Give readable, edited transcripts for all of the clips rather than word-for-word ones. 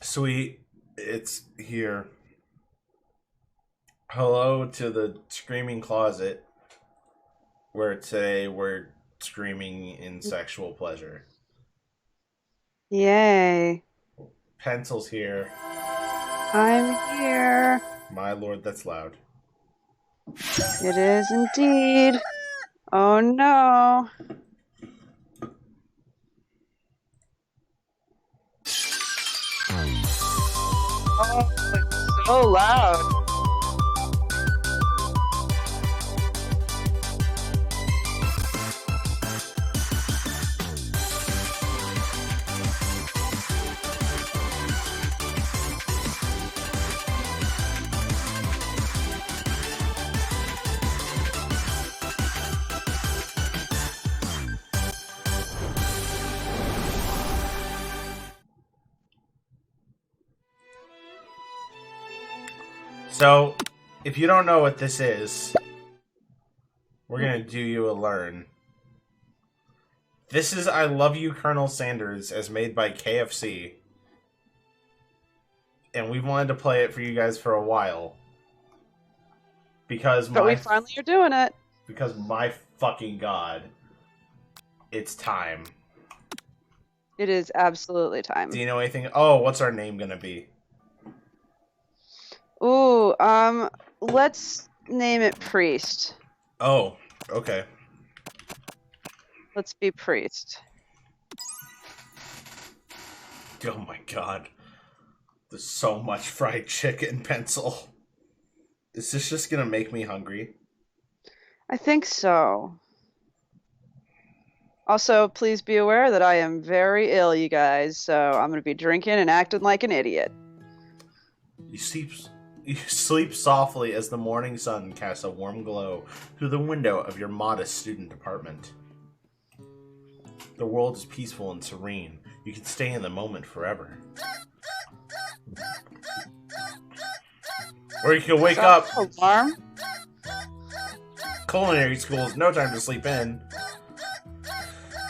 Sweet, it's here. Hello to the screaming closet, where today we're screaming in sexual pleasure. Yay. Pencil's here. I'm here. My lord, that's loud. It is indeed. Oh no. Oh, it's so loud. So, if you don't know what this is, we're gonna do you a learn. This is I Love You, Colonel Sanders, as made by KFC. And we've wanted to play it for you guys for a while. But we finally are doing it. Because my fucking god, it's time. It is absolutely time. Do you know anything? Oh, what's our name gonna be? Ooh, let's name it Priest. Oh, okay. Let's be Priest. Oh my god. There's so much fried chicken, Pencil. Is this just gonna make me hungry? I think so. Also, please be aware that I am very ill, you guys, so I'm gonna be drinking and acting like an idiot. You sleep softly as the morning sun casts a warm glow through the window of your modest student apartment. The world is peaceful and serene. You can stay in the moment forever. Or you can wake up. Alarm? Culinary school is no time to sleep in.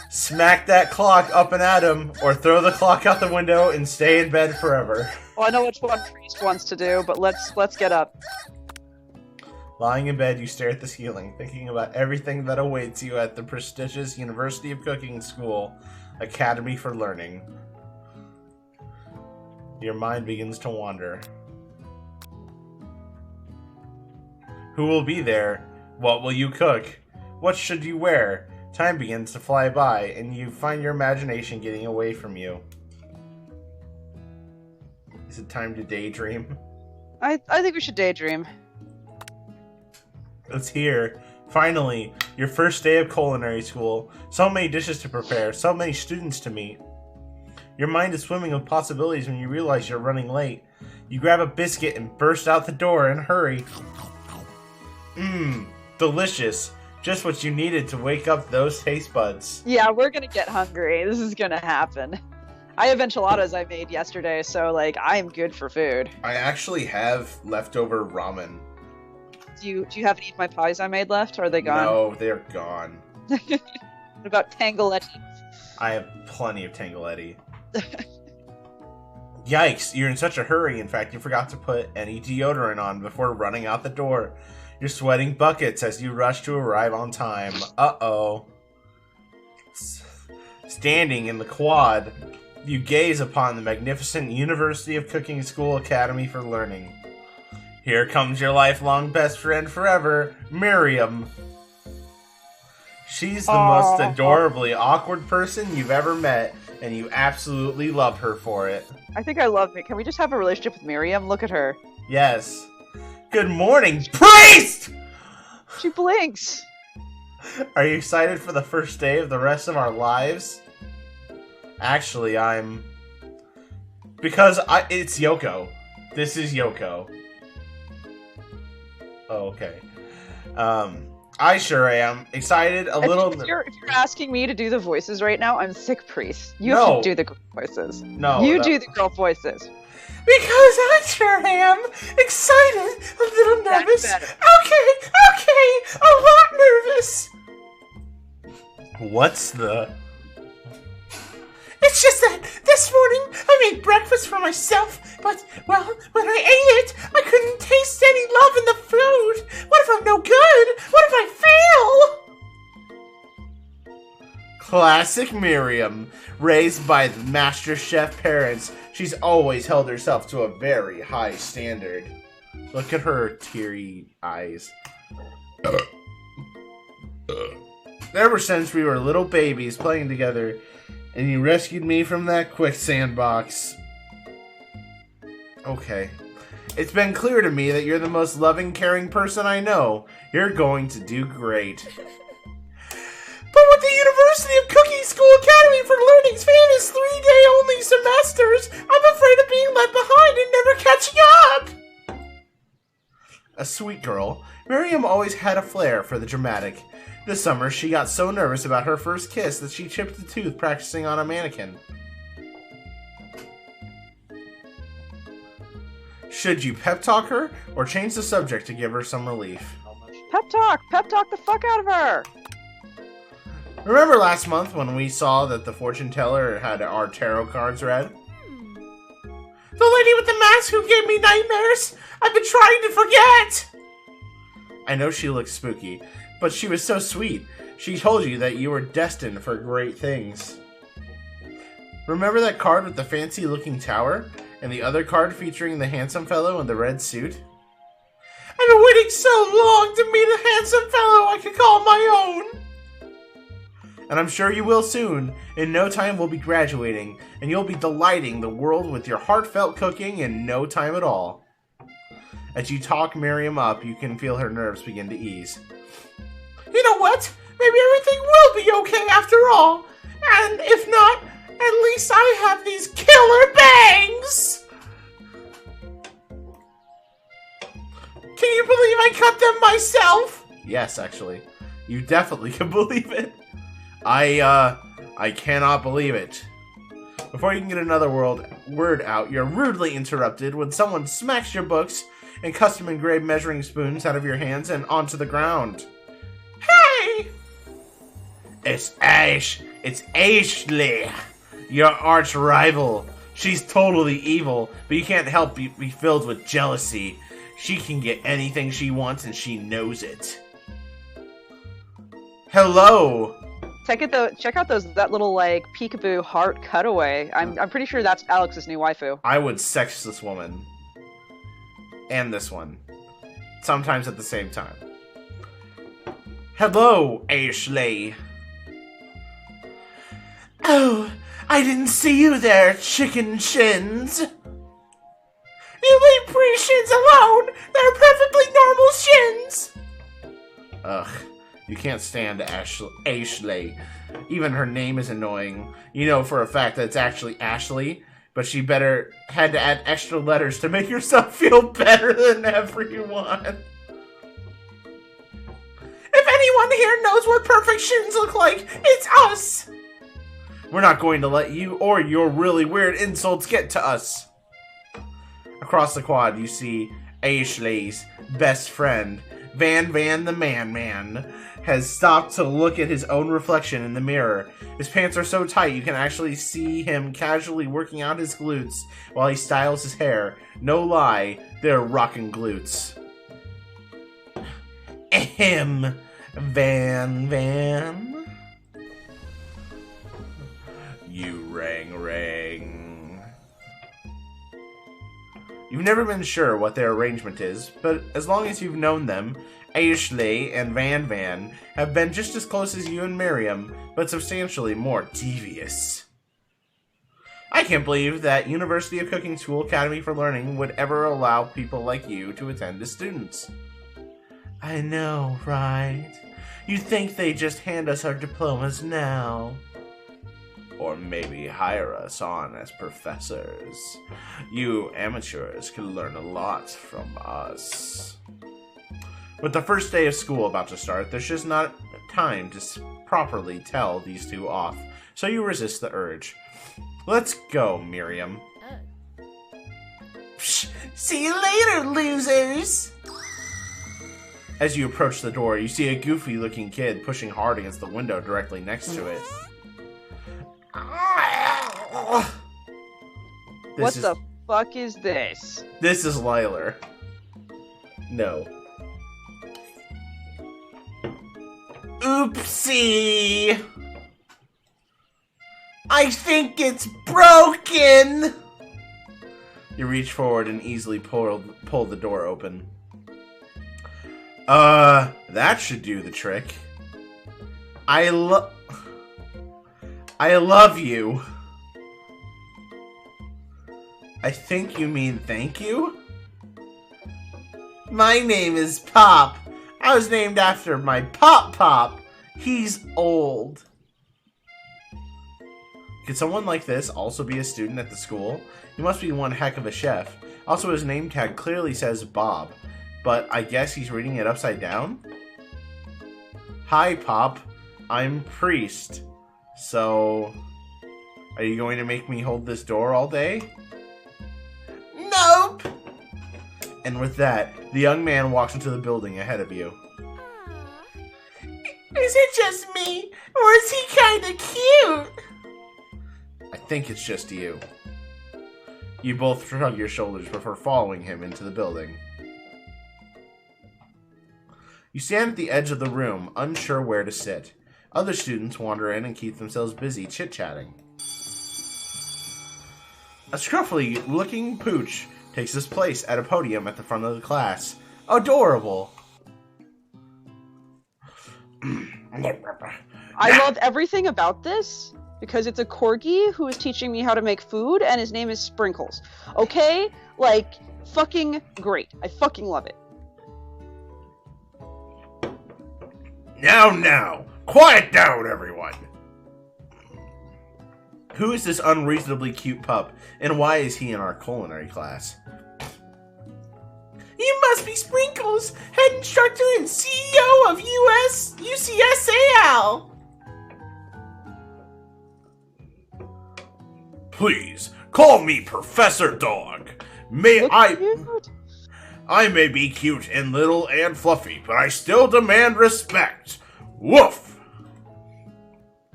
Smack that clock up and at him, or throw the clock out the window and stay in bed forever. Well, I know which one Priest wants to do, but let's get up. Lying in bed, you stare at the ceiling, thinking about everything that awaits you at the prestigious University of Cooking School Academy for Learning. Your mind begins to wander. Who will be there? What will you cook? What should you wear? Time begins to fly by, and you find your imagination getting away from you. Is it time to daydream? I think we should daydream. It's here. Finally, your first day of culinary school. So many dishes to prepare, so many students to meet. Your mind is swimming with possibilities when you realize you're running late. You grab a biscuit and burst out the door and hurry. Mmm, delicious. Just what you needed to wake up those taste buds. Yeah, we're gonna get hungry. This is gonna happen. I have enchiladas I made yesterday, so, like, I'm good for food. I actually have leftover ramen. Do you have any of my pies I made left, or are they gone? No, they're gone. What about Tangletti? I have plenty of Tangletti. Yikes, you're in such a hurry. In fact, you forgot to put any deodorant on before running out the door. You're sweating buckets as you rush to arrive on time. Uh-oh. Standing in the quad, you gaze upon the magnificent University of Cooking School Academy for Learning. Here comes your lifelong best friend forever, Miriam. She's the most adorably awkward person you've ever met, and you absolutely love her for it. I think I love me. Can we just have a relationship with Miriam? Look at her. Yes. Good morning, priest! She blinks. Are you excited for the first day of the rest of our lives? Actually, it's Yoko. This is Yoko. Oh, okay. I sure am. Excited, a little... If you're asking me to do the voices right now, I'm sick, Priest. You No. should do the girl voices. No. You do the girl voices. Because I sure am. Excited, a little nervous. Okay, a lot nervous. What's the... It's It's just that this morning I made breakfast for myself, but, well, when I ate it, I couldn't taste any love in the food. What if I'm no good? What if I fail? Classic Miriam. Raised by the master chef parents, she's always held herself to a very high standard. Look at her teary eyes. Ever since we were little babies playing together, and you rescued me from that quicksand box. Okay. It's been clear to me that you're the most loving, caring person I know. You're going to do great. But with the University of Cooking School Academy for Learning's famous 3-day only semesters, I'm afraid of being left behind and never catching up! A sweet girl, Miriam always had a flair for the dramatic. This summer, she got so nervous about her first kiss that she chipped a tooth practicing on a mannequin. Should you pep talk her, or change the subject to give her some relief? Pep talk! Pep talk the fuck out of her! Remember last month when we saw that the fortune teller had our tarot cards read? The lady with the mask who gave me nightmares! I've been trying to forget! I know she looks spooky, but she was so sweet. She told you that you were destined for great things. Remember that card with the fancy-looking tower? And the other card featuring the handsome fellow in the red suit? I've been waiting so long to meet a handsome fellow I could call my own! And I'm sure you will soon. In no time we'll be graduating, and you'll be delighting the world with your heartfelt cooking in no time at all. As you talk Miriam up, you can feel her nerves begin to ease. You know what? Maybe everything will be okay after all. And if not, at least I have these killer bangs! Can you believe I cut them myself? Yes, actually. You definitely can believe it. I cannot believe it. Before you can get another word out, you're rudely interrupted when someone smacks your books and custom-engraved measuring spoons out of your hands and onto the ground. Hey! It's Ash. It's Ashley, your arch rival. She's totally evil, but you can't help be filled with jealousy. She can get anything she wants, and she knows it. Hello. Check out that little like peekaboo heart cutaway. I'm pretty sure that's Alex's new waifu. I would sex this woman. And this one. Sometimes at the same time. Hello, Ashley. Oh, I didn't see you there, chicken shins. You leave pre-shins alone. They're perfectly normal shins. Ugh. You can't stand Ashley. Even her name is annoying. You know for a fact that it's actually Ashley, but she had to add extra letters to make herself feel better than everyone. If anyone here knows what perfect shins look like, it's us! We're not going to let you or your really weird insults get to us. Across the quad, you see Ashley's best friend, Van the Man, has stopped to look at his own reflection in the mirror. His pants are so tight you can actually see him casually working out his glutes while he styles his hair. No lie, they're rockin' glutes. Ahem, Van. You rang. You've never been sure what their arrangement is, but as long as you've known them, Ashley and Van have been just as close as you and Miriam, but substantially more devious. I can't believe that University of Cooking School Academy for Learning would ever allow people like you to attend as students. I know, right? You'd think they'd just hand us our diplomas now. Or maybe hire us on as professors. You amateurs can learn a lot from us. With the first day of school about to start, there's just not time to properly tell these two off, so you resist the urge. Let's go, Miriam. Psh, see you later, losers! As you approach the door, you see a goofy-looking kid pushing hard against the window directly next to it. What the fuck is this? This is Liler. No. Oopsie! I think it's broken! You reach forward and easily pull the door open. That should do the trick. I love you. I think you mean thank you? My name is Pop. I was named after my Pop. He's old. Could someone like this also be a student at the school? He must be one heck of a chef. Also, his name tag clearly says Bob, but I guess he's reading it upside down? Hi, Pop. I'm Priest. So, are you going to make me hold this door all day? Nope! And with that, the young man walks into the building ahead of you. Is it just me, or is he kinda cute? I think it's just you. You both shrug your shoulders before following him into the building. You stand at the edge of the room, unsure where to sit. Other students wander in and keep themselves busy chit-chatting. A scruffy-looking pooch takes his place at a podium at the front of the class. Adorable! I love everything about this because it's a corgi who is teaching me how to make food, and his name is Sprinkles. Okay? Like, fucking great. I fucking love it. Now, quiet down, everyone! Who is this unreasonably cute pup, and why is he in our culinary class? You must be Sprinkles, head instructor and CEO of UCSAL! Please, call me Professor Dog. I may be cute and little and fluffy, but I still demand respect. Woof!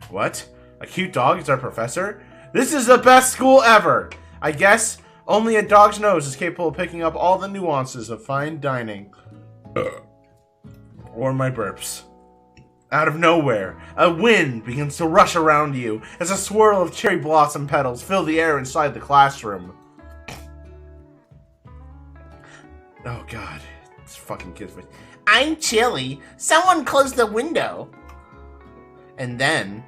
What? A cute dog is our professor? This is the best school ever! I guess only a dog's nose is capable of picking up all the nuances of fine dining. Or my burps. Out of nowhere, a wind begins to rush around you as a swirl of cherry blossom petals fill the air inside the classroom. Oh god, it's fucking kids. I'm chilly. Someone close the window. And then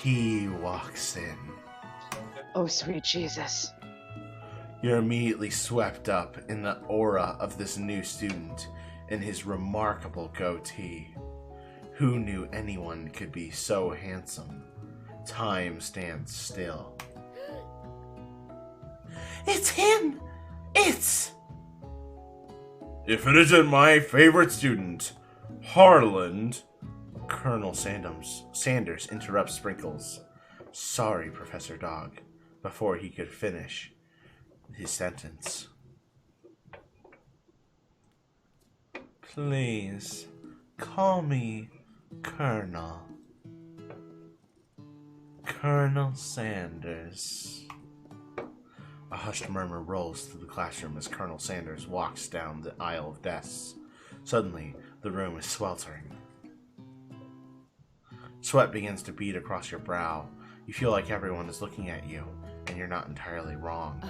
he walks in. Oh, sweet Jesus. You're immediately swept up in the aura of this new student and his remarkable goatee. Who knew anyone could be so handsome? Time stands still. It's him! It's... If it isn't my favorite student, Harland... Colonel Sanders interrupts Sprinkles. Sorry, Professor Dog, before he could finish his sentence. Please, call me Colonel. Colonel Sanders. A hushed murmur rolls through the classroom as Colonel Sanders walks down the aisle of desks. Suddenly, the room is sweltering. Sweat begins to bead across your brow. You feel like everyone is looking at you, and you're not entirely wrong.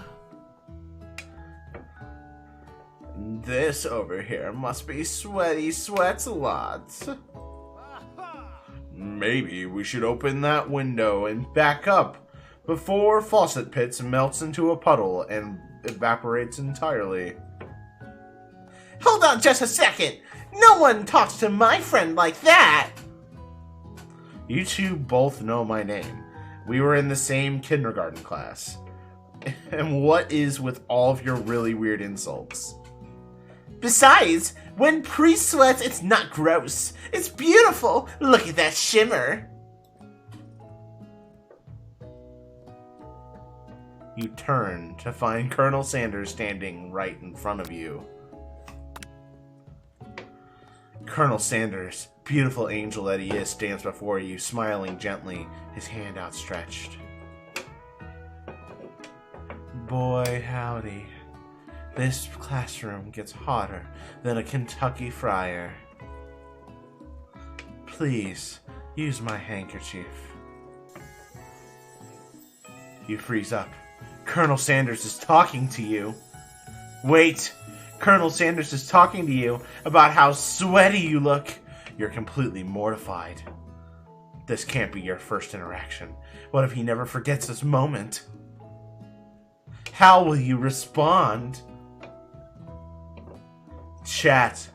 This over here must be Sweaty Sweats-a-Lot. Maybe we should open that window and back up before Faucet Pits melts into a puddle and evaporates entirely. Hold on just a second! No one talks to my friend like that! You two both know my name. We were in the same kindergarten class. And what is with all of your really weird insults? Besides, when Priest sweats, it's not gross. It's beautiful. Look at that shimmer. You turn to find Colonel Sanders standing right in front of you. Colonel Sanders, beautiful angel that he is, stands before you, smiling gently, his hand outstretched. boy, howdy. This classroom gets hotter than a Kentucky fryer. Please, use my handkerchief. You freeze up. Colonel Sanders is talking to you. Wait! Colonel Sanders is talking to you about how sweaty you look. You're completely mortified. This can't be your first interaction. What if he never forgets this moment? How will you respond? Chat.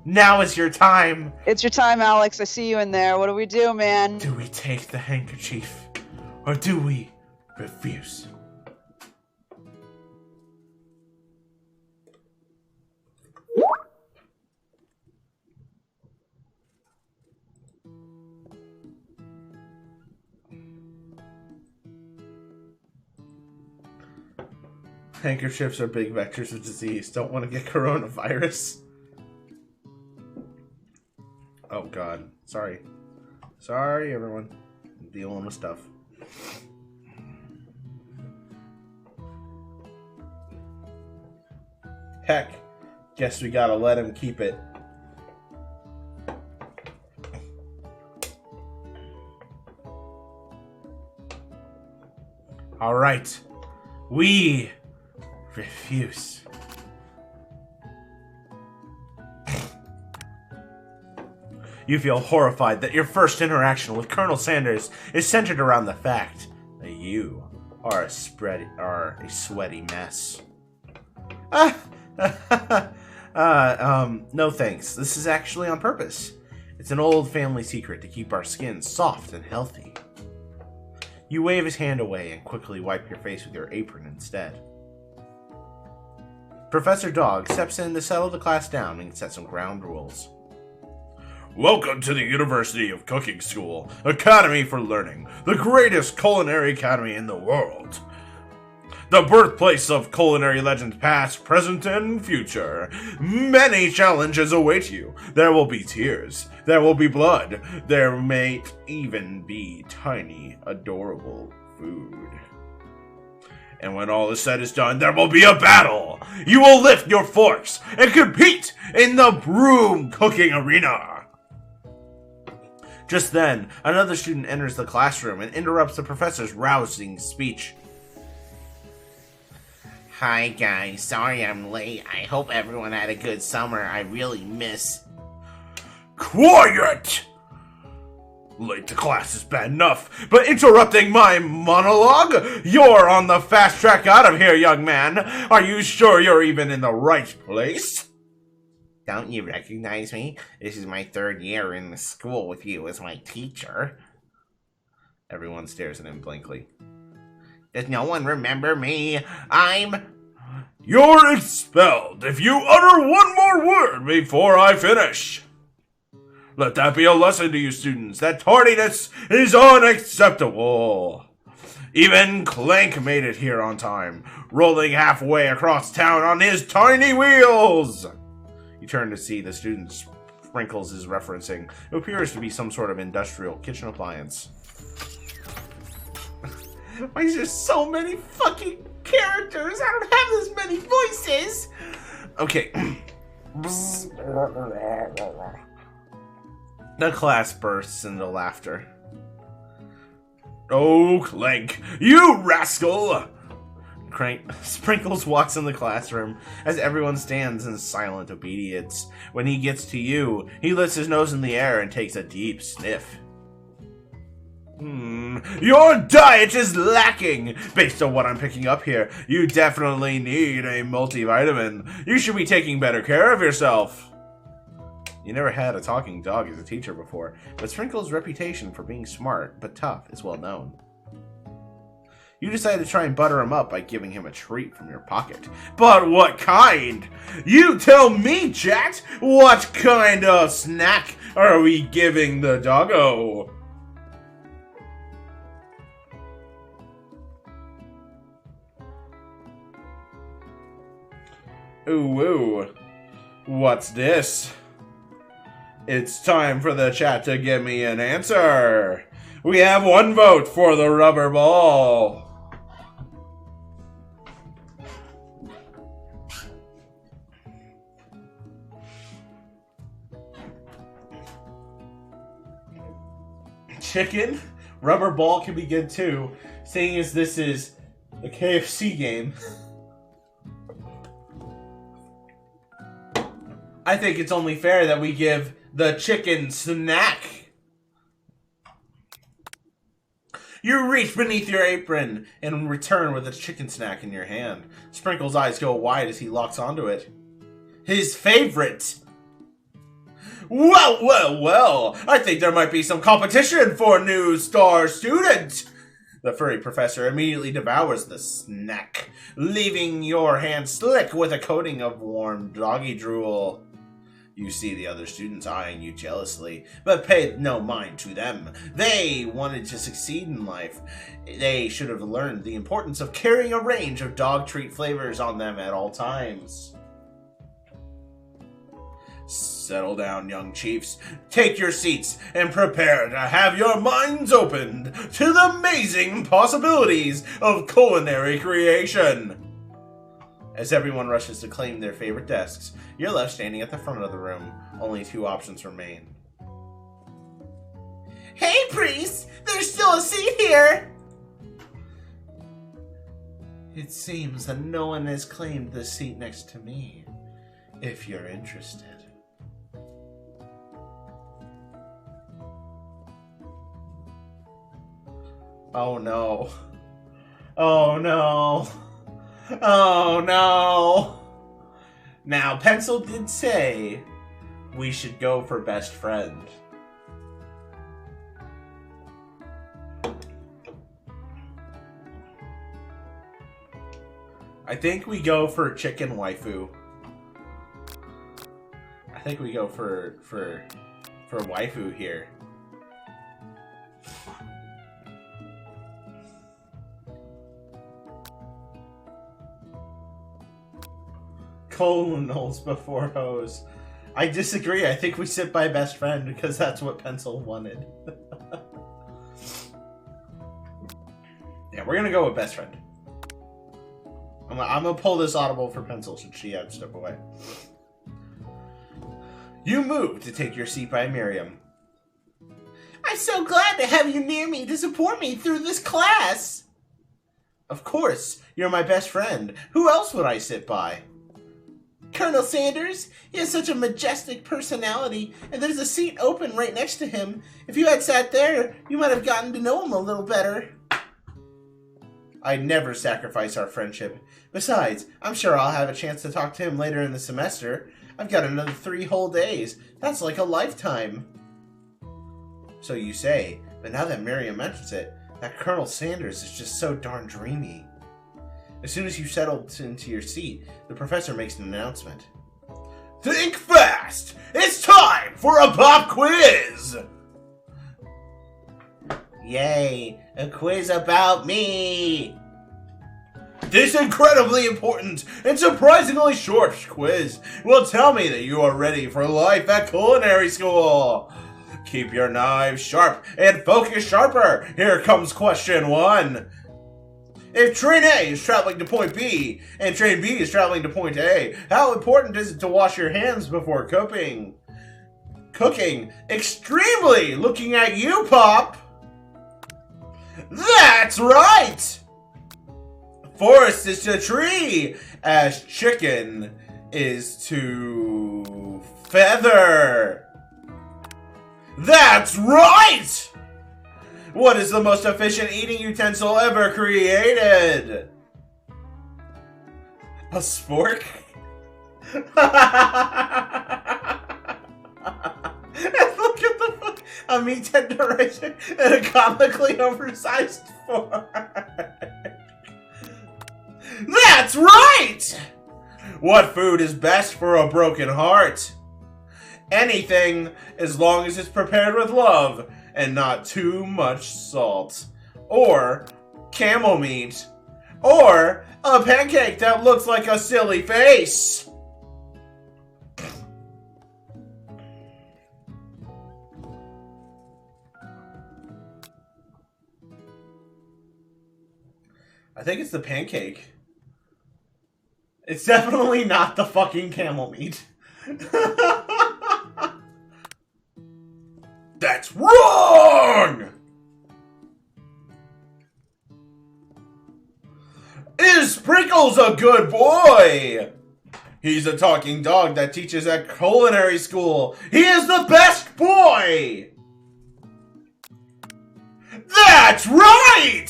Now is your time. It's your time, Alex. I see you in there. What do we do, man? Do we take the handkerchief? Or do we refuse? Handkerchiefs are big vectors of disease. Don't want to get coronavirus. Oh god. Sorry. Sorry, everyone. I'm dealing with stuff. Heck. Guess we gotta let him keep it. Alright. We refuse. You feel horrified that your first interaction with Colonel Sanders is centered around the fact that you are a sweaty mess. No thanks. This is actually on purpose. It's an old family secret to keep our skin soft and healthy. You wave his hand away and quickly wipe your face with your apron instead. Professor Dog steps in to settle the class down and set some ground rules. Welcome to the University of Cooking School, Academy for Learning, the greatest culinary academy in the world. The birthplace of culinary legends past, present, and future. Many challenges await you. There will be tears. There will be blood. There may even be tiny, adorable food. And when all is said is done, there will be a battle! You will lift your forks and compete in the broom cooking arena! Just then, another student enters the classroom and interrupts the professor's rousing speech. Hi guys, sorry I'm late. I hope everyone had a good summer. I really miss... Quiet! Late to class is bad enough, but interrupting my monologue? You're on the fast track out of here, young man. Are you sure you're even in the right place? Don't you recognize me? This is my third year in the school with you as my teacher. Everyone stares at him blankly. Does no one remember me? You're expelled if you utter one more word before I finish. Let that be a lesson to you students, that tardiness is unacceptable. Even Clank made it here on time, rolling halfway across town on his tiny wheels. You turn to see the student Sprinkles is referencing. It appears to be some sort of industrial kitchen appliance. Why is there so many fucking characters? I don't have as many voices. Okay. The class bursts into laughter. Oh, Clank, you rascal! Sprinkles walks in the classroom as everyone stands in silent obedience. When he gets to you, he lifts his nose in the air and takes a deep sniff. Your diet is lacking! Based on what I'm picking up here, you definitely need a multivitamin. You should be taking better care of yourself. You never had a talking dog as a teacher before, but Sprinkles' reputation for being smart but tough is well known. You decide to try and butter him up by giving him a treat from your pocket. But what kind? You tell me, chat! What kind of snack are we giving the doggo? Ooh, what's this? It's time for the chat to give me an answer. We have one vote for the rubber ball. chicken. Rubber ball can be good too, seeing as this is a KFC game. I think it's only fair that we give the chicken snack. You reach beneath your apron and return with a chicken snack in your hand. Sprinkle's eyes go wide as he locks onto it. His favorite! Well, well, well! I think there might be some competition for new star student! The furry professor immediately devours the snack, leaving your hand slick with a coating of warm doggy drool. You see the other students eyeing you jealously, but pay no mind to them. They wanted to succeed in life. They should have learned the importance of carrying a range of dog treat flavors on them at all times. Settle down, young chiefs. Take your seats and prepare to have your minds opened to the amazing possibilities of culinary creation. As everyone rushes to claim their favorite desks, you're left standing at the front of the room. Only 2 options remain. Hey, priest! There's still a seat here! It seems that no one has claimed the seat next to me, if you're interested. Oh no. Oh no. Oh no! Now, Pencil did say we should go for best friend. I think we go for chicken waifu. I think we go for waifu here. Colonels before hoes. I disagree. I think we sit by best friend because that's what Pencil wanted. Yeah, we're gonna go with best friend. I'm gonna pull this audible for Pencil since she had to step away. You move to take your seat by Miriam. I'm so glad to have you near me to support me through this class. Of course, you're my best friend. Who else would I sit by? Colonel Sanders, he has such a majestic personality, and there's a seat open right next to him. If you had sat there, you might have gotten to know him a little better. I'd never sacrifice our friendship. Besides, I'm sure I'll have a chance to talk to him later in the semester. I've got another 3 whole days. That's like a lifetime. So you say, but now that Miriam mentions it, that Colonel Sanders is just so darn dreamy. As soon as you settle into your seat, the professor makes an announcement. Think fast! It's time for a pop quiz! Yay, a quiz about me! This incredibly important and surprisingly short quiz will tell me that you are ready for life at culinary school. Keep your knives sharp and focus sharper. Here comes question 1. If train A is traveling to point B and train B is traveling to point A, how important is it to wash your hands before cooking? Cooking. Extremely! Looking at you, Pop! That's right! Forest is to tree, as chicken is to feather. That's right! What is the most efficient eating utensil ever created? A spork? Look at the fuck. A meat tenderization and a comically oversized fork. That's right! What food is best for a broken heart? Anything, as long as it's prepared with love and not too much salt. Or camel meat. Or a pancake that looks like a silly face. I think it's the pancake. It's definitely not the fucking camel meat. That's wrong! Is Sprinkles a good boy? He's a talking dog that teaches at culinary school. He is the best boy! That's right!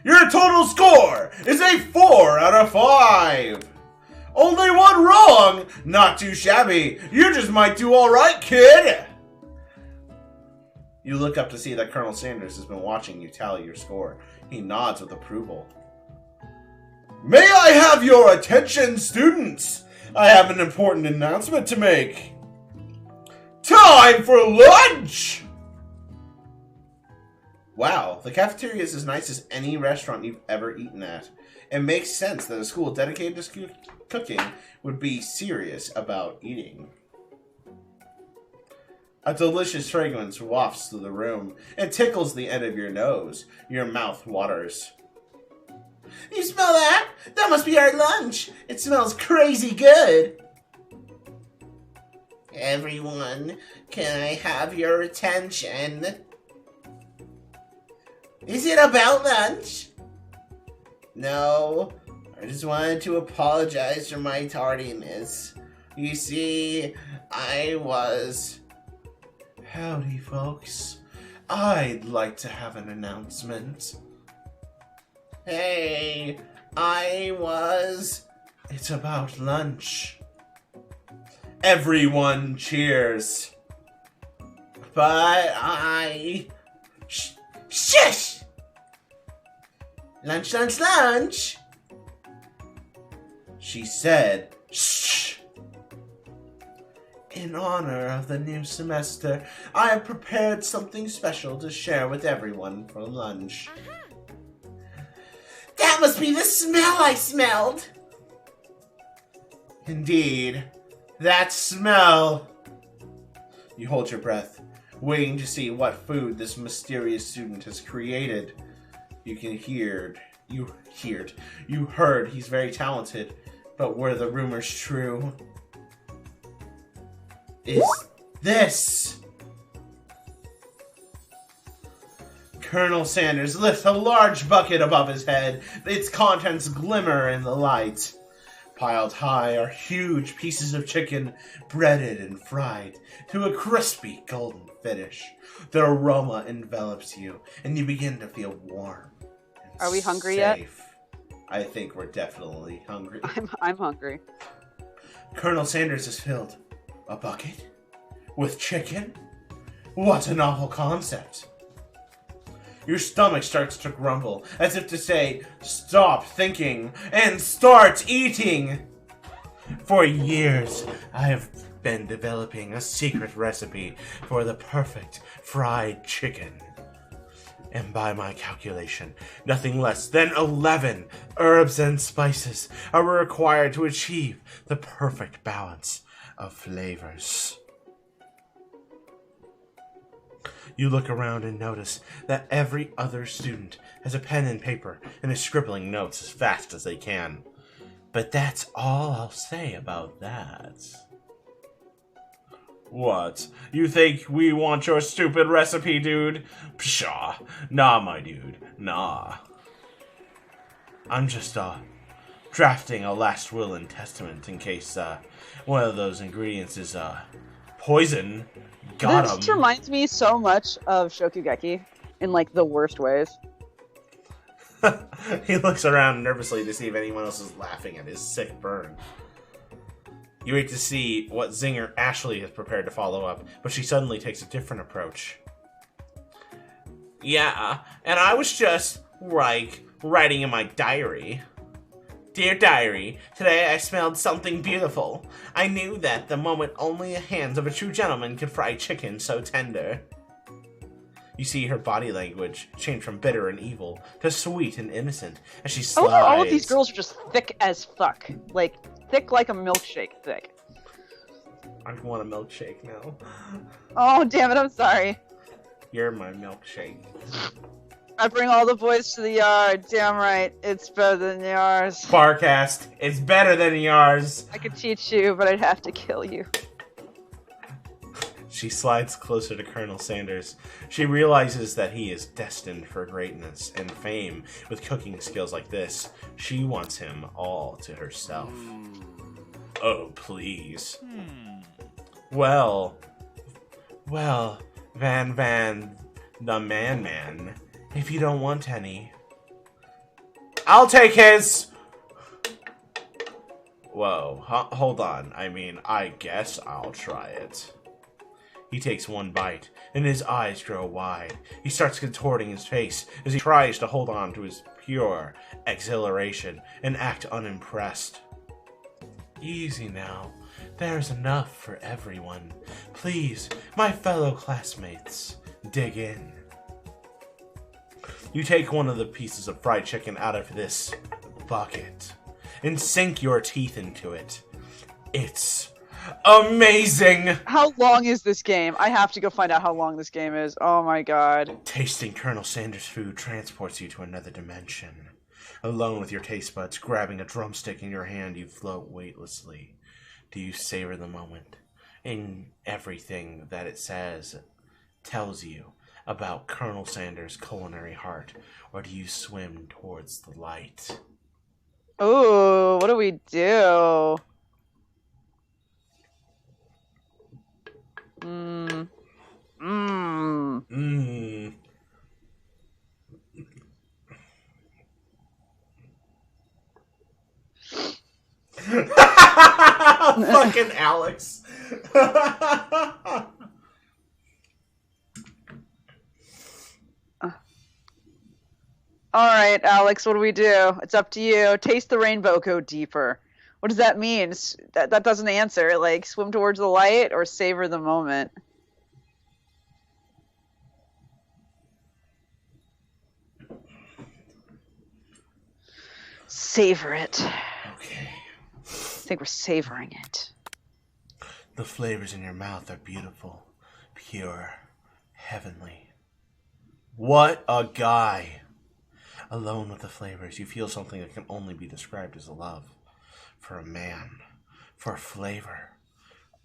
Your total score is a 4 out of 5. Only one wrong. Not too shabby. You just might do alright, kid. You look up to see that Colonel Sanders has been watching you tally your score. He nods with approval. May I have your attention, students? I have an important announcement to make. Time for lunch! Wow, the cafeteria is as nice as any restaurant you've ever eaten at. It makes sense that a school dedicated to cooking would be serious about eating. A delicious fragrance wafts through the room and tickles the end of your nose. Your mouth waters. You smell that? That must be our lunch. It smells crazy good. Everyone, can I have your attention? Is it about lunch? No, I just wanted to apologize for my tardiness. You see, Howdy, folks. I'd like to have an announcement. Hey, It's about lunch. Everyone cheers. But Shush! Lunch, lunch, lunch! She said, shh! In honor of the new semester, I have prepared something special to share with everyone for lunch. That must be the smell I smelled! Indeed, that smell! You hold your breath, waiting to see what food this mysterious student has created. You heard he's very talented, but were the rumors true? Is this? Colonel Sanders lifts a large bucket above his head. Its contents glimmer in the light. Piled high are huge pieces of chicken, breaded and fried to a crispy golden finish. The aroma envelops you, and you begin to feel warm. Are we hungry safe. yet? I think we're definitely hungry. I'm hungry. Colonel Sanders is filled. A bucket? With chicken? What a novel concept. Your stomach starts to grumble, as if to say, stop thinking and start eating. For years, I have been developing a secret recipe for the perfect fried chicken. And by my calculation, nothing less than 11 herbs and spices are required to achieve the perfect balance of flavors. You look around and notice that every other student has a pen and paper and is scribbling notes as fast as they can. But that's all I'll say about that. What? You think we want your stupid recipe, dude? Pshaw. Nah, my dude. Nah. I'm just, drafting a last will and testament in case, one of those ingredients is, poison. Got him. This reminds me so much of Shokugeki in, like, the worst ways. He looks around nervously to see if anyone else is laughing at his sick burn. You wait to see what zinger Ashley has prepared to follow up, but she suddenly takes a different approach. Yeah, and I was just, writing in my diary. Dear Diary, today I smelled something beautiful. I knew that the moment only the hands of a true gentleman could fry chicken so tender. You see her body language change from bitter and evil to sweet and innocent as she slides. All of these girls are just thick as fuck. Like, thick like a milkshake thick. I want a milkshake now. Oh, damn it, I'm sorry. You're my milkshake. I bring all the boys to the yard. Damn right, it's better than yours. Barcast, it's better than yours. I could teach you, but I'd have to kill you. She slides closer to Colonel Sanders. She realizes that he is destined for greatness and fame with cooking skills like this. She wants him all to herself. Oh, please. Well, Van, the man, if you don't want any, I'll take his! Whoa, hold on. I mean, I guess I'll try it. He takes one bite, and his eyes grow wide. He starts contorting his face as he tries to hold on to his pure exhilaration and act unimpressed. Easy now. There's enough for everyone. Please, my fellow classmates, dig in. You take one of the pieces of fried chicken out of this bucket and sink your teeth into it. It's amazing! How long is this game? I have to go find out how long this game is. Oh my god. Tasting Colonel Sanders' food transports you to another dimension. Alone with your taste buds, grabbing a drumstick in your hand, you float weightlessly. Do you savor the moment? And everything that it says tells you about Colonel Sanders' culinary heart, or do you swim towards the light? Ooh, what do we do? Fucking Alex. All right, Alex, what do we do? It's up to you. Taste the rainbow, go deeper. What does that mean? That doesn't answer. Like, swim towards the light or savor the moment? Savor it. Okay. I think we're savoring it. The flavors in your mouth are beautiful, pure, heavenly. What a guy! Alone with the flavors, you feel something that can only be described as a love. For a man. For flavor.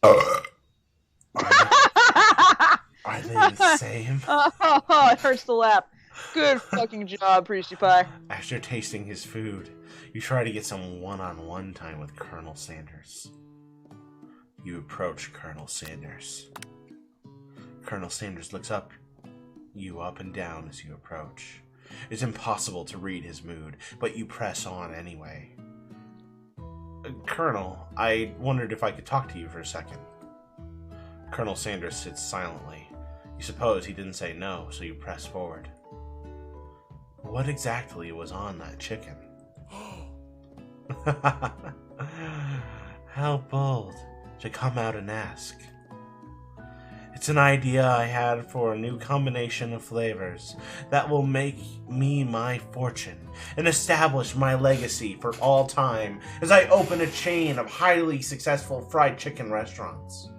Are they the same? Oh, it hurts to laugh. Good fucking job, Priesty Pie. After tasting his food, you try to get some one-on-one time with Colonel Sanders. You approach Colonel Sanders. Colonel Sanders looks you up and down as you approach. It's impossible to read his mood, but you press on anyway. Colonel, I wondered if I could talk to you for a second. Colonel Sanders sits silently. You suppose he didn't say no, so you press forward. What exactly was on that chicken? How bold to come out and ask. It's an idea I had for a new combination of flavors that will make me my fortune and establish my legacy for all time as I open a chain of highly successful fried chicken restaurants.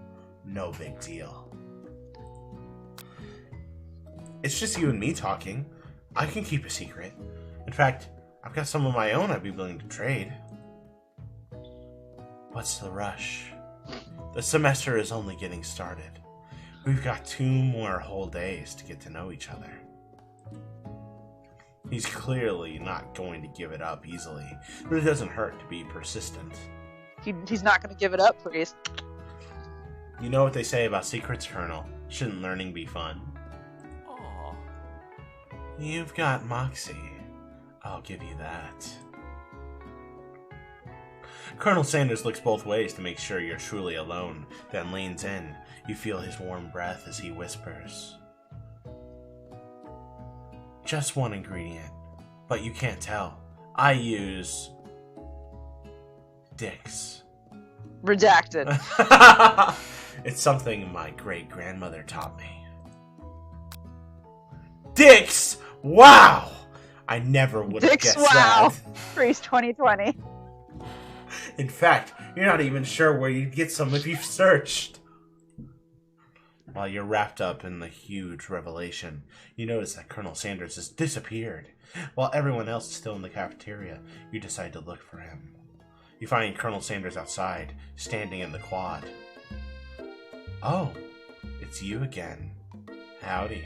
No big deal. It's just you and me talking. I can keep a secret. In fact, I've got some of my own I'd be willing to trade. What's the rush? The semester is only getting started. We've got 2 more whole days to get to know each other. He's clearly not going to give it up easily, but it doesn't hurt to be persistent. He's not going to give it up, Priest. You know what they say about secrets, Colonel? Shouldn't learning be fun? Aww. You've got moxie. I'll give you that. Colonel Sanders looks both ways to make sure you're truly alone, then leans in. You feel his warm breath as he whispers. Just one ingredient, but you can't tell. I use dicks. Redacted. It's something my great-grandmother taught me. Dicks! Wow! I never would have Dicks, guessed wow. that. Priest 2020. In fact, you're not even sure where you'd get some if you've searched. While you're wrapped up in the huge revelation, you notice that Colonel Sanders has disappeared. While everyone else is still in the cafeteria, you decide to look for him. You find Colonel Sanders outside, standing in the quad. Oh, it's you again. Howdy.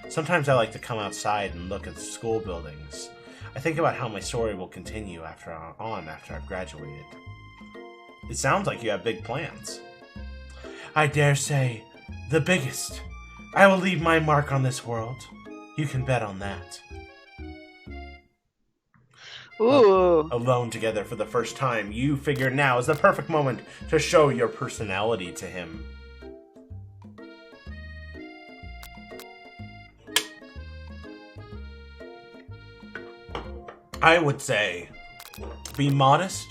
Sometimes I like to come outside and look at the school buildings. I think about how my story will continue after I've graduated. It sounds like you have big plans. I dare say, the biggest. I will leave my mark on this world. You can bet on that. Ooh. Alone together for the first time, you figure now is the perfect moment to show your personality to him. I would say, be modest,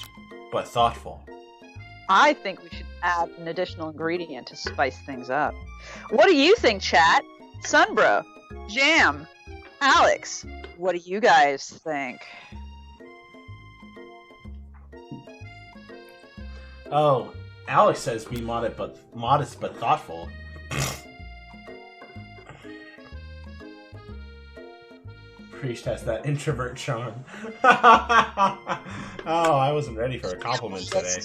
but thoughtful. I think we should add an additional ingredient to spice things up. What do you think, chat? Sunbro, Jam, Alex, what do you guys think? Oh, Alex says be modest but thoughtful. Priest has that introvert charm. Oh, I wasn't ready for a compliment today.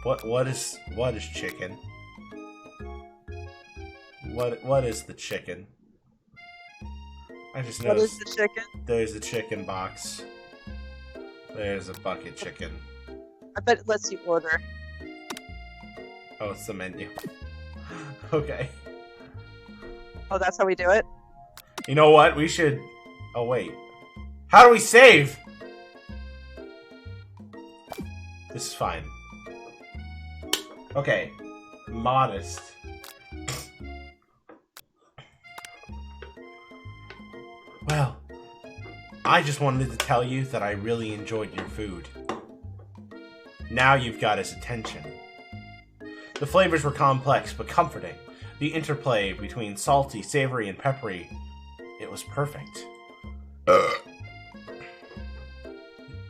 What is chicken? What is the chicken? I just What noticed is the chicken? there's a chicken box. There's a bucket chicken. I bet it lets you order. Oh, it's the menu. Okay. Oh, that's how we do it? You know what? We should... Oh, wait. How do we save? This is fine. Okay. Modest. Well, I just wanted to tell you that I really enjoyed your food. Now you've got his attention. The flavors were complex but comforting. The interplay between salty, savory, and peppery, it was perfect.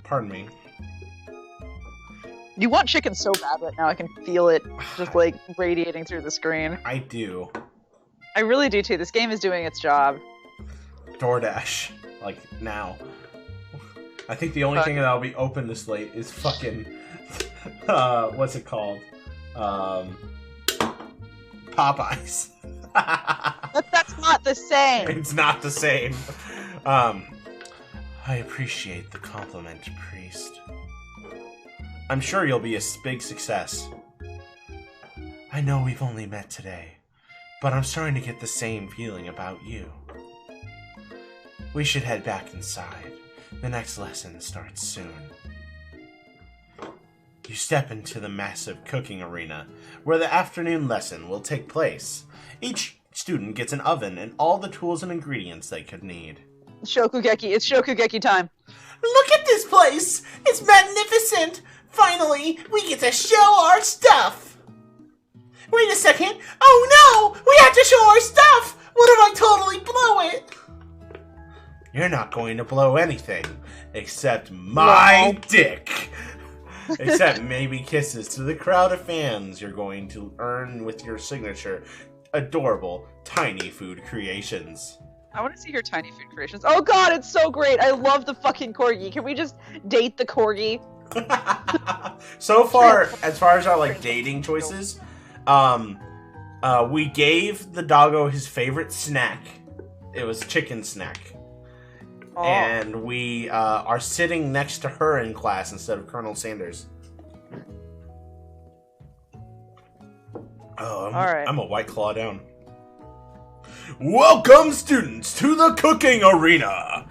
Pardon me. You want chicken so bad right now. I can feel it just like radiating through the screen. I do. I really do too. This game is doing its job. DoorDash. Like, now. I think the only thing that'll be open this late is fucking... what's it called? Popeyes. But that's not the same. It's not the same. I appreciate the compliment, Priest. I'm sure you'll be a big success. I know we've only met today, but I'm starting to get the same feeling about you. We should head back inside. The next lesson starts soon. You step into the massive cooking arena, where the afternoon lesson will take place. Each student gets an oven and all the tools and ingredients they could need. Shokugeki. It's Shokugeki time. Look at this place! It's magnificent! Finally, we get to show our stuff! Wait a second! Oh no! We have to show our stuff! What if I totally blow it? You're not going to blow anything, except my dick! Except maybe kisses to the crowd of fans you're going to earn with your signature adorable tiny food creations. I want to see your tiny food creations. Oh god, it's so great! I love the fucking corgi. Can we just date the corgi? So far as our like dating choices, we gave the doggo his favorite snack. It was chicken snack. Oh. And we are sitting next to her in class instead of Colonel Sanders. Oh, I'm a White Claw down. Welcome, students, to the cooking arena!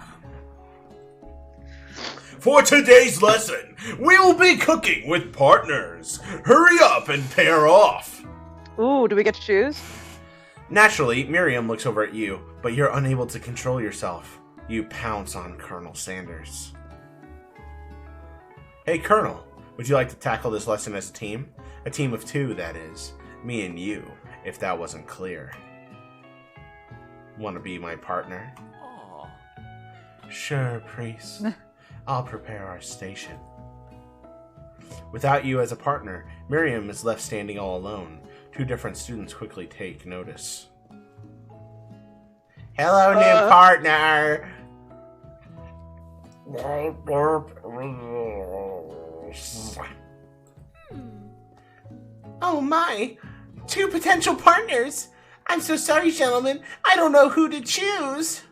For today's lesson, we will be cooking with partners. Hurry up and pair off. Ooh, do we get to choose? Naturally, Miriam looks over at you, but you're unable to control yourself. You pounce on Colonel Sanders. Hey, Colonel, would you like to tackle this lesson as a team? A team of two, that is. Me and you, if that wasn't clear. Want to be my partner? Aww. Sure, Priest. I'll prepare our station. Without you as a partner, Miriam is left standing all alone. Two different students quickly take notice. Hello, new partner! Oh my! 2 potential partners! I'm so sorry, gentlemen. I don't know who to choose.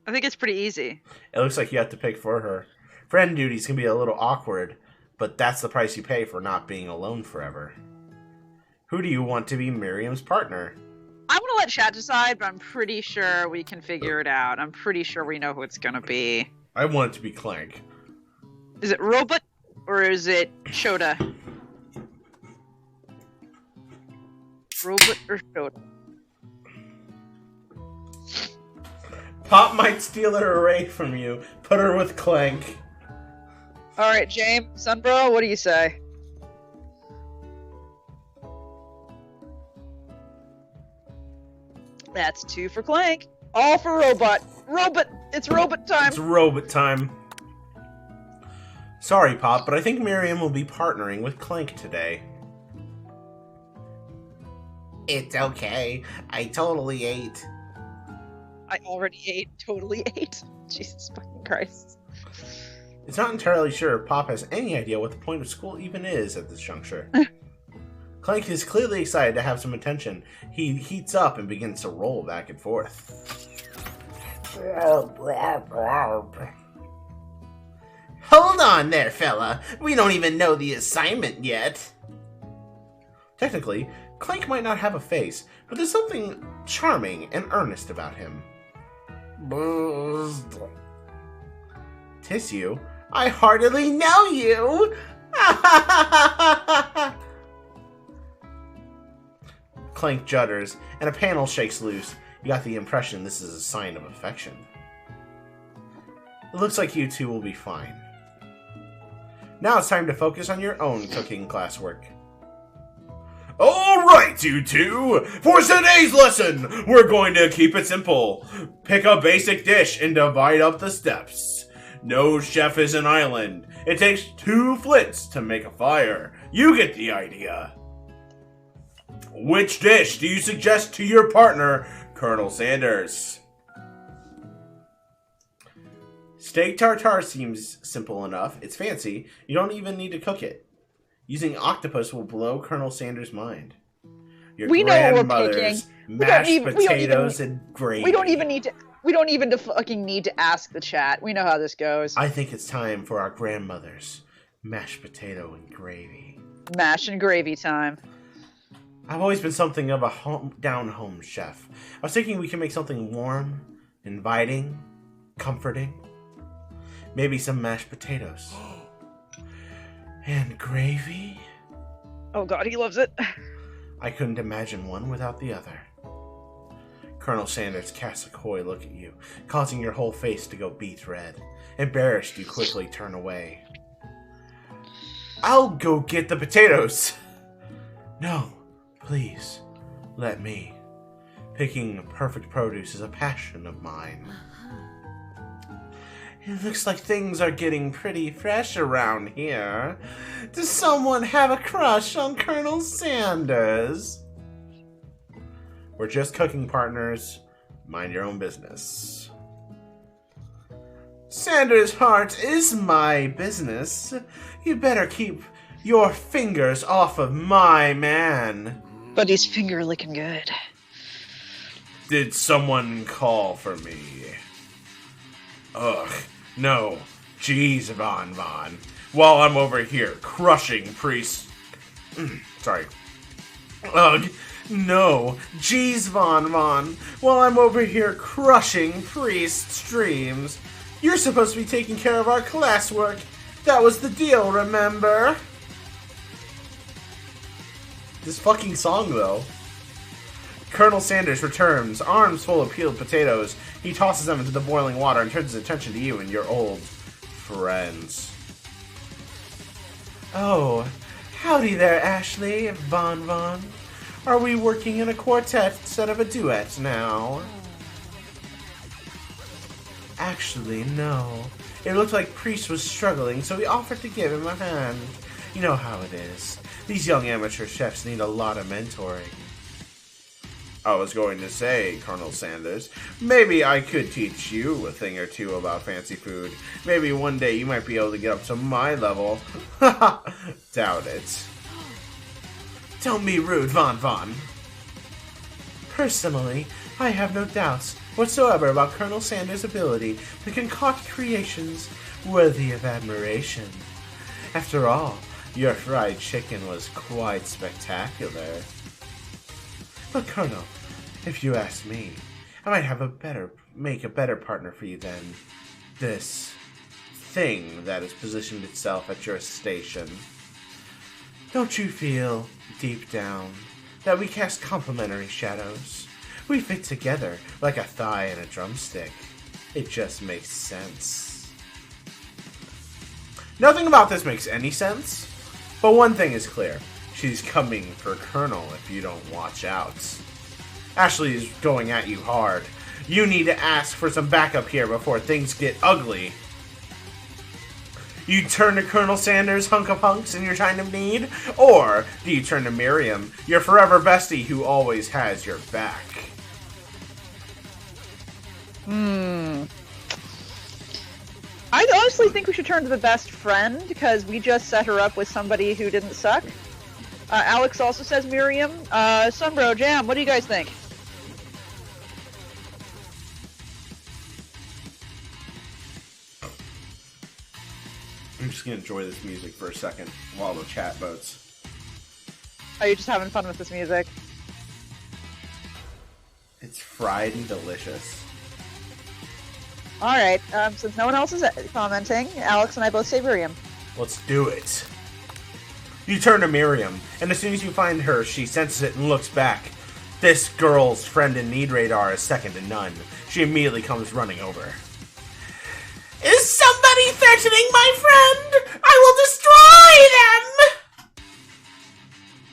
I think it's pretty easy. It looks like you have to pick for her. Friend duties can be a little awkward, but that's the price you pay for not being alone forever. Who do you want to be Miriam's partner? I'm gonna let chat decide, but I'm pretty sure we can figure it out. I'm pretty sure we know who it's gonna be. I want it to be Clank. Is it Robot or is it Shota? Robot or Shota? Pop might steal her away from you. Put her with Clank. Alright, James, Sunbro, what do you say? That's 2 for Clank. All for Robot. Robot! It's Robot time! It's robot time. Sorry, Pop, but I think Miriam will be partnering with Clank today. It's okay. I totally ate. I already ate, totally ate. Jesus fucking Christ. It's not entirely sure if Pop has any idea what the point of school even is at this juncture. Clank is clearly excited to have some attention. He heats up and begins to roll back and forth. Hold on there, fella. We don't even know the assignment yet. Technically, Clank might not have a face, but there's something charming and earnest about him. Tissue? I hardly know you. Clank judders, and a panel shakes loose. You got the impression this is a sign of affection. It looks like you two will be fine. Now it's time to focus on your own cooking classwork. Alright, you two! For today's lesson, we're going to keep it simple. Pick a basic dish and divide up the steps. No chef is an island. It takes 2 flints to make a fire. You get the idea. Which dish do you suggest to your partner, Colonel Sanders? Steak tartare seems simple enough. It's fancy. You don't even need to cook it. Using octopus will blow Colonel Sanders' mind. Your We know what we're grandmother's picking. mashed potatoes and gravy. We don't even fucking need to ask the chat. We know how this goes. I think it's time for our grandmother's mashed potato and gravy. Mash and gravy time. I've always been something of a down-home chef. I was thinking we can make something warm, inviting, comforting. Maybe some mashed potatoes. And gravy? Oh god, he loves it. I couldn't imagine one without the other. Colonel Sanders casts a coy look at you, causing your whole face to go beet red. Embarrassed, you quickly turn away. I'll go get the potatoes! No, please, let me. Picking perfect produce is a passion of mine. It looks like things are getting pretty fresh around here. Does someone have a crush on Colonel Sanders? We're just cooking partners. Mind your own business. Sanders' heart is my business. You better keep your fingers off of my man. But he's finger licking good. Did someone call for me? Ugh, no. Jeez, Von. While I'm over here crushing priests... Sorry. Ugh, no. Jeez, Von. While I'm over here crushing priests' dreams. You're supposed to be taking care of our classwork. That was the deal, remember? This fucking song, though. Colonel Sanders returns, arms full of peeled potatoes. He tosses them into the boiling water and turns his attention to you and your old friends. Oh, howdy there, Ashley, Von. Are we working in a quartet instead of a duet now? Actually, no. It looked like Priest was struggling, so we offered to give him a hand. You know how it is. These young amateur chefs need a lot of mentoring. I was going to say, Colonel Sanders, maybe I could teach you a thing or two about fancy food. Maybe one day you might be able to get up to my level. Doubt it. Don't be rude, Von Von. Personally, I have no doubts whatsoever about Colonel Sanders' ability to concoct creations worthy of admiration. After all, your fried chicken was quite spectacular. But Colonel, if you ask me, I might make a better partner for you than this thing that has positioned itself at your station. Don't you feel, deep down, that we cast complementary shadows? We fit together like a thigh and a drumstick. It just makes sense. Nothing about this makes any sense, but one thing is clear. She's coming for Colonel if you don't watch out. Ashley is going at you hard. You need to ask for some backup here before things get ugly. You turn to Colonel Sanders, hunk of hunks, in your time of need? Or do you turn to Miriam, your forever bestie who always has your back? I honestly think we should turn to the best friend, because we just set her up with somebody who didn't suck. Alex also says Miriam. Sunbro, Jam, what do you guys think? I'm just gonna enjoy this music for a second while the chat votes. Are you just having fun with this music? It's fried and delicious. Alright, since no one else is commenting, Alex and I both say Miriam. Let's do it. You turn to Miriam, and as soon as you find her, she senses it and looks back. This girl's friend in need radar is second to none. She immediately comes running over. Is somebody threatening my friend? I will destroy them!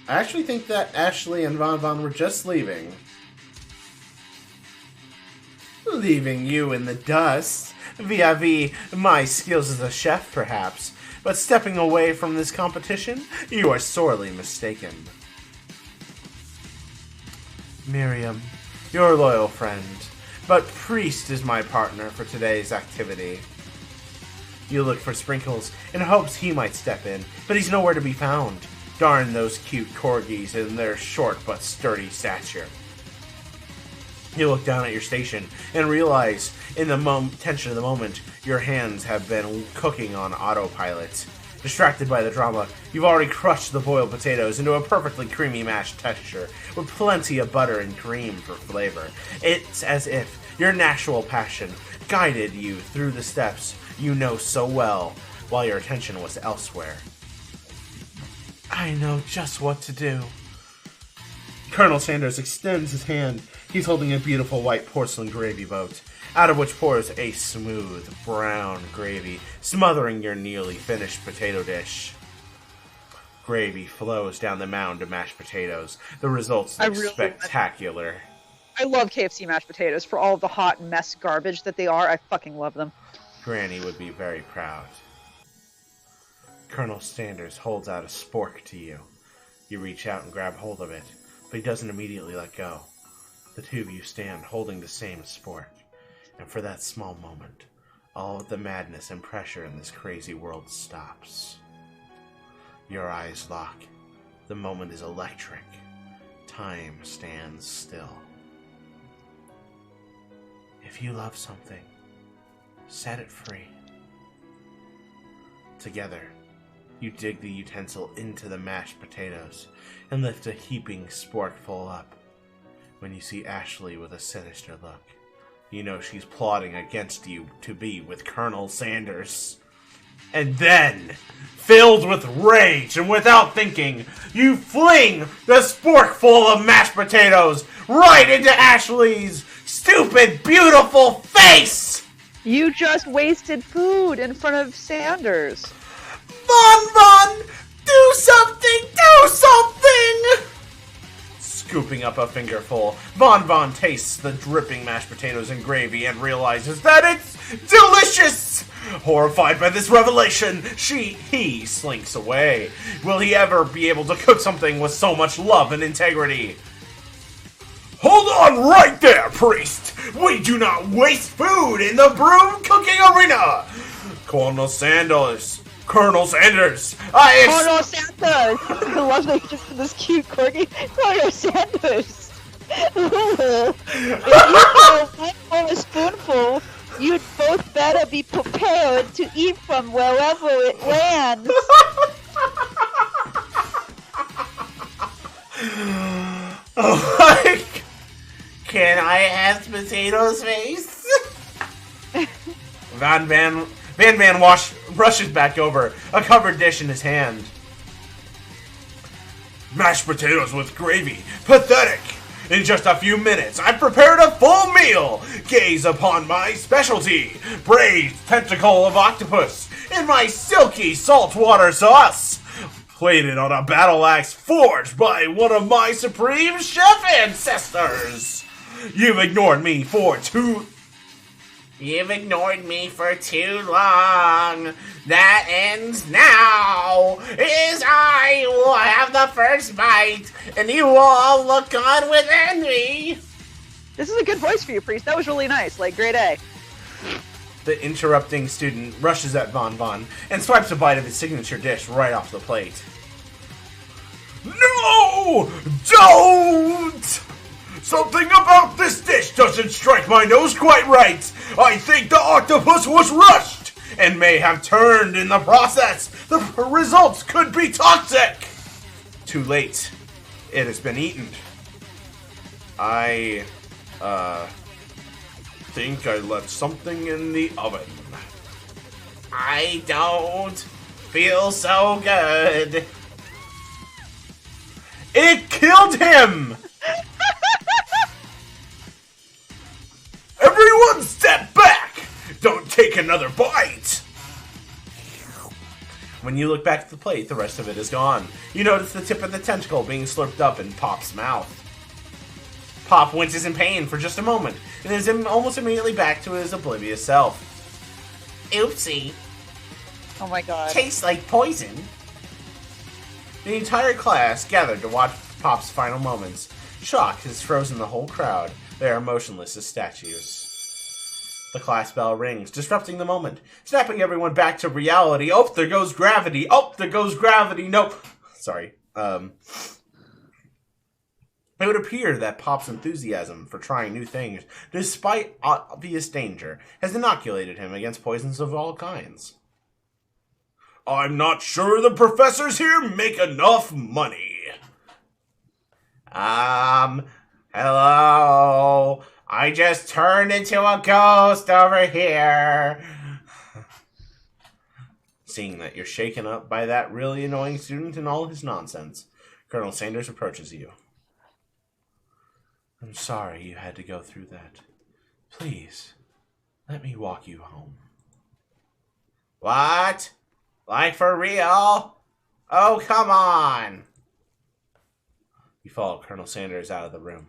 I actually think that Ashley and Von Von were just leaving. Leaving you in the dust, vis-a-vis my skills as a chef, perhaps. But stepping away from this competition, you are sorely mistaken. Miriam, your loyal friend, but Priest is my partner for today's activity. You look for Sprinkles in hopes he might step in, but he's nowhere to be found. Darn those cute corgis and their short but sturdy stature. You look down at your station and realize, in the tension of the moment, your hands have been cooking on autopilot. Distracted by the drama, you've already crushed the boiled potatoes into a perfectly creamy mashed texture, with plenty of butter and cream for flavor. It's as if your natural passion guided you through the steps you know so well, while your attention was elsewhere. I know just what to do. Colonel Sanders extends his hand. He's holding a beautiful white porcelain gravy boat, out of which pours a smooth, brown gravy, smothering your nearly finished potato dish. Gravy flows down the mound of mashed potatoes. The results look spectacular. I love KFC mashed potatoes for all of the hot mess garbage that they are. I fucking love them. Granny would be very proud. Colonel Sanders holds out a spork to you. You reach out and grab hold of it, but he doesn't immediately let go. The two of you stand holding the same spork, and for that small moment, all of the madness and pressure in this crazy world stops. Your eyes lock. The moment is electric. Time stands still. If you love something, set it free. Together, you dig the utensil into the mashed potatoes and lift a heaping sporkful up. When you see Ashley with a sinister look, you know she's plotting against you to be with Colonel Sanders. And then, filled with rage and without thinking, you fling the sporkful of mashed potatoes right into Ashley's stupid, beautiful face! You just wasted food in front of Sanders. Von Von! Do something! Do something! Scooping up a fingerful, Von Von tastes the dripping mashed potatoes and gravy and realizes that it's delicious! Horrified by this revelation, he slinks away. Will he ever be able to cook something with so much love and integrity? Hold on right there, Priest! We do not waste food in the broom cooking arena! Colonel Sanders Colonel Sanders, I Colonel Sanders! I love that you just did this cute corgi. Colonel Sanders! If you throw one more spoonful, you'd both better be prepared to eat from wherever it lands. Oh my... Can I have potatoes face? Van rushes back over, a covered dish in his hand. Mashed potatoes with gravy. Pathetic! In just a few minutes, I've prepared a full meal! Gaze upon my specialty, braised tentacle of octopus, in my silky saltwater sauce! Plated on a battle axe forged by one of my supreme chef ancestors! You've ignored me for too long. That ends now. Is I will have the first bite, and you will all look on with envy. This is a good voice for you, Priest. That was really nice. Like, grade A. The interrupting student rushes at Von and swipes a bite of his signature dish right off the plate. No! Don't! Something about this dish doesn't strike my nose quite right. I think the octopus was rushed and may have turned in the process. The results could be toxic. Too late. It has been eaten. I think I left something in the oven. I don't feel so good. It killed him! Everyone step back! Don't take another bite! When you look back at the plate, the rest of it is gone. You notice the tip of the tentacle being slurped up in Pop's mouth. Pop winces in pain for just a moment, and is almost immediately back to his oblivious self. Oopsie. Oh my god. Tastes like poison. The entire class gathered to watch Pop's final moments. Shock has frozen the whole crowd. They are motionless as statues. The class bell rings, disrupting the moment, snapping everyone back to reality. Oh, there goes gravity. Oh, there goes gravity. Nope. Sorry. It would appear that Pop's enthusiasm for trying new things, despite obvious danger, has inoculated him against poisons of all kinds. I'm not sure the professors here make enough money. Hello. I just turned into a ghost over here. Seeing that you're shaken up by that really annoying student and all his nonsense, Colonel Sanders approaches you. I'm sorry you had to go through that. Please, let me walk you home. What? Like for real? Oh, come on. You follow Colonel Sanders out of the room.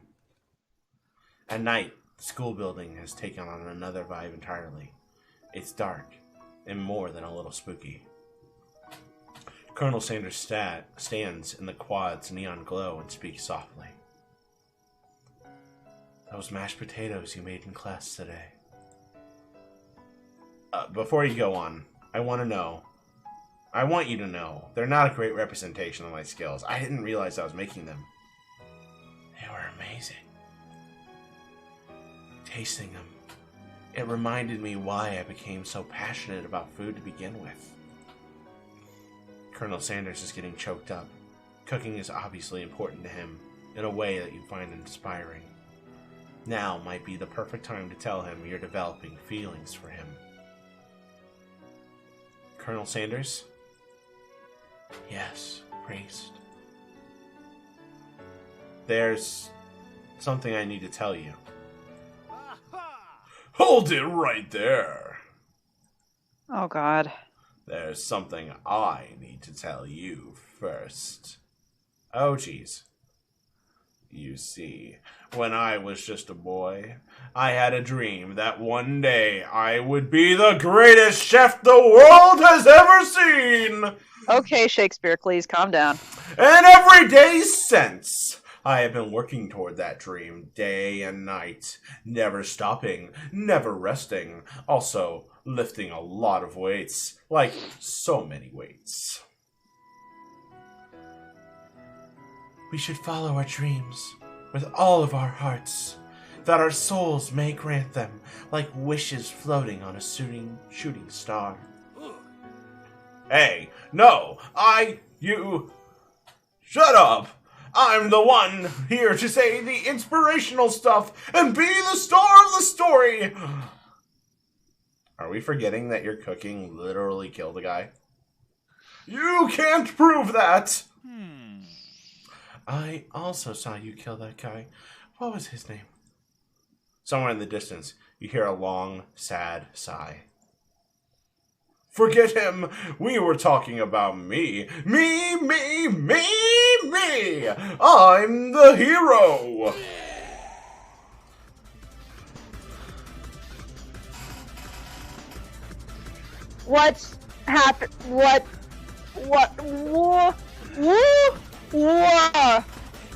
At night, the school building has taken on another vibe entirely. It's dark, and more than a little spooky. Colonel Sanders stands in the quad's neon glow and speaks softly. Those mashed potatoes you made in class today. Before you go on, I want you to know, they're not a great representation of my skills. I didn't realize I was making them. They were amazing. Tasting them, it reminded me why I became so passionate about food to begin with. Colonel Sanders is getting choked up. Cooking is obviously important to him in a way that you find inspiring. Now might be the perfect time to tell him you're developing feelings for him. Colonel Sanders? Yes, priest. There's something I need to tell you. Hold it right there. Oh god. There's something I need to tell you first. Oh, geez. You see, when I was just a boy, I had a dream that one day I would be the greatest chef the world has ever seen. Okay, Shakespeare, please calm down. And every day since, I have been working toward that dream day and night, never stopping, never resting, also lifting a lot of weights, like so many weights. We should follow our dreams with all of our hearts, that our souls may grant them, like wishes floating on a shooting star. Hey, no, you... Shut up! I'm the one here to say the inspirational stuff and be the star of the story! Are we forgetting that your cooking literally killed a guy? You can't prove that! I also saw you kill that guy. What was his name? Somewhere in the distance, you hear a long, sad sigh. Forget him! We were talking about me! Me! I'm the hero! What's happened? What? Whoa!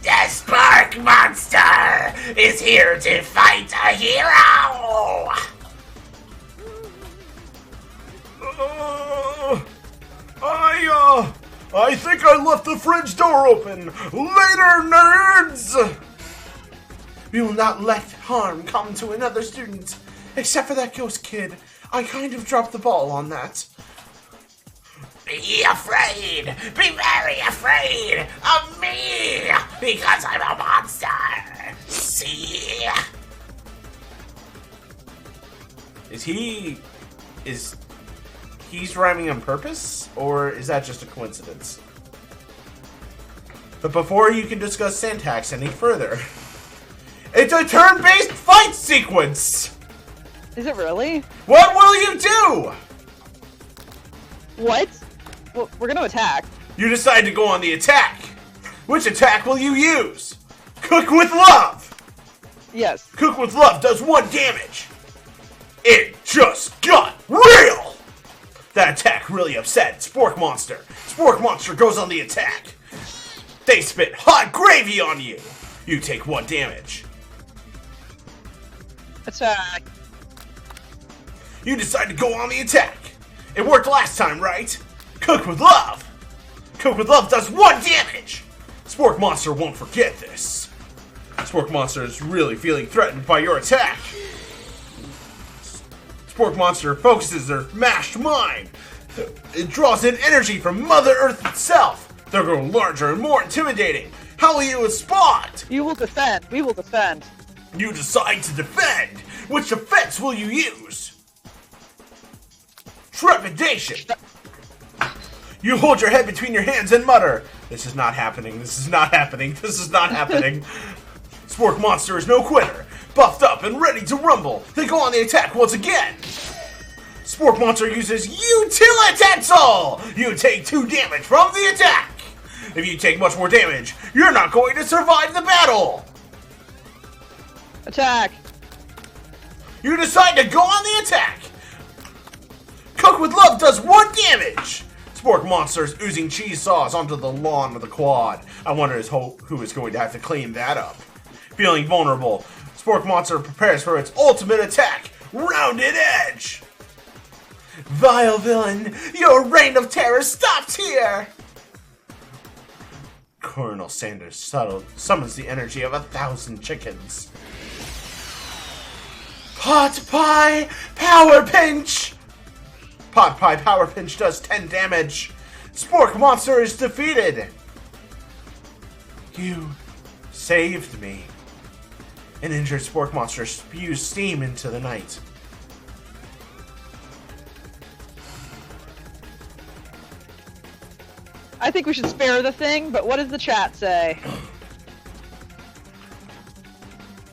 The Spark Monster is here to fight a hero! I think I left the fridge door open. Later, nerds! We will not let harm come to another student. Except for that ghost kid. I kind of dropped the ball on that. Be afraid! Be very afraid of me! Because I'm a monster! See? He's rhyming on purpose? Or is that just a coincidence? But before you can discuss syntax any further, it's a turn-based fight sequence! Is it really? What will you do? What? Well, we're gonna attack. You decide to go on the attack. Which attack will you use? Cook with Love! Yes. Cook with Love does 1 damage. It just got real! That attack really upset Spork Monster. Spork Monster goes on the attack. They spit hot gravy on you. You take 1 damage. Attack. You decide to go on the attack. It worked last time, right? Cook with Love. Cook with Love does 1 damage. Spork Monster won't forget this. Spork Monster is really feeling threatened by your attack. Spork Monster focuses their mashed mind. It draws in energy from Mother Earth itself. They'll grow larger and more intimidating. How will you respond? You will defend. We will defend. You decide to defend. Which defense will you use? Trepidation. You hold your head between your hands and mutter, "This is not happening. This is not happening. This is not happening." Spork Monster is no quitter. Buffed up and ready to rumble, they go on the attack once again. Spork Monster uses Utilitensel! You take 2 damage from the attack! If you take much more damage, you're not going to survive the battle! Attack! You decide to go on the attack! Cook with Love does 1 damage! Spork Monster is oozing cheese sauce onto the lawn of the quad. I wonder who is going to have to clean that up. Feeling vulnerable, Spork Monster prepares for its ultimate attack, Rounded Edge! Vile villain, your reign of terror stops here! Colonel Sanders summons the energy of 1,000 chickens. Pot Pie Power Pinch! Pot Pie Power Pinch does 10 damage. Spork Monster is defeated. You saved me. An injured Spork Monster spews steam into the night. I think we should spare the thing, but what does the chat say?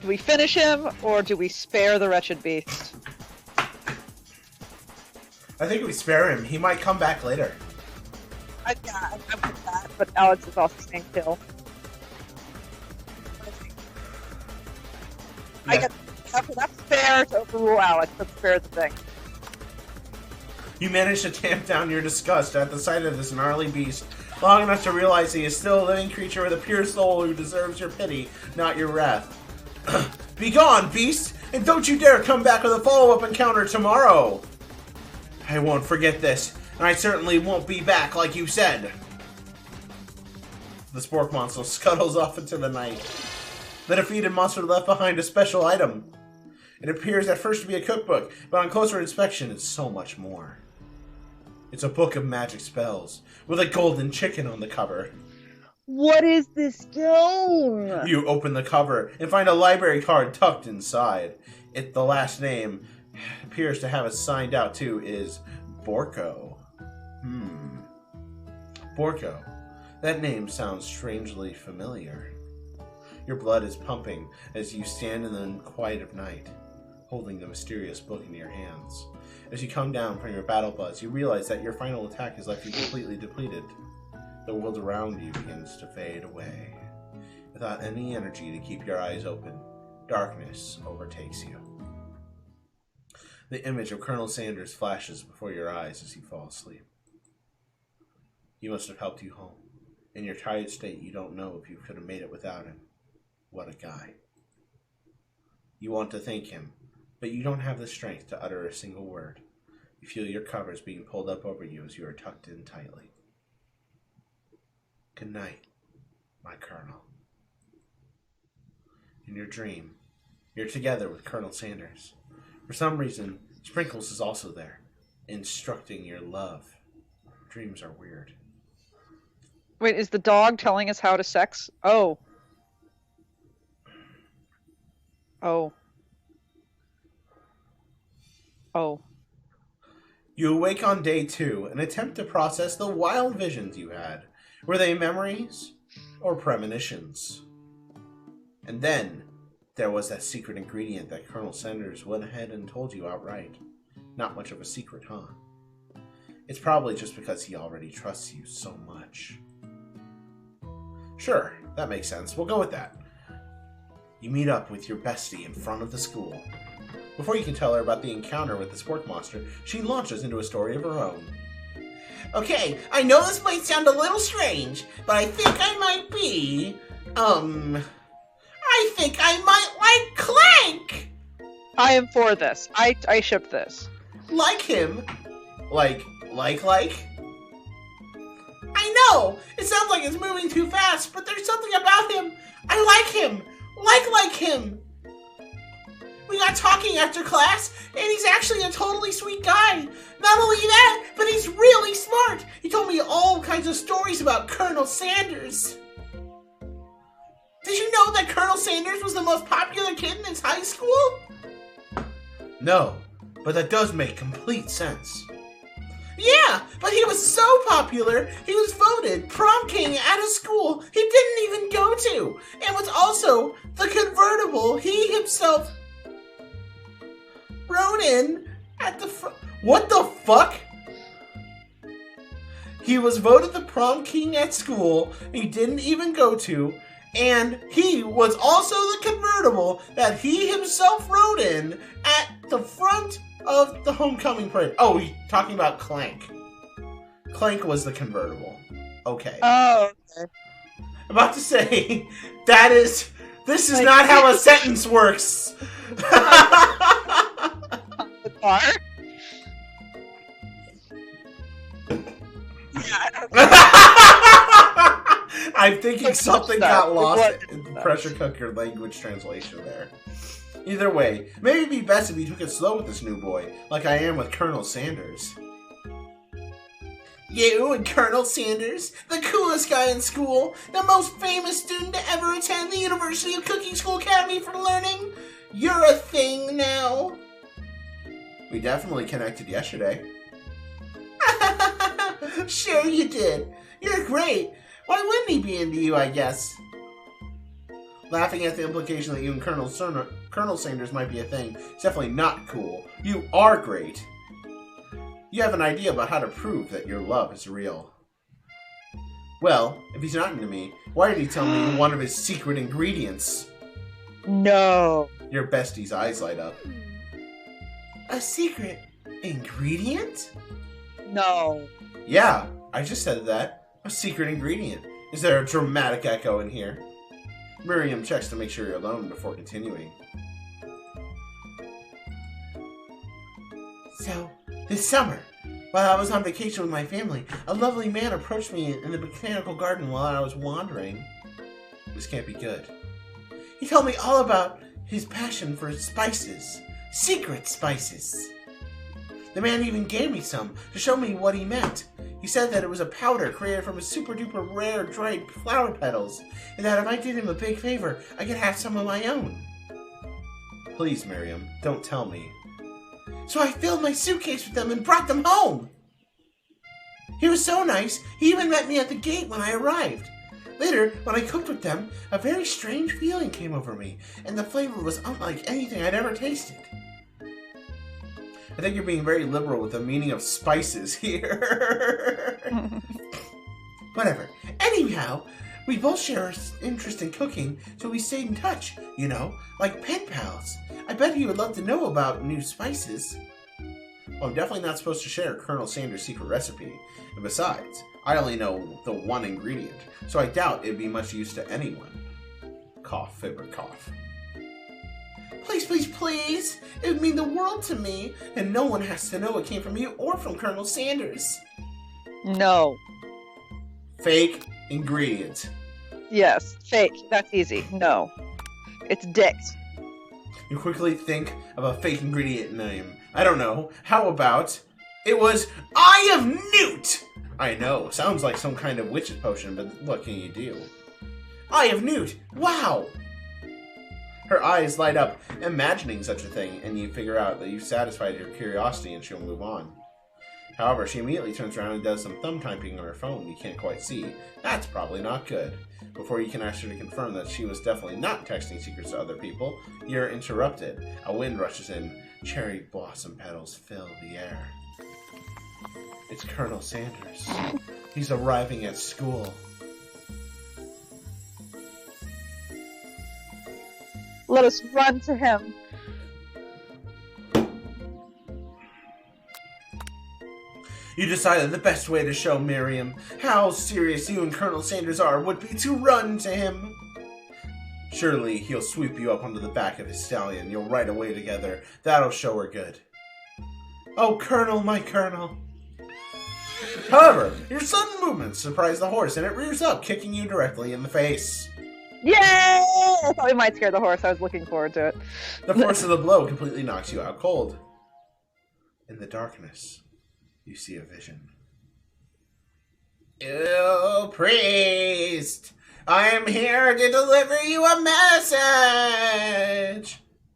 Do we finish him, or do we spare the wretched beast? I think we spare him. He might come back later. I'm with that, but Alex is also saying kill. Yeah. That's fair to overrule Alex. Let's spare the thing. You managed to tamp down your disgust at the sight of this gnarly beast long enough to realize he is still a living creature with a pure soul who deserves your pity, not your wrath. Be gone, beast, and don't you dare come back with a follow-up encounter tomorrow. I won't forget this, and I certainly won't be back like you said. The spork monster scuttles off into the night. The defeated monster left behind a special item. It appears at first to be a cookbook, but on closer inspection, it's so much more. It's a book of magic spells, with a golden chicken on the cover. What is this stone? You open the cover and find a library card tucked inside. The last name appears to have it signed out to is Borko. Borko. That name sounds strangely familiar. Your blood is pumping as you stand in the quiet of night, holding the mysterious book in your hands. As you come down from your battle buzz, you realize that your final attack has left you completely depleted. The world around you begins to fade away. Without any energy to keep your eyes open, darkness overtakes you. The image of Colonel Sanders flashes before your eyes as you fall asleep. He must have helped you home. In your tired state, you don't know if you could have made it without him. What a guy. You want to thank him, but you don't have the strength to utter a single word. You feel your covers being pulled up over you as you are tucked in tightly. Good night, my Colonel. In your dream, you're together with Colonel Sanders. For some reason, Sprinkles is also there, instructing your love. Dreams are weird. Wait, is the dog telling us how to sex? Oh. Oh. Oh. You awake on day 2 and attempt to process the wild visions you had. Were they memories or premonitions? And then there was that secret ingredient that Colonel Sanders went ahead and told you outright. Not much of a secret, huh? It's probably just because he already trusts you so much. Sure, that makes sense. We'll go with that. You meet up with your bestie in front of the school. Before you can tell her about the encounter with the spork monster, she launches into a story of her own. Okay, I know this might sound a little strange, but I think I might be, I think I might like Clank! I am for this. I ship this. Like him? Like? I know! It sounds like it's moving too fast, but there's something about him. I like him! Like him! We got talking after class, and he's actually a totally sweet guy. Not only that, but he's really smart. He told me all kinds of stories about Colonel Sanders. Did you know that Colonel Sanders was the most popular kid in his high school? No, but that does make complete sense. Yeah, but he was so popular, he was voted prom king at a school he didn't even go to, and was also the convertible he himself rode in at the front. What the fuck? He was voted the prom king at school he didn't even go to, and he was also the convertible that he himself rode in at the front of the homecoming parade. Oh, he's talking about Clank. Clank was the convertible. Okay. Oh, okay. I'm about to say, this is like, not how a sentence works. The car? I'm thinking something got lost in the pressure cooker language translation there. Either way, maybe it'd be best if you took it slow with this new boy, like I am with Colonel Sanders. You and Colonel Sanders, the coolest guy in school, the most famous student to ever attend the University of Cooking School Academy for Learning, you're a thing now. We definitely connected yesterday. Sure you did. You're great. Why wouldn't he be into you, I guess? Laughing at the implication that you and Colonel Sanders might be a thing is definitely not cool. You are great. You have an idea about how to prove that your love is real. Well, if he's not into me, why did he tell me one of his secret ingredients? No. Your bestie's eyes light up. A secret ingredient? No. Yeah, I just said that. A secret ingredient. Is there a dramatic echo in here? Miriam checks to make sure you're alone before continuing. So, this summer, while I was on vacation with my family, a lovely man approached me in the botanical garden while I was wandering. This can't be good. He told me all about his passion for spices. Secret spices. The man even gave me some to show me what he meant. He said that it was a powder created from a super duper rare dried flower petals, and that if I did him a big favor, I could have some of my own. Please, Miriam, don't tell me. So I filled my suitcase with them and brought them home. He was so nice, he even met me at the gate when I arrived. Later, when I cooked with them, a very strange feeling came over me, and the flavor was unlike anything I'd ever tasted. I think you're being very liberal with the meaning of spices here. Whatever. Anyhow, we both share an interest in cooking, so we stayed in touch, you know, like pen pals. I bet he would love to know about new spices. Well, I'm definitely not supposed to share Colonel Sanders' secret recipe. And besides, I only know the one ingredient, so I doubt it'd be much use to anyone. Cough, fibber, cough. Please, please, please! It would mean the world to me, and no one has to know it came from you or from Colonel Sanders. No. Fake ingredient. Yes. Fake. That's easy. No. It's dicks. You quickly think of a fake ingredient name. I don't know. How about it was Eye of Newt? I know. Sounds like some kind of witch's potion, but what can you do? Eye of Newt. Wow. Her eyes light up, imagining such a thing, and you figure out that you've satisfied her curiosity and she'll move on. However, she immediately turns around and does some thumb typing on her phone you can't quite see. That's probably not good. Before you can actually confirm that she was definitely not texting secrets to other people, you're interrupted. A wind rushes in. Cherry blossom petals fill the air. It's Colonel Sanders. He's arriving at school. Let us run to him. You decided the best way to show Miriam how serious you and Colonel Sanders are would be to run to him. Surely he'll sweep you up onto the back of his stallion. You'll ride away together. That'll show her good. Oh, Colonel, my Colonel. However, your sudden movements surprise the horse, and it rears up, kicking you directly in the face. Yay! I thought we might scare the horse. I was looking forward to it. The force of the blow completely knocks you out cold. In the darkness, you see a vision. You priest! I am here to deliver you a message!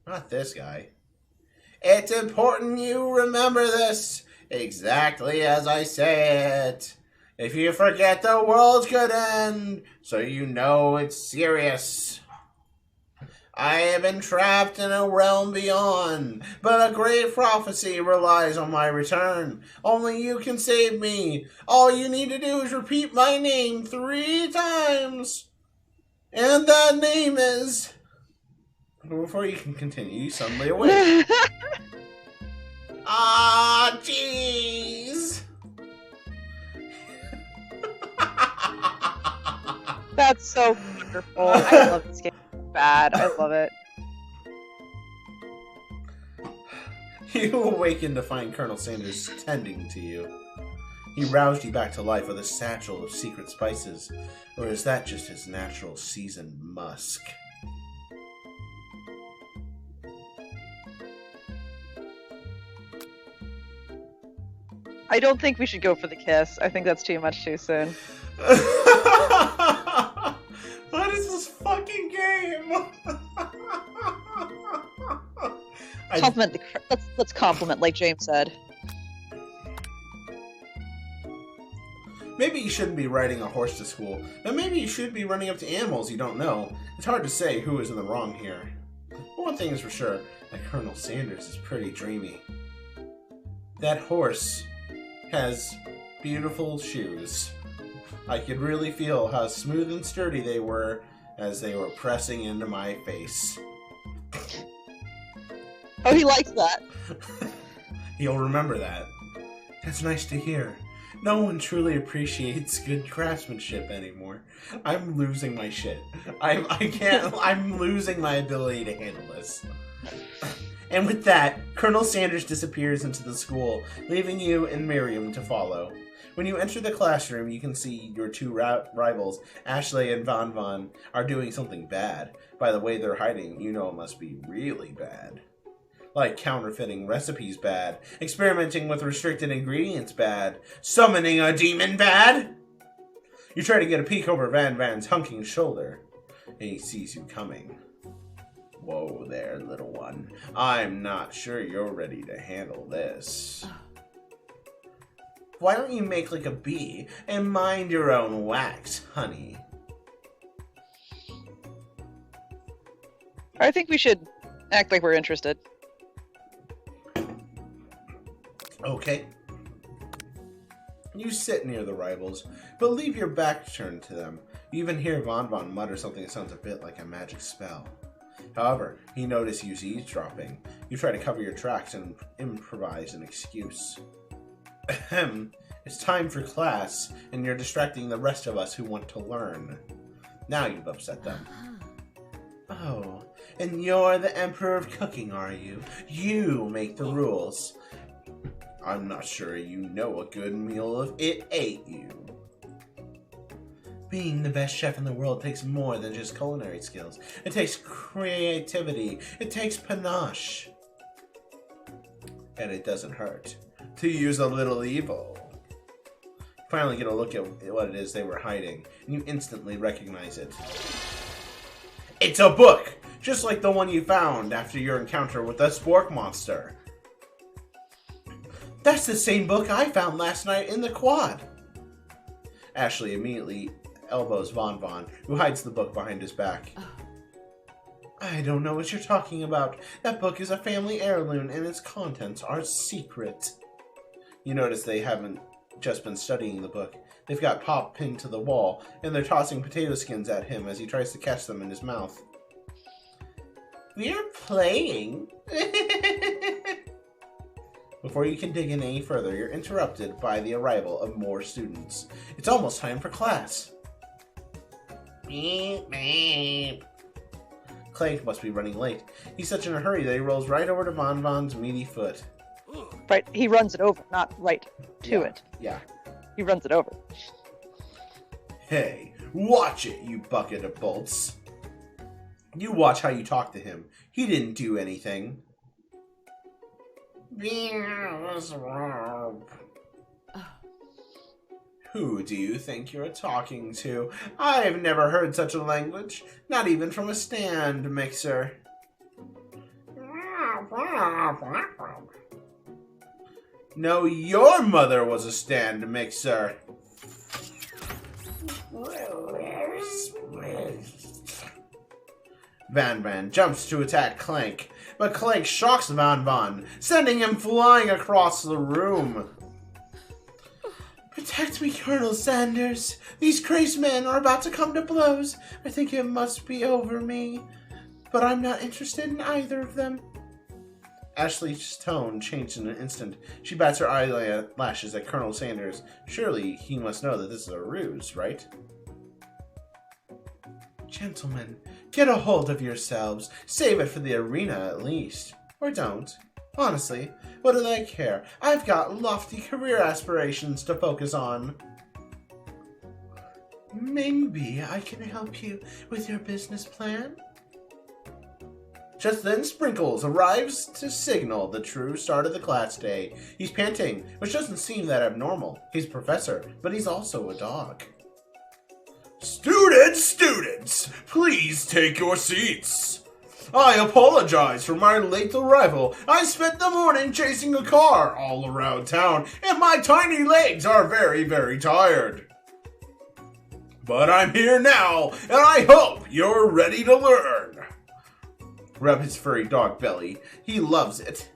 Not this guy. It's important you remember this exactly as I say it. If you forget, the world could end, so you know it's serious. I have been trapped in a realm beyond, but a great prophecy relies on my return. Only you can save me. All you need to do is repeat my name 3 times. And that name is... Before you can continue, you suddenly awake. Ah, jeez. That's so wonderful. I love this game so bad. I love it. You awaken to find Colonel Sanders tending to you. He roused you back to life with a satchel of secret spices, or is that just his natural seasoned musk? I don't think we should go for the kiss. I think that's too much too soon. What is this fucking game? Compliment the. Let's compliment, like James said. Maybe you shouldn't be riding a horse to school, and maybe you should be running up to animals you don't know. It's hard to say who is in the wrong here. But one thing is for sure, that Colonel Sanders is pretty dreamy. That horse has beautiful shoes. I could really feel how smooth and sturdy they were as they were pressing into my face. Oh, he likes that. He'll remember that. That's nice to hear. No one truly appreciates good craftsmanship anymore. I'm losing my shit. I'm losing my ability to handle this. And with that, Colonel Sanders disappears into the school, leaving you and Miriam to follow. When you enter the classroom, you can see your two rivals, Ashley and Von Von, are doing something bad. By the way they're hiding, you know it must be really bad. Like counterfeiting recipes bad, experimenting with restricted ingredients bad, summoning a demon bad. You try to get a peek over Van Van's hunking shoulder, and he sees you coming. Whoa there, little one. I'm not sure you're ready to handle this. Why don't you make like a bee and mind your own wax, honey? I think we should act like we're interested. Okay. You sit near the rivals, but leave your back turned to them. You even hear Von Von mutter something that sounds a bit like a magic spell. However, he notices you eavesdropping. You try to cover your tracks and improvise an excuse. Ahem. It's time for class, and you're distracting the rest of us who want to learn. Now you've upset them. Oh, and you're the Emperor of Cooking, are you? You make the rules. I'm not sure you know a good meal if it ate you. Being the best chef in the world takes more than just culinary skills. It takes creativity. It takes panache. And it doesn't hurt to use a little evil. You finally get a look at what it is they were hiding, and you instantly recognize it. It's a book! Just like the one you found after your encounter with the spork monster. That's the same book I found last night in the quad. Ashley immediately elbows Von Von, who hides the book behind his back. I don't know what you're talking about. That book is a family heirloom and its contents are secret. You notice they haven't just been studying the book. They've got Pop pinned to the wall, and they're tossing potato skins at him as he tries to catch them in his mouth. We're playing. Before you can dig in any further, you're interrupted by the arrival of more students. It's almost time for class. Beep, beep. Clank must be running late. He's such in a hurry that he rolls right over to Von Von's meaty foot. Right, he runs it over, not right to it. Yeah. He runs it over. Hey, watch it, you bucket of bolts. You watch how you talk to him. He didn't do anything. Who do you think you're talking to? I've never heard such a language, not even from a stand mixer. No, your mother was a stand mixer. Van Van jumps to attack Clank, but Clank shocks Von Von, sending him flying across the room. Protect me, Colonel Sanders. These crazed men are about to come to blows. I think it must be over me, but I'm not interested in either of them. Ashley's tone changed in an instant. She bats her eyelashes at Colonel Sanders. Surely he must know that this is a ruse, right? Gentlemen, get a hold of yourselves. Save it for the arena at least. Or don't. Honestly, what do they care? I've got lofty career aspirations to focus on. Maybe I can help you with your business plan? Just then, Sprinkles arrives to signal the true start of the class day. He's panting, which doesn't seem that abnormal. He's a professor, but he's also a dog. Students, please take your seats. I apologize for my late arrival. I spent the morning chasing a car all around town, and my tiny legs are very, very tired. But I'm here now, and I hope you're ready to learn. Rub his furry dog belly. He loves it.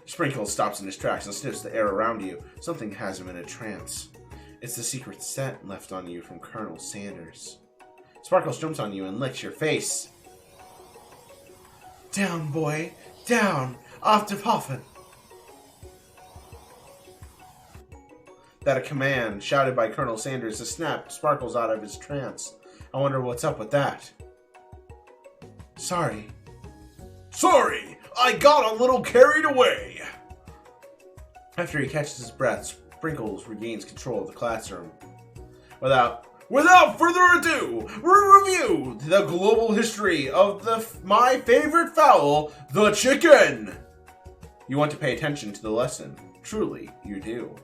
Sprinkles stops in his tracks and sniffs the air around you. Something has him in a trance. It's the secret scent left on you from Colonel Sanders. Sparkles jumps on you and licks your face. Down, boy. Down. Off to Puffin. that a command shouted by Colonel Sanders has snapped Sparkles out of his trance. I wonder what's up with that. Sorry. Sorry! I got a little carried away! After he catches his breath, Sprinkles regains control of the classroom. Without further ado, we review the global history of my favorite fowl, the chicken! You want to pay attention to the lesson. Truly, you do.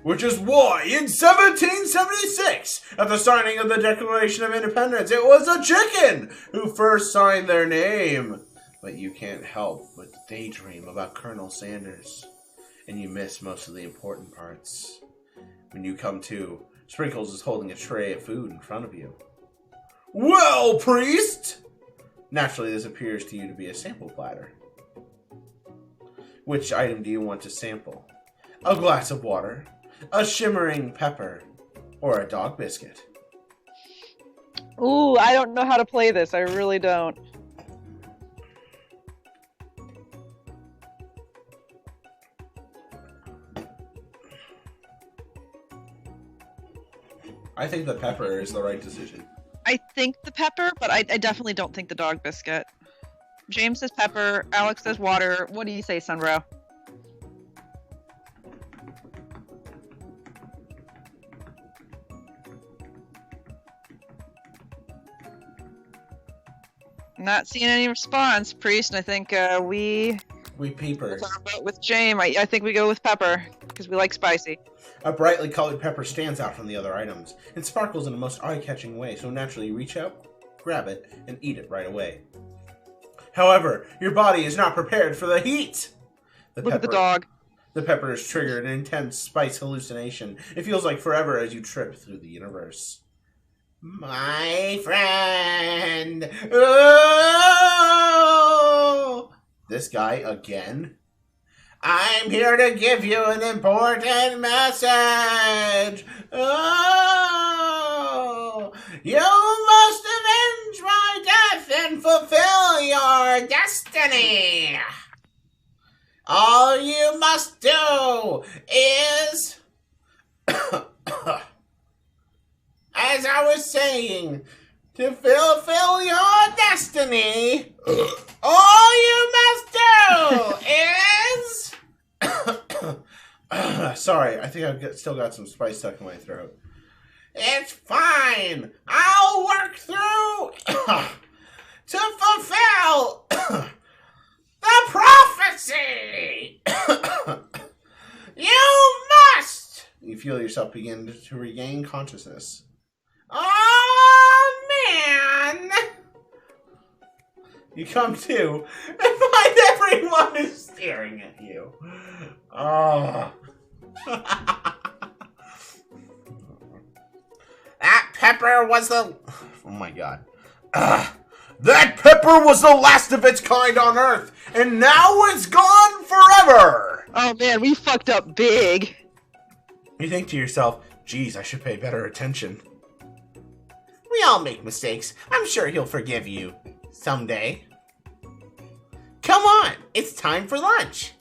Which is why, in 1776, at the signing of the Declaration of Independence, it was a chicken who first signed their name. But you can't help but daydream about Colonel Sanders, and you miss most of the important parts. When you come to, Sprinkles is holding a tray of food in front of you. Well, priest! Naturally, this appears to you to be a sample platter. Which item do you want to sample? A glass of water, a shimmering pepper, or a dog biscuit? Ooh, I don't know how to play this. I really don't. I think the pepper is the right decision. I think the pepper, but I definitely don't think the dog biscuit. James says pepper. Alex says water. What do you say, Sunbrow? Not seeing any response, Priest, and I think we peepers. With James. I think we go with pepper because we like spicy. A brightly colored pepper stands out from the other items. It sparkles in a most eye-catching way, so naturally you reach out, grab it, and eat it right away. However, your body is not prepared for the heat. Look at the dog. The pepper has triggered an intense spice hallucination. It feels like forever as you trip through the universe. My friend! Oh! This guy again? I'm here to give you an important message! Oh! You must avenge my death and fulfill your destiny! All you must do is... As I was saying, to fulfill your destiny, all you must do is... Sorry, I think I've still got some spice stuck in my throat. It's fine. I'll work through to fulfill the prophecy. You must. You feel yourself begin to regain consciousness. Oh, man! You come to and find everyone is staring at you. Oh. That pepper was the... Oh, my God. That pepper was the last of its kind on Earth, and now it's gone forever! Oh, man, we fucked up big. You think to yourself, geez, I should pay better attention. We all make mistakes. I'm sure he'll forgive you. Someday. Come on, it's time for lunch.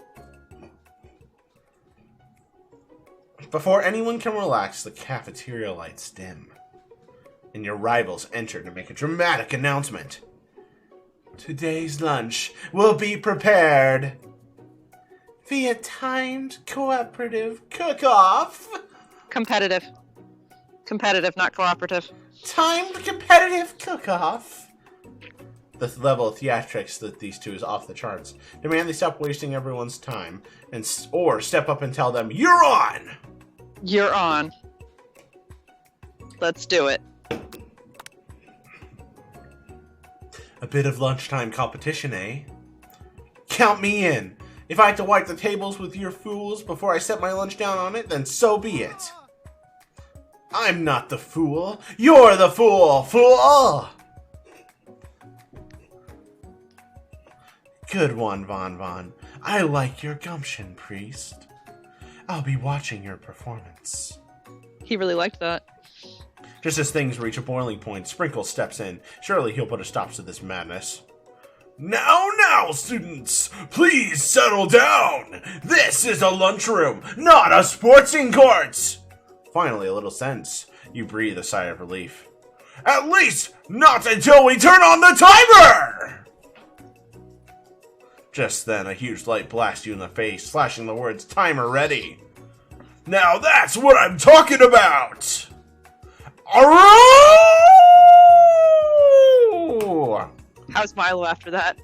Before anyone can relax, the cafeteria lights dim, and your rivals enter to make a dramatic announcement. Today's lunch will be prepared via timed cooperative cook-off. Competitive. Competitive, not cooperative. Timed competitive cook-off. The level of theatrics that these two is off the charts. Demand they stop wasting everyone's time, or step up and tell them, "You're on!" You're on. Let's do it. A bit of lunchtime competition, eh? Count me in. If I have to wipe the tables with your fools before I set my lunch down on it, then so be it. I'm not the fool. You're the fool, fool! Good one, Von Von. I like your gumption, priest. I'll be watching your performance. He really liked that. Just as things reach a boiling point, Sprinkle steps in. Surely he'll put a stop to this madness. Now, students, please settle down. This is a lunchroom, not a sportsing court. Finally, a little sense. You breathe a sigh of relief. At least, not until we turn on the timer! Just then, a huge light blasts you in the face, flashing the words, "Timer ready." Now that's what I'm talking about! Aroo! How's Milo after that?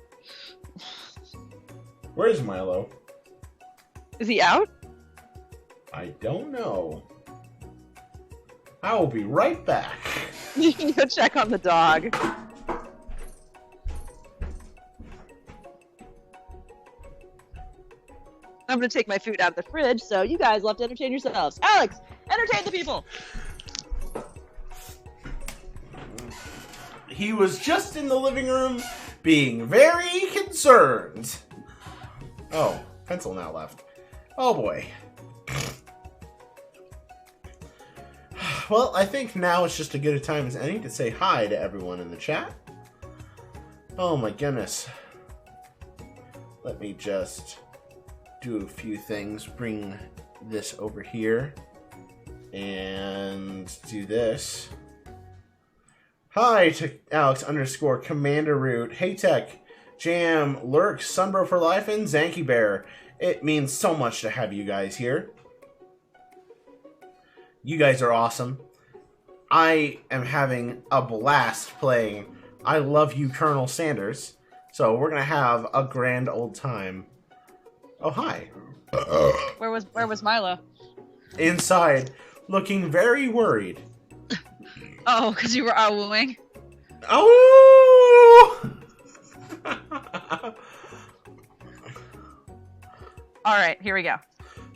Where's Milo? Is he out? I don't know. I will be right back. You can go check on the dog. I'm gonna take my food out of the fridge, so you guys will have to entertain yourselves. Alex, entertain the people! He was just in the living room being very concerned. Oh, pencil now left. Oh boy. Well, I think now it's just as good a time as any to say hi to everyone in the chat. Oh my goodness. Let me just do a few things. Bring this over here. And do this. Hi to Alex _ Commander Root. Hey Tech. Jam, Lurk, Sunbro for Life, and Zanky Bear. It means so much to have you guys here. You guys are awesome. I am having a blast playing I Love You, Colonel Sanders. So we're going to have a grand old time. Oh, hi. Where was Milo? Inside, looking very worried. Oh, because you were wooing? Oh! Alright, here we go.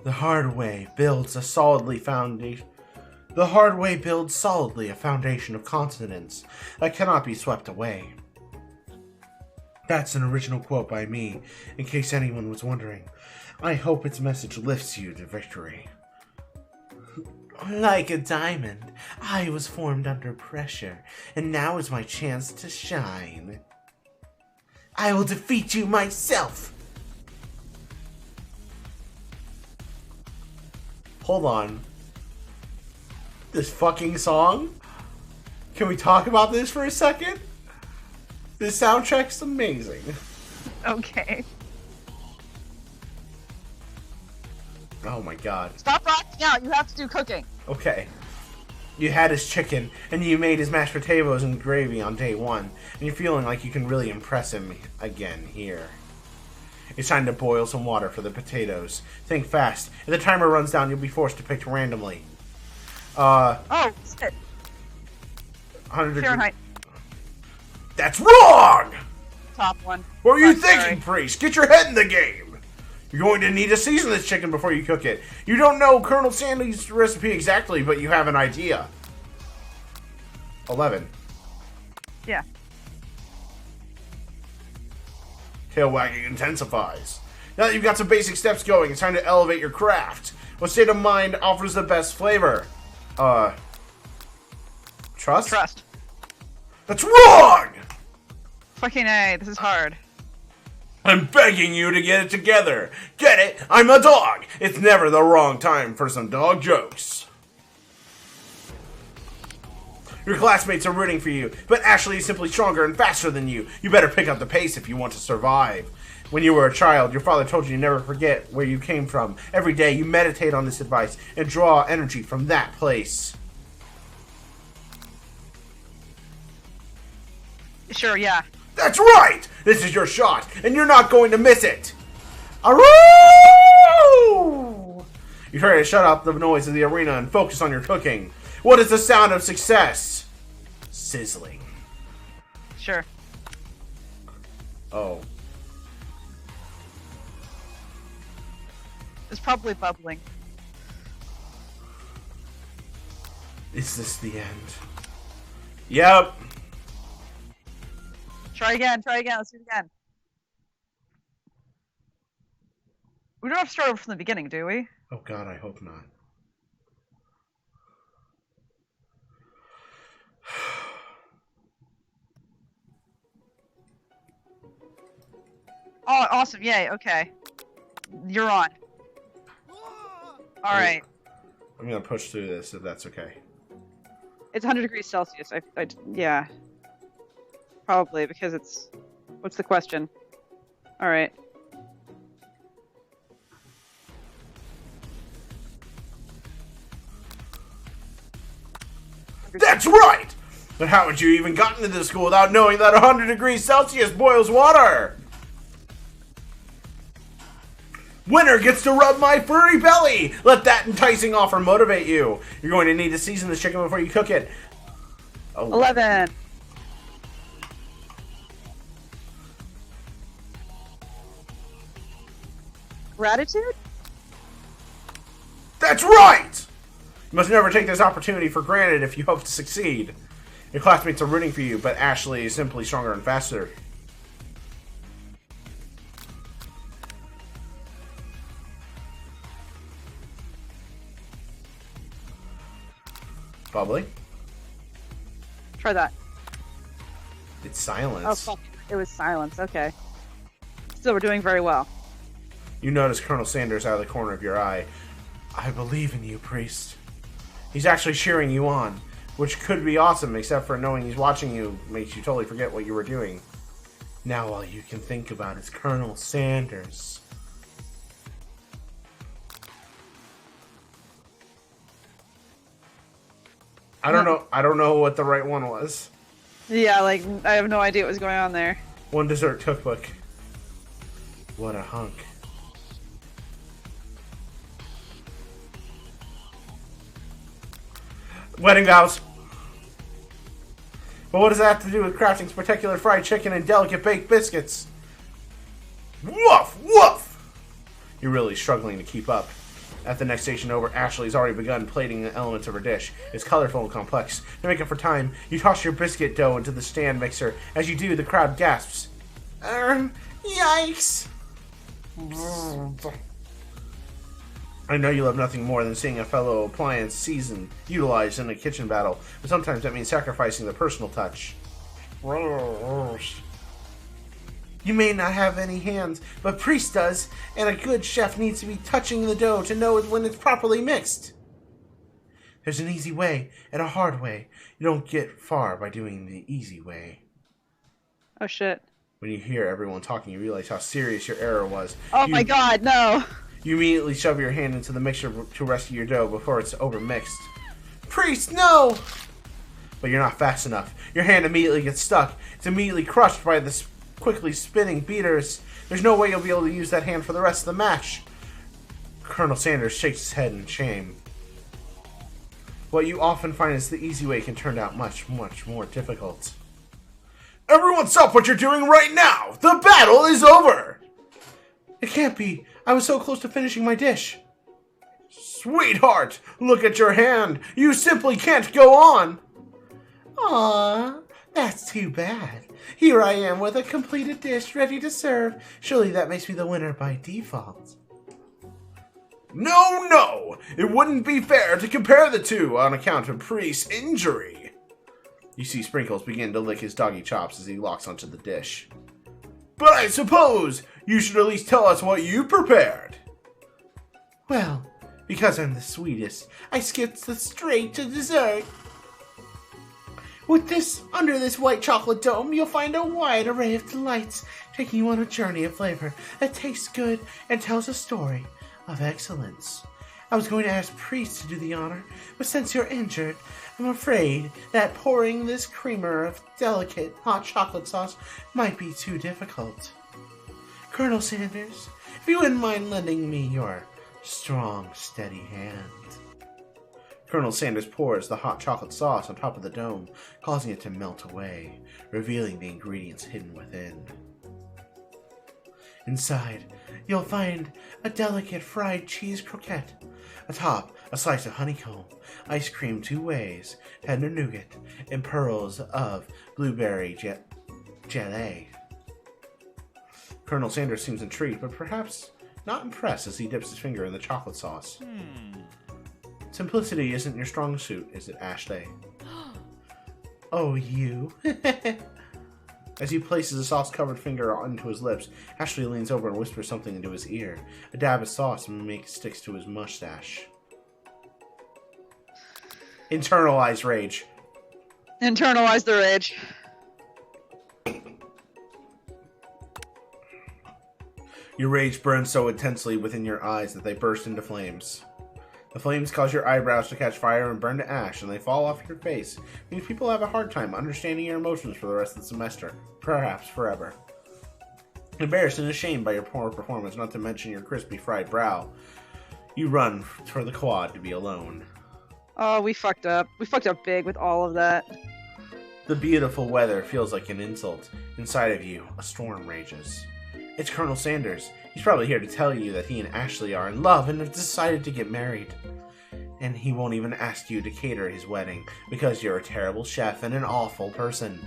The hard way builds solidly a foundation of consonants that cannot be swept away. That's an original quote by me, in case anyone was wondering. I hope its message lifts you to victory. Like a diamond, I was formed under pressure, and now is my chance to shine. I will defeat you myself! Hold on. This fucking song? Can we talk about this for a second? This soundtrack's amazing. Okay. Oh my god. Stop rocking out, you have to do cooking. Okay. You had his chicken, and you made his mashed potatoes and gravy on day one, and you're feeling like you can really impress him again here. It's time to boil some water for the potatoes. Think fast. If the timer runs down, you'll be forced to pick randomly. Oh, shit. 100 Fahrenheit. That's wrong! Top one. What were you I'm thinking, sorry. priest? Get your head in the game! You're going to need to season this chicken before you cook it. You don't know Colonel Sandy's recipe exactly, but you have an idea. 11. Yeah. Tail wagging intensifies. Now that you've got some basic steps going, it's time to elevate your craft. What state of mind offers the best flavor? Trust? Trust. That's wrong! Fucking A, this is hard. I'm begging you to get it together. Get it? I'm a dog. It's never the wrong time for some dog jokes. Your classmates are rooting for you, but Ashley is simply stronger and faster than you. You better pick up the pace if you want to survive. When you were a child, your father told you to never forget where you came from. Every day, you meditate on this advice and draw energy from that place. Sure, yeah. That's right! This is your shot, and you're not going to miss it! Aroo! You try to shut out the noise of the arena and focus on your cooking. What is the sound of success? Sizzling. Sure. Oh. It's probably bubbling. Is this the end? Yep. Try again, let's do it again. We don't have to start over from the beginning, do we? Oh god, I hope not. Oh, awesome! Yay! Okay, you're on. All right. I'm gonna push through this if that's okay. It's 100 degrees Celsius. Yeah, probably because it's. What's the question? All right. That's right! But how would you even gotten into this school without knowing that 100 degrees Celsius boils water? Winner gets to rub my furry belly! Let that enticing offer motivate you. You're going to need to season the chicken before you cook it. 11. Gratitude? That's right! You must never take this opportunity for granted if you hope to succeed. Your classmates are rooting for you, but Ashley is simply stronger and faster. Bubbly. Try that. It's silence. Oh, fuck. It was silence. Okay. Still, we're doing very well. You notice Colonel Sanders out of the corner of your eye. I believe in you, priest. He's actually cheering you on, which could be awesome, except for knowing he's watching you makes you totally forget what you were doing. Now all you can think about is Colonel Sanders. I don't know what the right one was. Yeah, like, I have no idea what was going on there. One dessert cookbook. What a hunk. Wedding vows. But what does that have to do with crafting spectacular fried chicken and delicate baked biscuits? Woof! Woof! You're really struggling to keep up. At the next station over, Ashley's already begun plating the elements of her dish. It's colorful and complex. To make up for time, you toss your biscuit dough into the stand mixer. As you do, the crowd gasps. Yikes! I know you love nothing more than seeing a fellow appliance seasoned, utilized in a kitchen battle, but sometimes that means sacrificing the personal touch. You may not have any hands, but Priest does, and a good chef needs to be touching the dough to know when it's properly mixed. There's an easy way and a hard way. You don't get far by doing the easy way. Oh, shit. When you hear everyone talking, you realize how serious your error was. Oh, my God, no. You immediately shove your hand into the mixture to rescue your dough before it's overmixed. Priest, no! But you're not fast enough. Your hand immediately gets stuck. It's immediately crushed by the quickly spinning beaters. There's no way you'll be able to use that hand for the rest of the match. Colonel Sanders shakes his head in shame. What you often find is the easy way can turn out much, much more difficult. Everyone stop what you're doing right now! The battle is over! It can't be. I was so close to finishing my dish. Sweetheart, look at your hand. You simply can't go on. Aww, that's too bad. Here I am with a completed dish ready to serve. Surely that makes me the winner by default. No, no! It wouldn't be fair to compare the two on account of Priest's injury. You see Sprinkles begin to lick his doggy chops as he locks onto the dish. But I suppose you should at least tell us what you prepared. Well, because I'm the sweetest, I skipped straight to dessert. With this, under this white chocolate dome, you'll find a wide array of delights, taking you on a journey of flavor that tastes good and tells a story of excellence. I was going to ask Priest to do the honor, but since you're injured, I'm afraid that pouring this creamer of delicate hot chocolate sauce might be too difficult. Colonel Sanders, if you wouldn't mind lending me your strong, steady hand. Colonel Sanders pours the hot chocolate sauce on top of the dome, causing it to melt away, revealing the ingredients hidden within. Inside, you'll find a delicate fried cheese croquette. Atop, a slice of honeycomb, ice cream 2 ways, tender nougat, and pearls of blueberry gelée. Colonel Sanders seems intrigued, but perhaps not impressed as he dips his finger in the chocolate sauce. Simplicity isn't your strong suit, is it, Ashley? Oh, you. As he places a sauce-covered finger onto his lips, Ashley leans over and whispers something into his ear. A dab of sauce sticks to his mustache. Internalize rage. Internalize the rage. Your rage burns so intensely within your eyes that they burst into flames. The flames cause your eyebrows to catch fire and burn to ash, and they fall off your face. Means people have a hard time understanding your emotions for the rest of the semester, perhaps forever. Embarrassed and ashamed by your poor performance, not to mention your crispy fried brow, you run for the quad to be alone. Oh, we fucked up. We fucked up big with all of that. The beautiful weather feels like an insult. Inside of you, a storm rages. It's Colonel Sanders. He's probably here to tell you that he and Ashley are in love and have decided to get married. And he won't even ask you to cater his wedding because you're a terrible chef and an awful person.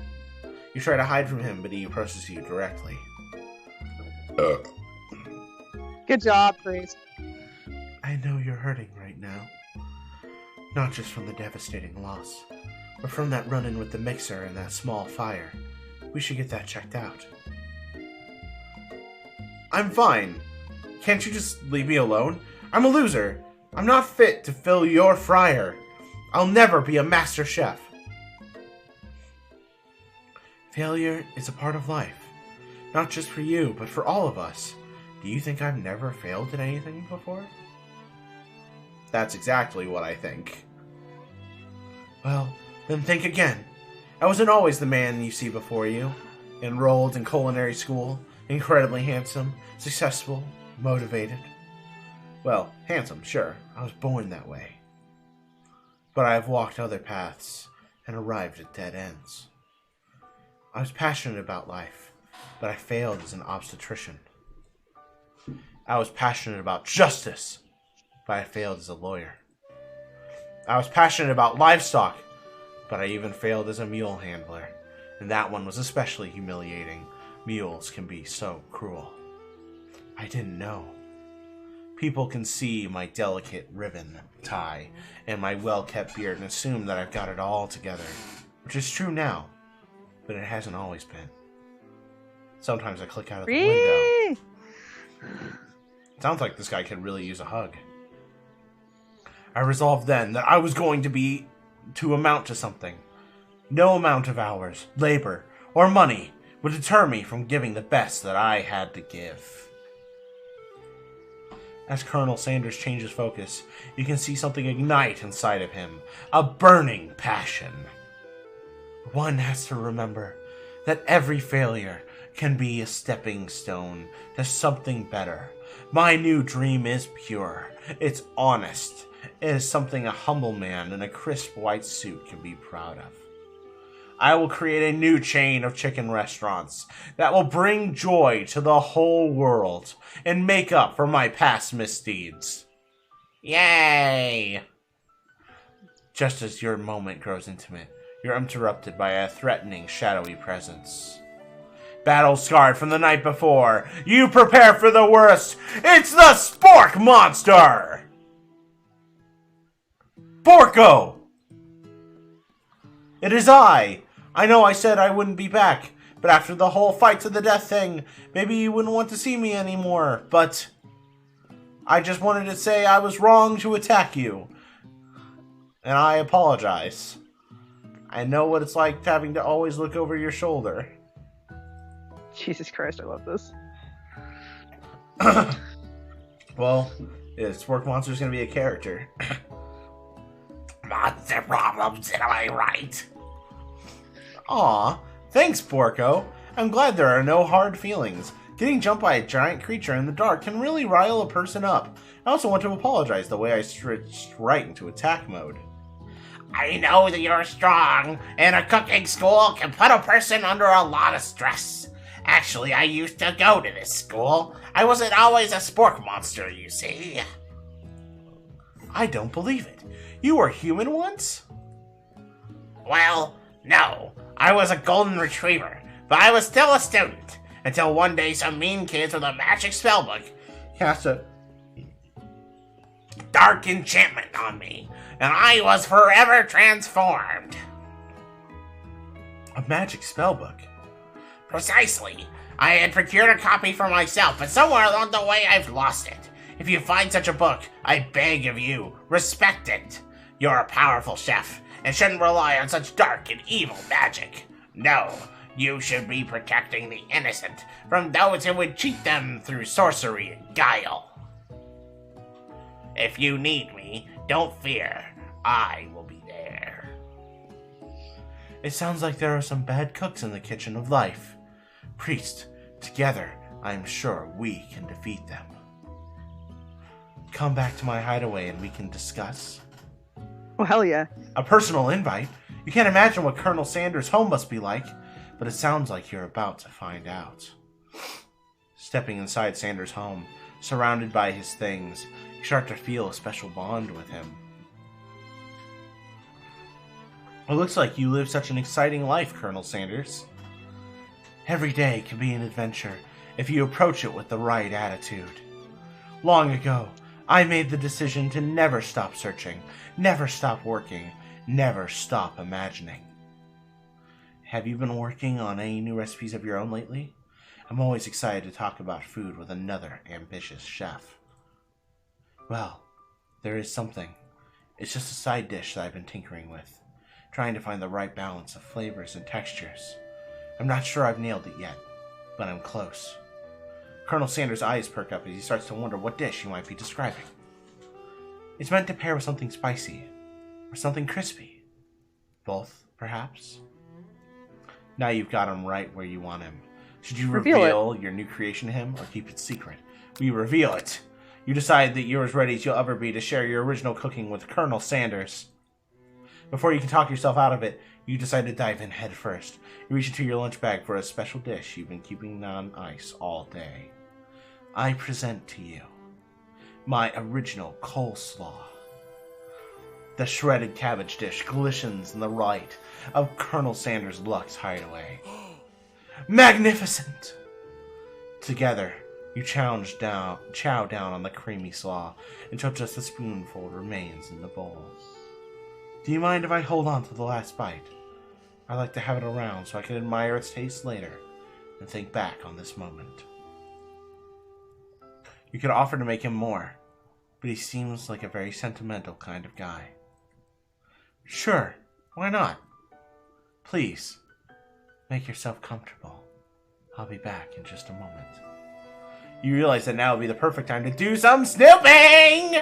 You try to hide from him, but he approaches you directly. Good job, Priest. I know you're hurting right now. Not just from the devastating loss, but from that run-in with the mixer and that small fire. We should get that checked out. I'm fine. Can't you just leave me alone? I'm a loser. I'm not fit to fill your fryer. I'll never be a master chef. Failure is a part of life. Not just for you, but for all of us. Do you think I've never failed at anything before? That's exactly what I think. Well, then think again. I wasn't always the man you see before you. Enrolled in culinary school, incredibly handsome, successful, motivated. Well, handsome, sure. I was born that way. But I have walked other paths and arrived at dead ends. I was passionate about life, but I failed as an obstetrician. I was passionate about justice, but I failed as a lawyer. I was passionate about livestock, but I even failed as a mule handler, and that one was especially humiliating. Mules can be so cruel. I didn't know. People can see my delicate ribbon tie and my well-kept beard and assume that I've got it all together, which is true now, but it hasn't always been. Sometimes I click out of the window. Sounds like this guy could really use a hug. I resolved then that I was going to amount to something. No amount of hours, labor, or money would deter me from giving the best that I had to give. As Colonel Sanders changes focus, you can see something ignite inside of him, a burning passion. One has to remember that every failure can be a stepping stone to something better. My new dream is pure. It's honest. It is something a humble man in a crisp white suit can be proud of. I will create a new chain of chicken restaurants that will bring joy to the whole world and make up for my past misdeeds. Yay! Just as your moment grows intimate, you're interrupted by a threatening, shadowy presence. Battle scarred from the night before, you prepare for the worst. It's the Spork Monster! Porco! It is I! I know I said I wouldn't be back, but after the whole fight to the death thing, maybe you wouldn't want to see me anymore, but I just wanted to say I was wrong to attack you. And I apologize. I know what it's like having to always look over your shoulder. Jesus Christ, I love this. Well, Spork Monster's gonna be a character. Monster problems, am I right? Aw, thanks, Porco. I'm glad there are no hard feelings. Getting jumped by a giant creature in the dark can really rile a person up. I also want to apologize the way I switched right into attack mode. I know that you're strong, and a cooking school can put a person under a lot of stress. Actually, I used to go to this school. I wasn't always a Spork Monster, you see. I don't believe it. You were human once? Well, no. I was a golden retriever, but I was still a student. Until one day some mean kids with a magic spellbook cast a dark enchantment on me, and I was forever transformed. A magic spellbook? Precisely. I had procured a copy for myself, but somewhere along the way I've lost it. If you find such a book, I beg of you, respect it. You're a powerful chef, and shouldn't rely on such dark and evil magic. No, you should be protecting the innocent from those who would cheat them through sorcery and guile. If you need me, don't fear. I will be there. It sounds like there are some bad cooks in the kitchen of life. Priest, together, I am sure we can defeat them. Come back to my hideaway and we can discuss. Oh, hell yeah. A personal invite? You can't imagine what Colonel Sanders' home must be like, but it sounds like you're about to find out. Stepping inside Sanders' home, surrounded by his things, you start to feel a special bond with him. It looks like you live such an exciting life, Colonel Sanders. Every day can be an adventure if you approach it with the right attitude. Long ago, I made the decision to never stop searching, never stop working, never stop imagining. Have you been working on any new recipes of your own lately? I'm always excited to talk about food with another ambitious chef. Well, there is something. It's just a side dish that I've been tinkering with, trying to find the right balance of flavors and textures. I'm not sure I've nailed it yet, but I'm close. Colonel Sanders' eyes perk up as he starts to wonder what dish you might be describing. It's meant to pair with something spicy, or something crispy. Both, perhaps? Now you've got him right where you want him. Should you reveal your new creation to him, or keep it secret? We reveal it. You decide that you're as ready as you'll ever be to share your original cooking with Colonel Sanders. Before you can talk yourself out of it, you decide to dive in head first. You reach into your lunch bag for a special dish you've been keeping on ice all day. I present to you my original coleslaw. The shredded cabbage dish glistens in the light of Colonel Sanders' Luxe hideaway. Magnificent! Together, you chow down on the creamy slaw until just a spoonful remains in the bowl. Do you mind if I hold on to the last bite? I like to have it around so I can admire its taste later and think back on this moment. You could offer to make him more, but he seems like a very sentimental kind of guy. Sure, why not? Please, make yourself comfortable. I'll be back in just a moment. You realize that now would be the perfect time to do some snooping!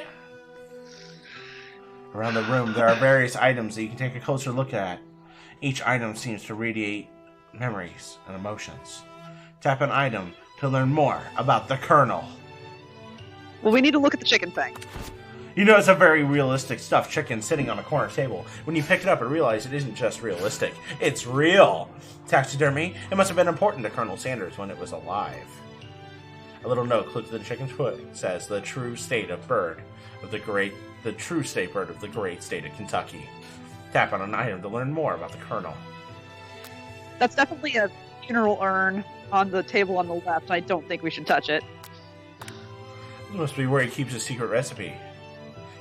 Around the room, there are various items that you can take a closer look at. Each item seems to radiate memories and emotions. Tap an item to learn more about the Colonel. Well, we need to look at the chicken thing. You notice a very realistic stuffed chicken sitting on a corner table. When you pick it up and realize it isn't just realistic, it's real. Taxidermy, it must have been important to Colonel Sanders when it was alive. A little note clipped to the chicken's foot says, the true state bird of the great state of Kentucky. Tap on an item to learn more about the Colonel. That's definitely a funeral urn on the table on the left. I don't think we should touch it. This must be where he keeps his secret recipe.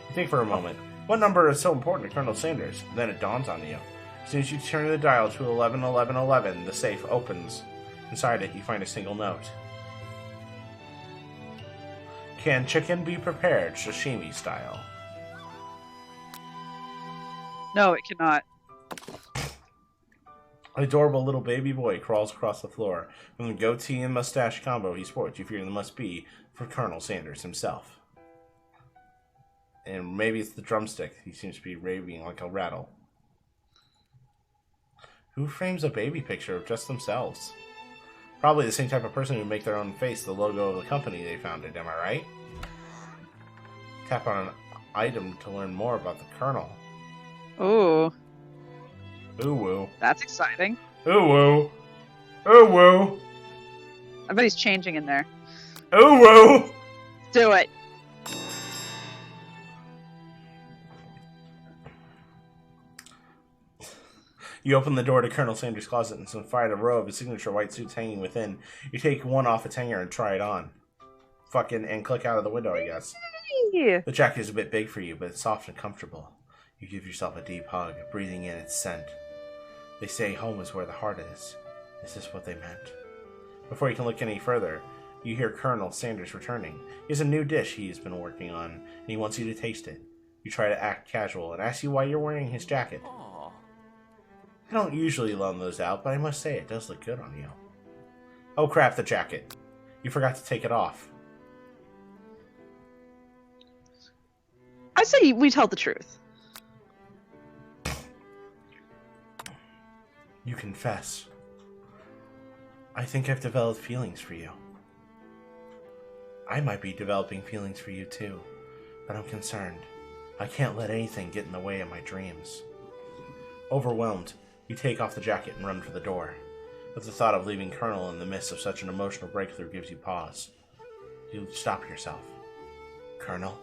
You think for a moment, what number is so important to Colonel Sanders? Then it dawns on you. As soon as you turn the dial to 111111, the safe opens. Inside it, you find a single note. Can chicken be prepared sashimi style? No, it cannot. An adorable little baby boy crawls across the floor. From the goatee and mustache combo he sports, you figure it must be for Colonel Sanders himself. And maybe it's the drumstick. He seems to be raving like a rattle. Who frames a baby picture of just themselves? Probably the same type of person who make their own face the logo of the company they founded, am I right? Tap on an item to learn more about the Colonel. Ooh. Ooh woo. That's exciting. Ooh woo. Ooh woo. I bet he's changing in there. Ooh woo. Do it. You open the door to Colonel Sanders' closet and find a row of his signature white suits hanging within. You take one off its hanger and try it on. And click out of the window, I guess. Hey. The jacket is a bit big for you, but it's soft and comfortable. You give yourself a deep hug, breathing in its scent. They say home is where the heart is. Is this what they meant? Before you can look any further, you hear Colonel Sanders returning. He has a new dish he's been working on, and he wants you to taste it. You try to act casual and ask you why you're wearing his jacket. Aww. I don't usually loan those out, but I must say it does look good on you. Oh crap, the jacket. You forgot to take it off. I say we tell the truth. You confess. I think I've developed feelings for you. I might be developing feelings for you too, but I'm concerned. I can't let anything get in the way of my dreams. Overwhelmed, you take off the jacket and run for the door. But the thought of leaving Colonel in the midst of such an emotional breakthrough gives you pause. You stop yourself. Colonel?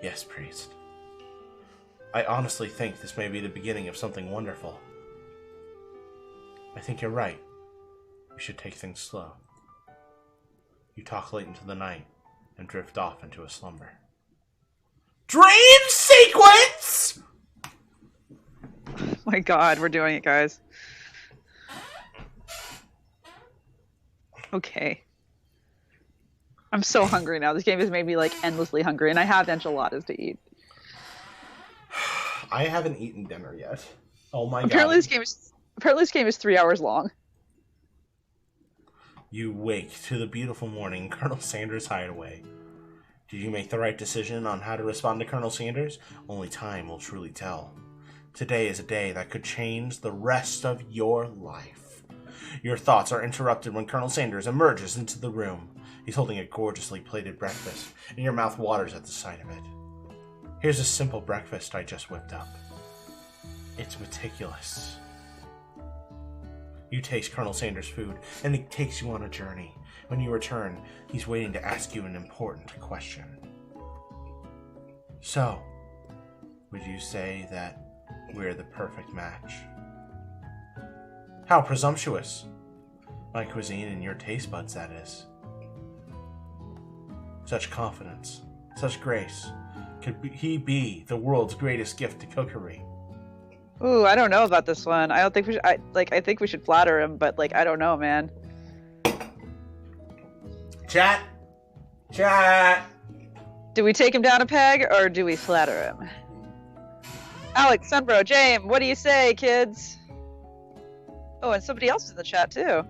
Yes, priest. I honestly think this may be the beginning of something wonderful. I think you're right. We should take things slow. You talk late into the night and drift off into a slumber. Dream sequence! Oh my god, we're doing it, guys. Okay. I'm so hungry now. This game has made me like endlessly hungry, and I have enchiladas to eat. I haven't eaten dinner yet. Oh my Apparently god. this game is 3 hours long. You wake to the beautiful morning Colonel Sanders' hideaway. Did you make the right decision on how to respond to Colonel Sanders? Only time will truly tell. Today is a day that could change the rest of your life. Your thoughts are interrupted when Colonel Sanders emerges into the room. He's holding a gorgeously plated breakfast, and your mouth waters at the sight of it. Here's a simple breakfast I just whipped up. It's meticulous. You taste Colonel Sanders' food, and it takes you on a journey. When you return, he's waiting to ask you an important question. So, would you say that we're the perfect match? How presumptuous. My cuisine and your taste buds, that is. Such confidence, such grace. Could he be the world's greatest gift to cookery? Ooh, I don't know about this one. I don't think we should. I think we should flatter him, but like, I don't know, man. Chat! Chat! Do we take him down a peg or do we flatter him? Alex, Sunbro, James, what do you say, kids? Oh, and somebody else is in the chat too.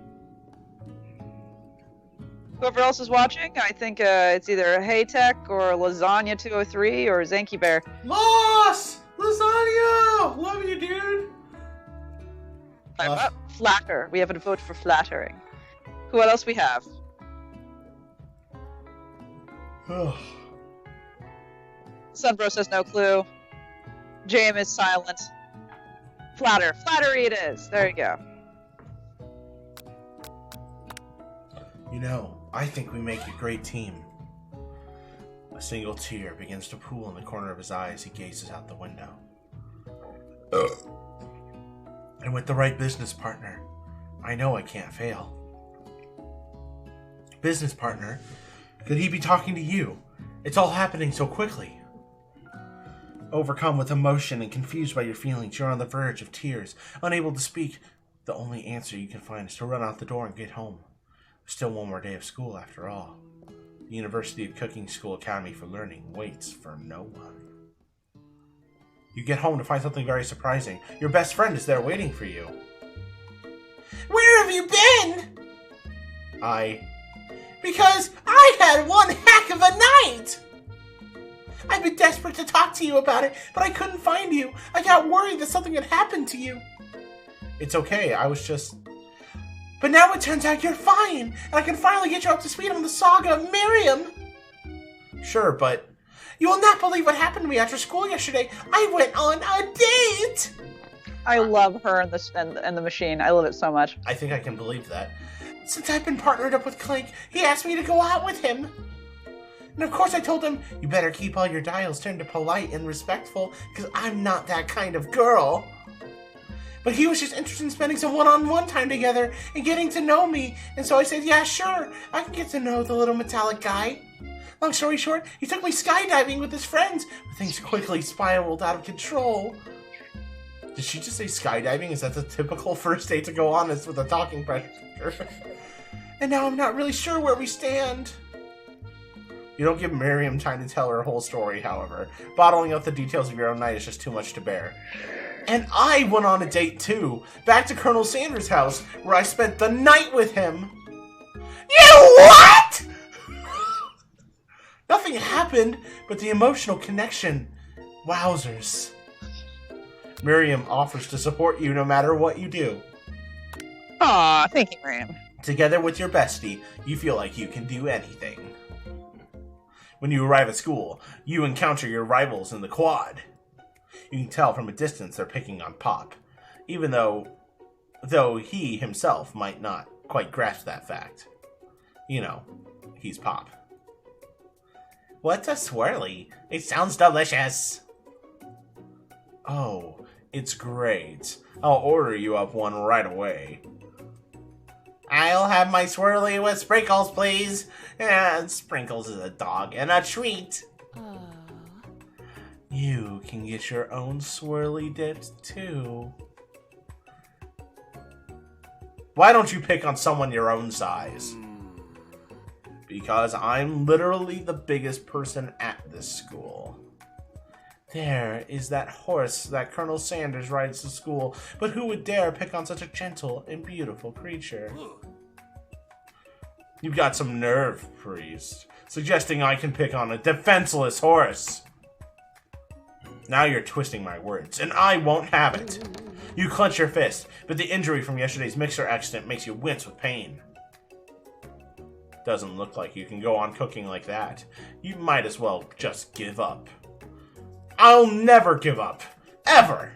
Whoever else is watching, I think it's either Haytech or Lasagna203 or Zanky Bear. Loss! Lasagna! Love you, dude! I'm up. Flatter. We have a vote for flattering. Who else we have? Sunbro says no clue. James is silent. Flatter. Flattery it is. There you go. You know, I think we make a great team. A single tear begins to pool in the corner of his eye as he gazes out the window. And with the right business partner, I know I can't fail. Business partner? Could he be talking to you? It's all happening so quickly. Overcome with emotion and confused by your feelings, you're on the verge of tears, unable to speak. The only answer you can find is to run out the door and get home. Still one more day of school after all. The University of Cooking School Academy for Learning waits for no one. You get home to find something very surprising. Your best friend is there waiting for you. Where have you been? Because I had one heck of a night! I've been desperate to talk to you about it, but I couldn't find you. I got worried that something had happened to you. It's okay, I was just... But now it turns out you're fine, and I can finally get you up to speed on the saga of Miriam. Sure, but... You will not believe what happened to me after school yesterday. I went on a date! I love her and the machine. I love it so much. I think I can believe that. Since I've been partnered up with Clink, he asked me to go out with him. And of course I told him, you better keep all your dials turned to polite and respectful, because I'm not that kind of girl. But he was just interested in spending some one-on-one time together and getting to know me, and so I said, yeah, sure, I can get to know the little metallic guy. Long story short, he took me skydiving with his friends, but things quickly spiraled out of control. Did she just say skydiving? Is that the typical first date to go on is with a talking predator? And now I'm not really sure where we stand. You don't give Miriam time to tell her whole story, however. Bottling up the details of your own night is just too much to bear. And I went on a date too, back to Colonel Sanders' house, where I spent the night with him. You what? Nothing happened, but the emotional connection. Wowzers. Miriam offers to support you no matter what you do. Aw, thank you, Miriam. Together with your bestie, you feel like you can do anything. When you arrive at school, you encounter your rivals in the quad. You can tell from a distance they're picking on Pop, even though he himself might not quite grasp that fact. You know, he's Pop. What's a swirly? It sounds delicious. Oh, it's great. I'll order you up one right away. I'll have my swirly with sprinkles, please. And Sprinkles is a dog and a treat. Aww. You can get your own swirly dips, too. Why don't you pick on someone your own size? Because I'm literally the biggest person at this school. There is that horse that Colonel Sanders rides to school, but who would dare pick on such a gentle and beautiful creature? You've got some nerve, priest, suggesting I can pick on a defenseless horse. Now you're twisting my words, and I won't have it. You clench your fist, but the injury from yesterday's mixer accident makes you wince with pain. Doesn't look like you can go on cooking like that. You might as well just give up. I'll never give up. Ever!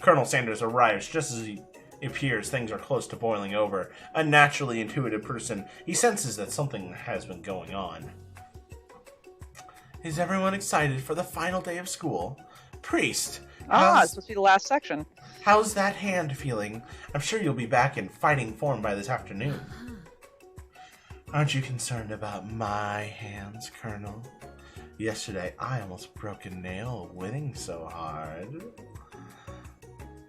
Colonel Sanders arrives just as it appears things are close to boiling over. A naturally intuitive person, he senses that something has been going on. Is everyone excited for the final day of school? Priest! It's supposed to be the last section. How's that hand feeling? I'm sure you'll be back in fighting form by this afternoon. Aren't you concerned about my hands, Colonel? Yesterday, I almost broke a nail winning so hard.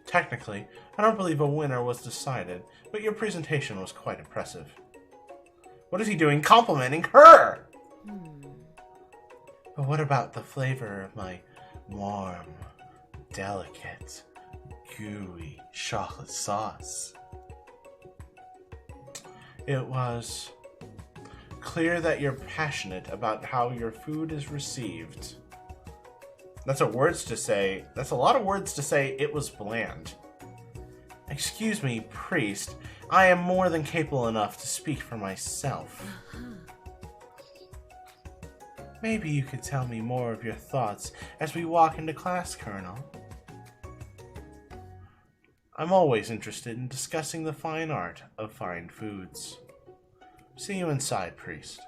Technically, I don't believe a winner was decided, but your presentation was quite impressive. What is he doing complimenting her? But what about the flavor of my warm, delicate, gooey chocolate sauce? It was clear that you're passionate about how your food is received. That's a lot of words to say it was bland. Excuse me, priest. I am more than capable enough to speak for myself. Maybe you could tell me more of your thoughts as we walk into class, Colonel. I'm always interested in discussing the fine art of fine foods. See you inside, priest.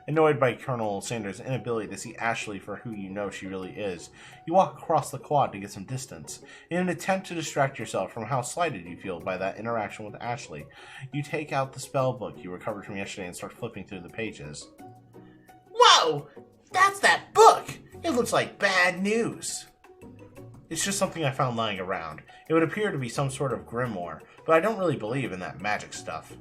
Annoyed by Colonel Sanders' inability to see Ashley for who you know she really is, you walk across the quad to get some distance. In an attempt to distract yourself from how slighted you feel by that interaction with Ashley, you take out the spell book you recovered from yesterday and start flipping through the pages. Whoa! That's that book! It looks like bad news. It's just something I found lying around. It would appear to be some sort of grimoire, but I don't really believe in that magic stuff.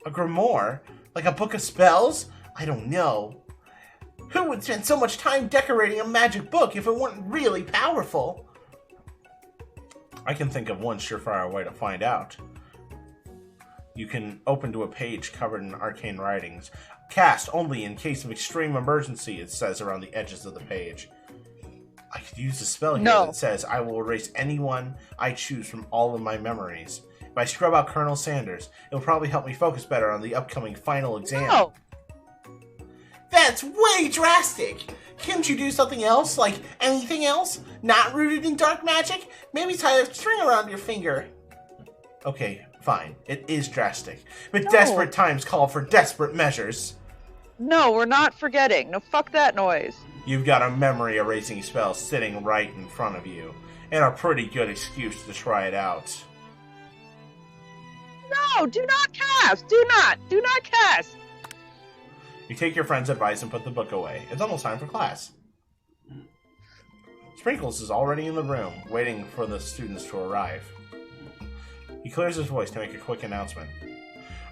A grimoire? Like a book of spells? I don't know. Who would spend so much time decorating a magic book if it weren't really powerful? I can think of one surefire way to find out. You can open to a page covered in arcane writings. Cast only in case of extreme emergency, it says around the edges of the page. I could use a spell here that says I will erase anyone I choose from all of my memories. If I scrub out Colonel Sanders, it'll probably help me focus better on the upcoming final exam. No. That's way drastic! Can't you do something else? Like anything else? Not rooted in dark magic? Maybe tie a string around your finger. Okay, fine. It is drastic. But desperate times call for desperate measures. No, we're not forgetting. No, fuck that noise. You've got a memory erasing spell sitting right in front of you, and a pretty good excuse to try it out. No, do not cast! Do not cast! You take your friend's advice and put the book away. It's almost time for class. Sprinkles is already in the room, waiting for the students to arrive. He clears his voice to make a quick announcement.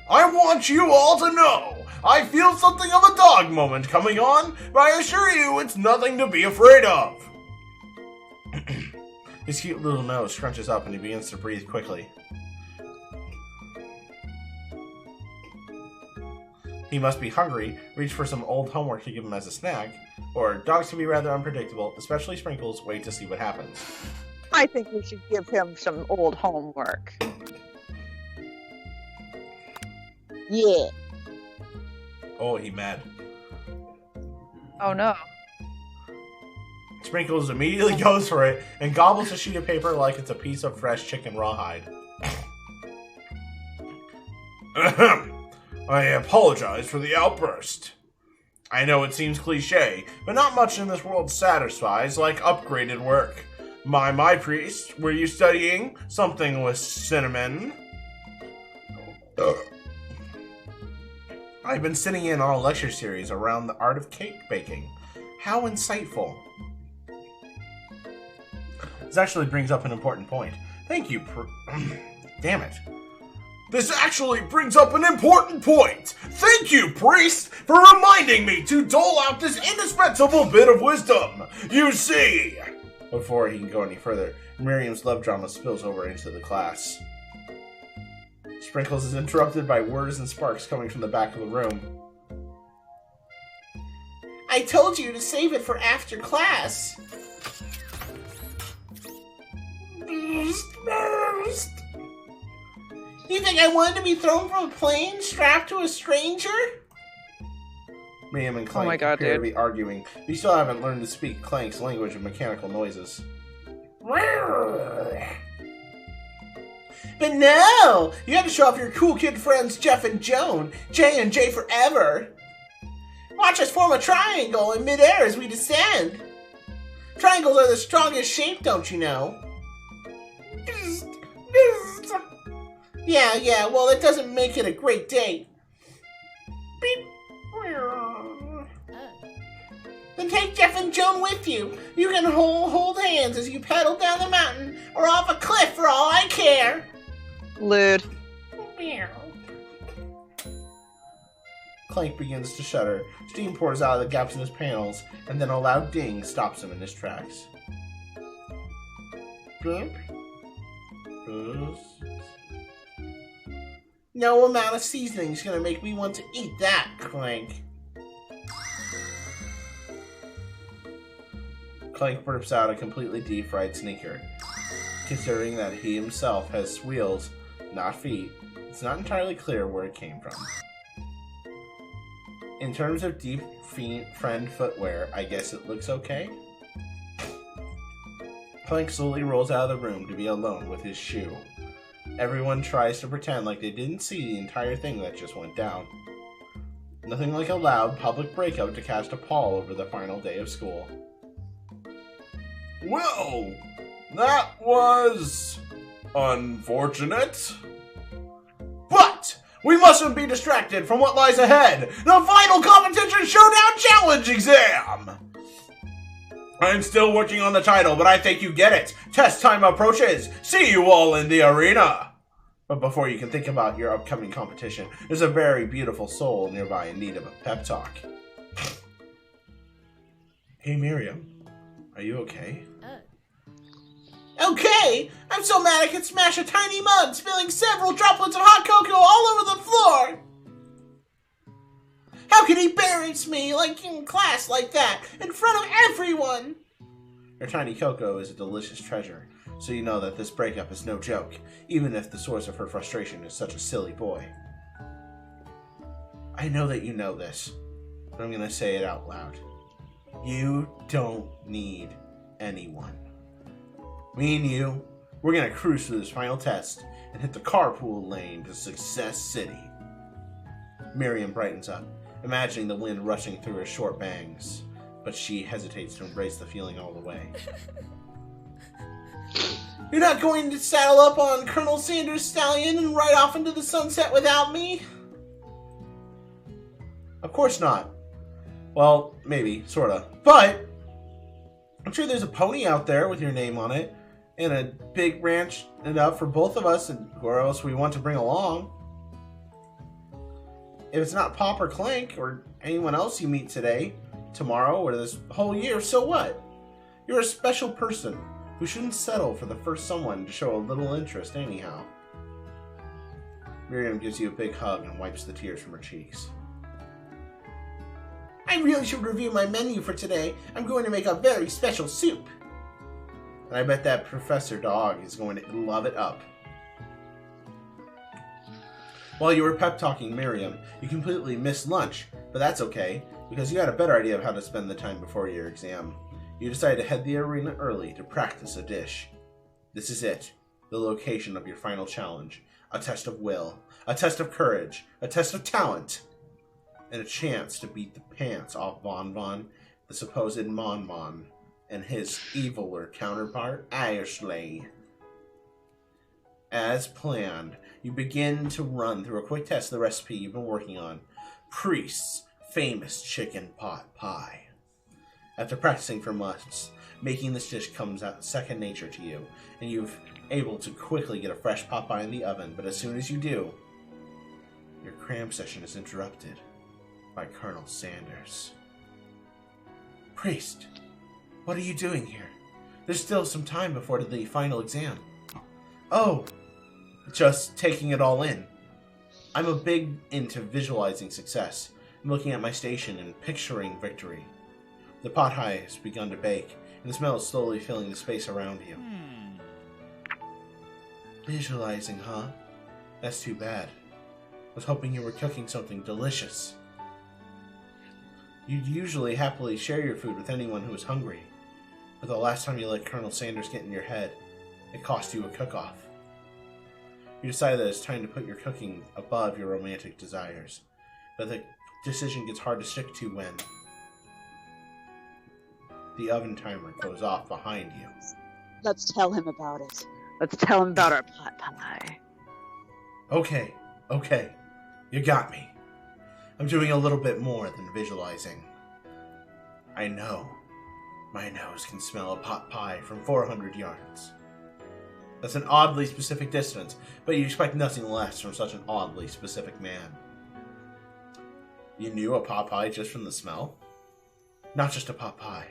I want you all to know, I feel something of a dog moment coming on, but I assure you it's nothing to be afraid of. His cute little nose scrunches up and he begins to breathe quickly. He must be hungry, reach for some old homework to give him as a snack, or dogs can be rather unpredictable, especially Sprinkles, wait to see what happens. I think we should give him some old homework. Yeah. Oh, he mad. Oh no. Sprinkles immediately goes for it and gobbles a sheet of paper like it's a piece of fresh chicken rawhide. I apologize for the outburst. I know it seems cliche, but not much in this world satisfies like upgraded work. My priest, were you studying something with cinnamon? I've been sitting in on a lecture series around the art of cake baking. How insightful. This actually brings up an important point. Thank you, damn it. This actually brings up an important point. Thank you, priest, for reminding me to dole out this indispensable bit of wisdom. You see... Before he can go any further, Miriam's love drama spills over into the class. Sprinkles is interrupted by whirs and sparks coming from the back of the room. I told you to save it for after class. You think I wanted to be thrown from a plane strapped to a stranger? Miriam and Clank appear to be arguing. We still haven't learned to speak Clank's language of mechanical noises. But no! You have to show off your cool kid friends Jeff and Joan. J and J forever. Watch us form a triangle in midair as we descend. Triangles are the strongest shape, don't you know? Yeah, well, it doesn't make it a great date. Beep. Then take Jeff and Joan with you. You can hold hands as you pedal down the mountain or off a cliff for all I care. Lewd. Clank begins to shudder. Steam pours out of the gaps in his panels, and then a loud ding stops him in his tracks. No amount of seasoning is gonna make me want to eat that, Clank. Clank burps out a completely deep-fried sneaker. Considering that he himself has wheels, not feet, it's not entirely clear where it came from. In terms of deep friend footwear, I guess it looks okay. Clank slowly rolls out of the room to be alone with his shoe. Everyone tries to pretend like they didn't see the entire thing that just went down. Nothing like a loud public breakout to cast a pall over the final day of school. Well, that was unfortunate. But we mustn't be distracted from what lies ahead. The final competition showdown challenge exam. I'm still working on the title, but I think you get it. Test time approaches. See you all in the arena. But before you can think about your upcoming competition, there's a very beautiful soul nearby in need of a pep talk. Hey, Miriam. Are you okay? Okay! I'm so mad I could smash a tiny mug, spilling several droplets of hot cocoa all over the floor! How could he embarrass me like in class like that, in front of everyone? Her tiny cocoa is a delicious treasure, so you know that this breakup is no joke, even if the source of her frustration is such a silly boy. I know that you know this, but I'm gonna say it out loud. You don't need anyone. Me and you, we're gonna cruise through this final test and hit the carpool lane to Success City. Miriam brightens up, imagining the wind rushing through her short bangs, but she hesitates to embrace the feeling all the way. You're not going to saddle up on Colonel Sanders' stallion and ride off into the sunset without me? Of course not. Well, maybe, sorta. But I'm sure there's a pony out there with your name on it, and a big ranch enough for both of us, and where else we want to bring along. If it's not Pop or Clank or anyone else you meet today, tomorrow, or this whole year, so what? You're a special person who shouldn't settle for the first someone to show a little interest anyhow. Miriam gives you a big hug and wipes the tears from her cheeks. I really should review my menu for today. I'm going to make a very special soup. And I bet that Professor Dog is going to love it up. While you were pep-talking Miriam, you completely missed lunch, but that's okay, because you had a better idea of how to spend the time before your exam. You decided to head the arena early to practice a dish. This is it, the location of your final challenge. A test of will, a test of courage, a test of talent, and a chance to beat the pants off Bon Bon, the supposed Mon Mon, and his eviler counterpart, Ashley. As planned, you begin to run through a quick test of the recipe you've been working on. Priest's famous chicken pot pie. After practicing for months, making this dish comes out second nature to you, and you've able to quickly get a fresh pot pie in the oven, but as soon as you do, your cram session is interrupted by Colonel Sanders. Priest, what are you doing here? There's still some time before the final exam. Oh, just taking it all in. I'm a big into visualizing success. I'm looking at my station and picturing victory. The pot pie has begun to bake, and the smell is slowly filling the space around you. Visualizing, huh? That's too bad. I was hoping you were cooking something delicious. You'd usually happily share your food with anyone who was hungry, but the last time you let Colonel Sanders get in your head, it cost you a cook-off. You decide that it's time to put your cooking above your romantic desires, but the decision gets hard to stick to when the oven timer goes off behind you. Let's tell him about it. Let's tell him about our pot pie. Okay, you got me. I'm doing a little bit more than visualizing. I know my nose can smell a pot pie from 400 yards. That's an oddly specific distance, but you expect nothing less from such an oddly specific man. You knew a pot pie just from the smell? Not just a pot pie,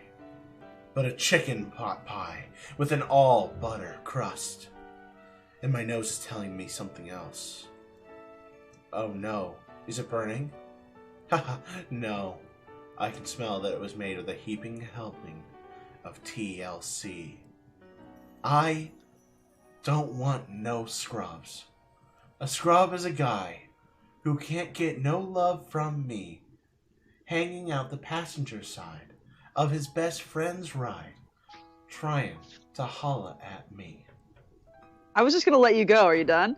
but a chicken pot pie with an all-butter crust. And my nose is telling me something else. Oh no, is it burning? Haha, no. I can smell that it was made with a heaping helping of TLC. I don't want no scrubs. A scrub is a guy who can't get no love from me, hanging out the passenger side of his best friend's ride, trying to holla at me. I was just gonna let you go. Are you done?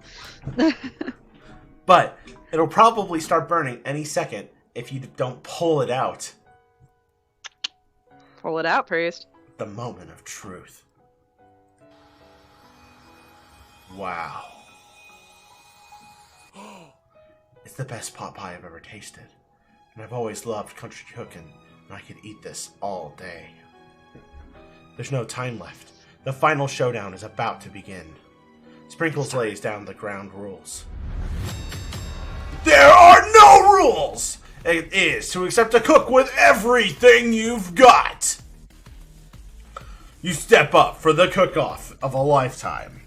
But it'll probably start burning any second if you don't pull it out. Pull it out, priest. The moment of truth. Wow. It's the best pot pie I've ever tasted. And I've always loved country cooking, and I could eat this all day. There's no time left. The final showdown is about to begin. Sprinkles lays down the ground rules. There are no rules! It is to accept a cook with everything you've got! You step up for the cook-off of a lifetime.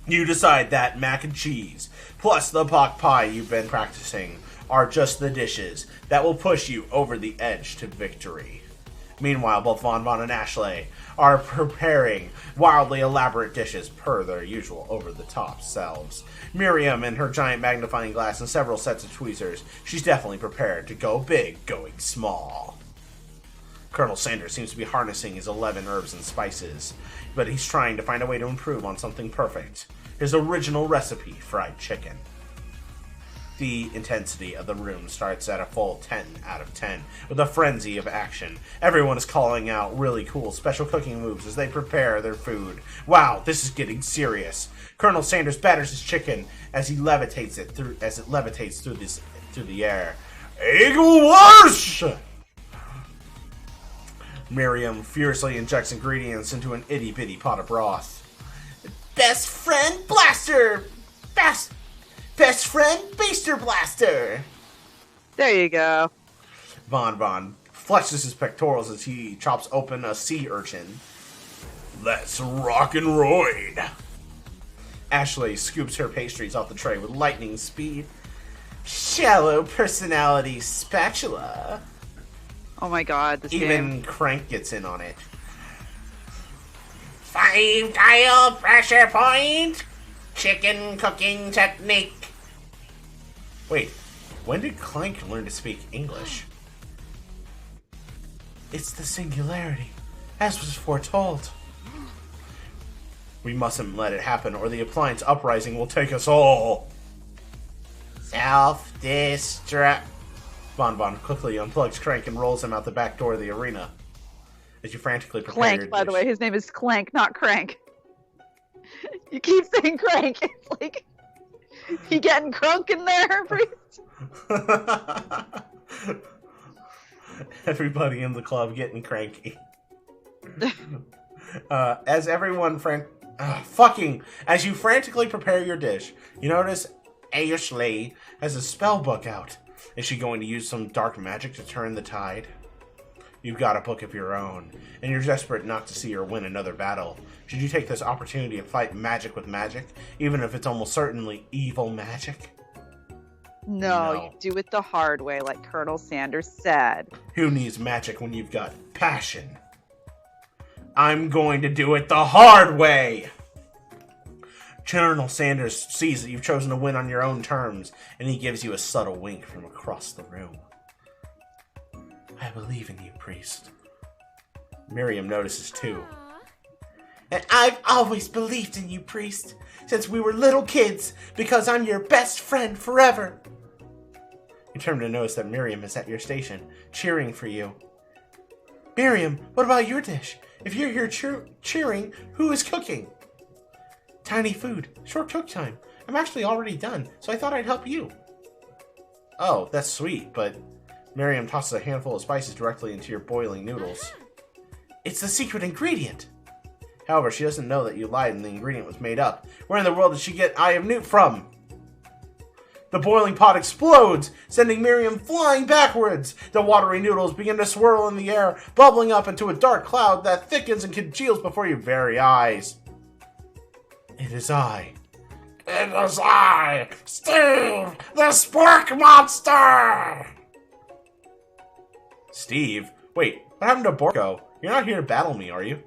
You decide that mac and cheese, plus the pot pie you've been practicing, are just the dishes that will push you over the edge to victory. Meanwhile, both Von Von and Ashley are preparing wildly elaborate dishes per their usual over-the-top selves. Miriam in her giant magnifying glass and several sets of tweezers, she's definitely prepared to go big, going small. Colonel Sanders seems to be harnessing his 11 herbs and spices, but he's trying to find a way to improve on something perfect. His original recipe, fried chicken. The intensity of the room starts at a full 10 out of 10, with a frenzy of action. Everyone is calling out really cool special cooking moves as they prepare their food. Wow, this is getting serious. Colonel Sanders batters his chicken as he levitates it through through the air. Eagle Wash! Miriam fiercely injects ingredients into an itty-bitty pot of broth. Best friend blaster! Best friend Beaster Blaster! There you go. Von flexes his pectorals as he chops open a sea urchin. Let's rock and roid! Ashley scoops her pastries off the tray with lightning speed. Shallow personality spatula. Oh my god, this Even game. Crank gets in on it. 5-dial pressure point! Chicken cooking technique. Wait, when did Clank learn to speak English? It's the singularity, as was foretold. We mustn't let it happen, or the appliance uprising will take us all. Self-destruct. Von quickly unplugs Crank and rolls him out the back door of the arena. As you frantically prepare your Clank, by the dish. way. His name is Clank, not Crank. You keep saying Crank. It's like, you getting crunk in there, Priest? Everybody in the club getting cranky. As you frantically prepare your dish, you notice Ashley has a spell book out. Is she going to use some dark magic to turn the tide? You've got a book of your own, and you're desperate not to see her win another battle. Should you take this opportunity to fight magic with magic, even if it's almost certainly evil magic? No, No. you do it the hard way, like Colonel Sanders said. Who needs magic when you've got passion? I'm going to do it the hard way! Colonel Sanders sees that you've chosen to win on your own terms, and he gives you a subtle wink from across the room. I believe in you, priest. Miriam notices too. And I've always believed in you, priest, since we were little kids, because I'm your best friend forever. You turn to notice that Miriam is at your station, cheering for you. Miriam, what about your dish? If you're here cheering, who is cooking? Tiny food, short cook time. I'm actually already done, so I thought I'd help you. Oh, that's sweet, but Miriam tosses a handful of spices directly into your boiling noodles. It's the secret ingredient. However, she doesn't know that you lied and the ingredient was made up. Where in the world did she get Eye of Newt from? The boiling pot explodes, sending Miriam flying backwards. The watery noodles begin to swirl in the air, bubbling up into a dark cloud that thickens and congeals before your very eyes. It is I. It is I, Steve, the Spork Monster! Steve? Wait, what happened to Borko? You're not here to battle me, are you?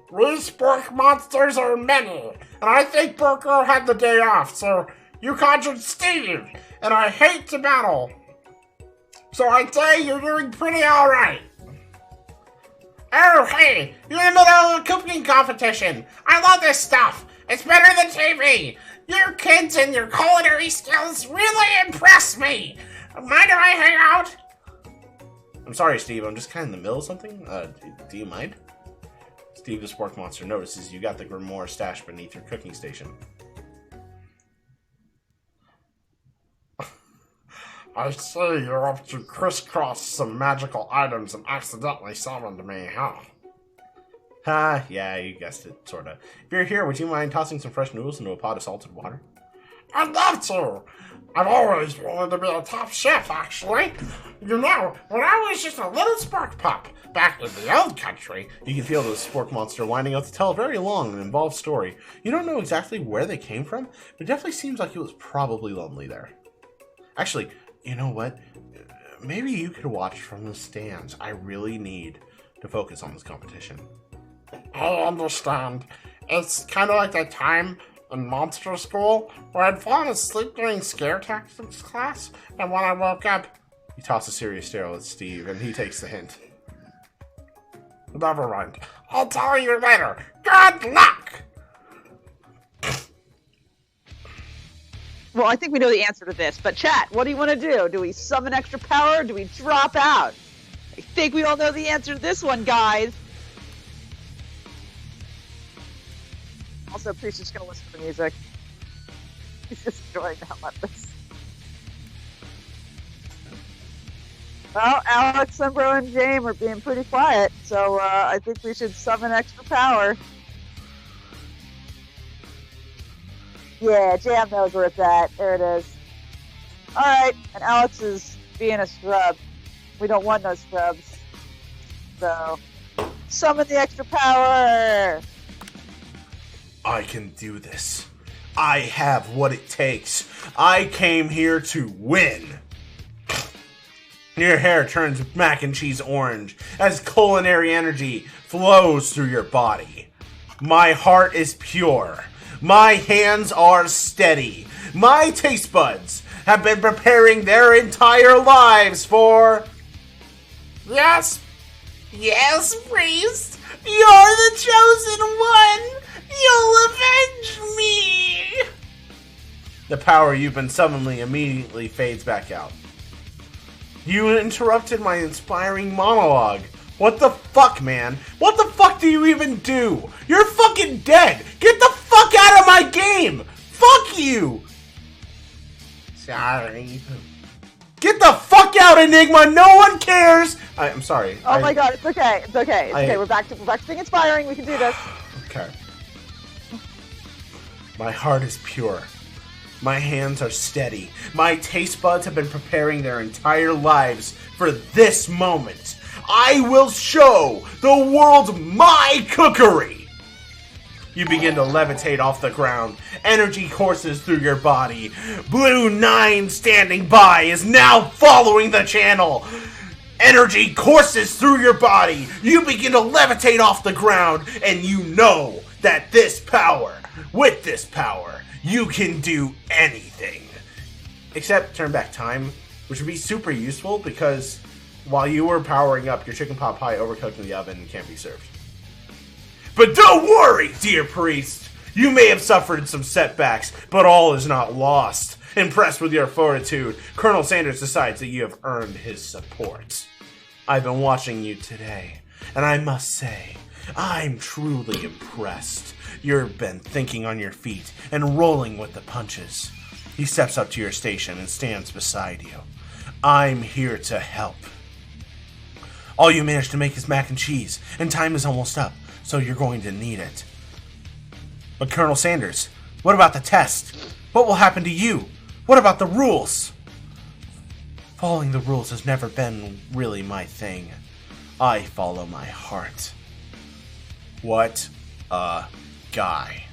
We Spork Monsters are many, and I think Borko had the day off, so you conjured Steve, and I hate to battle. So I'd say you're doing pretty alright. Oh, hey, you're in the middle of a cooking competition. I love this stuff. It's better than TV. Your kids and your culinary skills really impress me. Mind if I hang out? I'm sorry, Steve. I'm just kind of in the middle of something. Do you mind? Steve the Spork Monster notices you got the grimoire stashed beneath your cooking station. I see you're up to crisscross some magical items and accidentally summoned me, huh? Yeah, you guessed it, sorta. If you're here, would you mind tossing some fresh noodles into a pot of salted water? I'd love to. I've always wanted to be a top chef, actually. You know, when I was just a little spark pup back in the old country. You can feel the Spork Monster winding up to tell a very long and involved story. You don't know exactly where they came from, but it definitely seems like it was probably lonely there. Actually, you know what? Maybe you could watch from the stands. I really need to focus on this competition. I understand. It's kind of like that time in monster school where I'd fallen asleep during scare tactics class, and when I woke up, You toss a serious stare at Steve, and he takes the hint. never mind. I'll tell you later. Good luck! Well, I think we know the answer to this, but chat, what do you want to do? Do we summon extra power or do we drop out? I think we all know the answer to this one, guys. Also, Priest is just going to listen to the music. He's just enjoying that much. Well, Alex, Sunbro, and James are being pretty quiet, so I think we should summon extra power. Yeah, Jam knows where it's at. There it is. Alright, and Alex is being a scrub. We don't want no scrubs. So, summon the extra power! I can do this. I have what it takes. I came here to win. Your hair turns mac and cheese orange as culinary energy flows through your body. My heart is pure. My hands are steady. My taste buds have been preparing their entire lives for... Yes, priest. You're the chosen one. You'll avenge me. The power you've been summoning immediately fades back out. You interrupted my inspiring monologue. What the fuck, man? What the fuck do you even do? You're fucking dead! Get the fuck out of my game! Fuck you! Sorry. Get the fuck out, Enigma! No one cares! I'm sorry. Oh my god, it's okay. It's okay. It's okay. We're back to being inspiring. We can do this. Okay. My heart is pure. My hands are steady. My taste buds have been preparing their entire lives for this moment. I will show the world my cookery! You begin to levitate off the ground. Energy courses through your body. Blue 9 standing by is now following the channel. Energy courses through your body. You begin to levitate off the ground, and you know that with this power, you can do anything. Except turn back time, which would be super useful because while you were powering up, your chicken pot pie overcooked in the oven and can't be served. But don't worry, dear priest. You may have suffered some setbacks, but all is not lost. Impressed with your fortitude, Colonel Sanders decides that you have earned his support. I've been watching you today, and I must say, I'm truly impressed. You've been thinking on your feet and rolling with the punches. He steps up to your station and stands beside you. I'm here to help. All you managed to make is mac and cheese, and time is almost up, so you're going to need it. But Colonel Sanders, what about the test? What will happen to you? What about the rules? Following the rules has never been really my thing. I follow my heart. What a guy.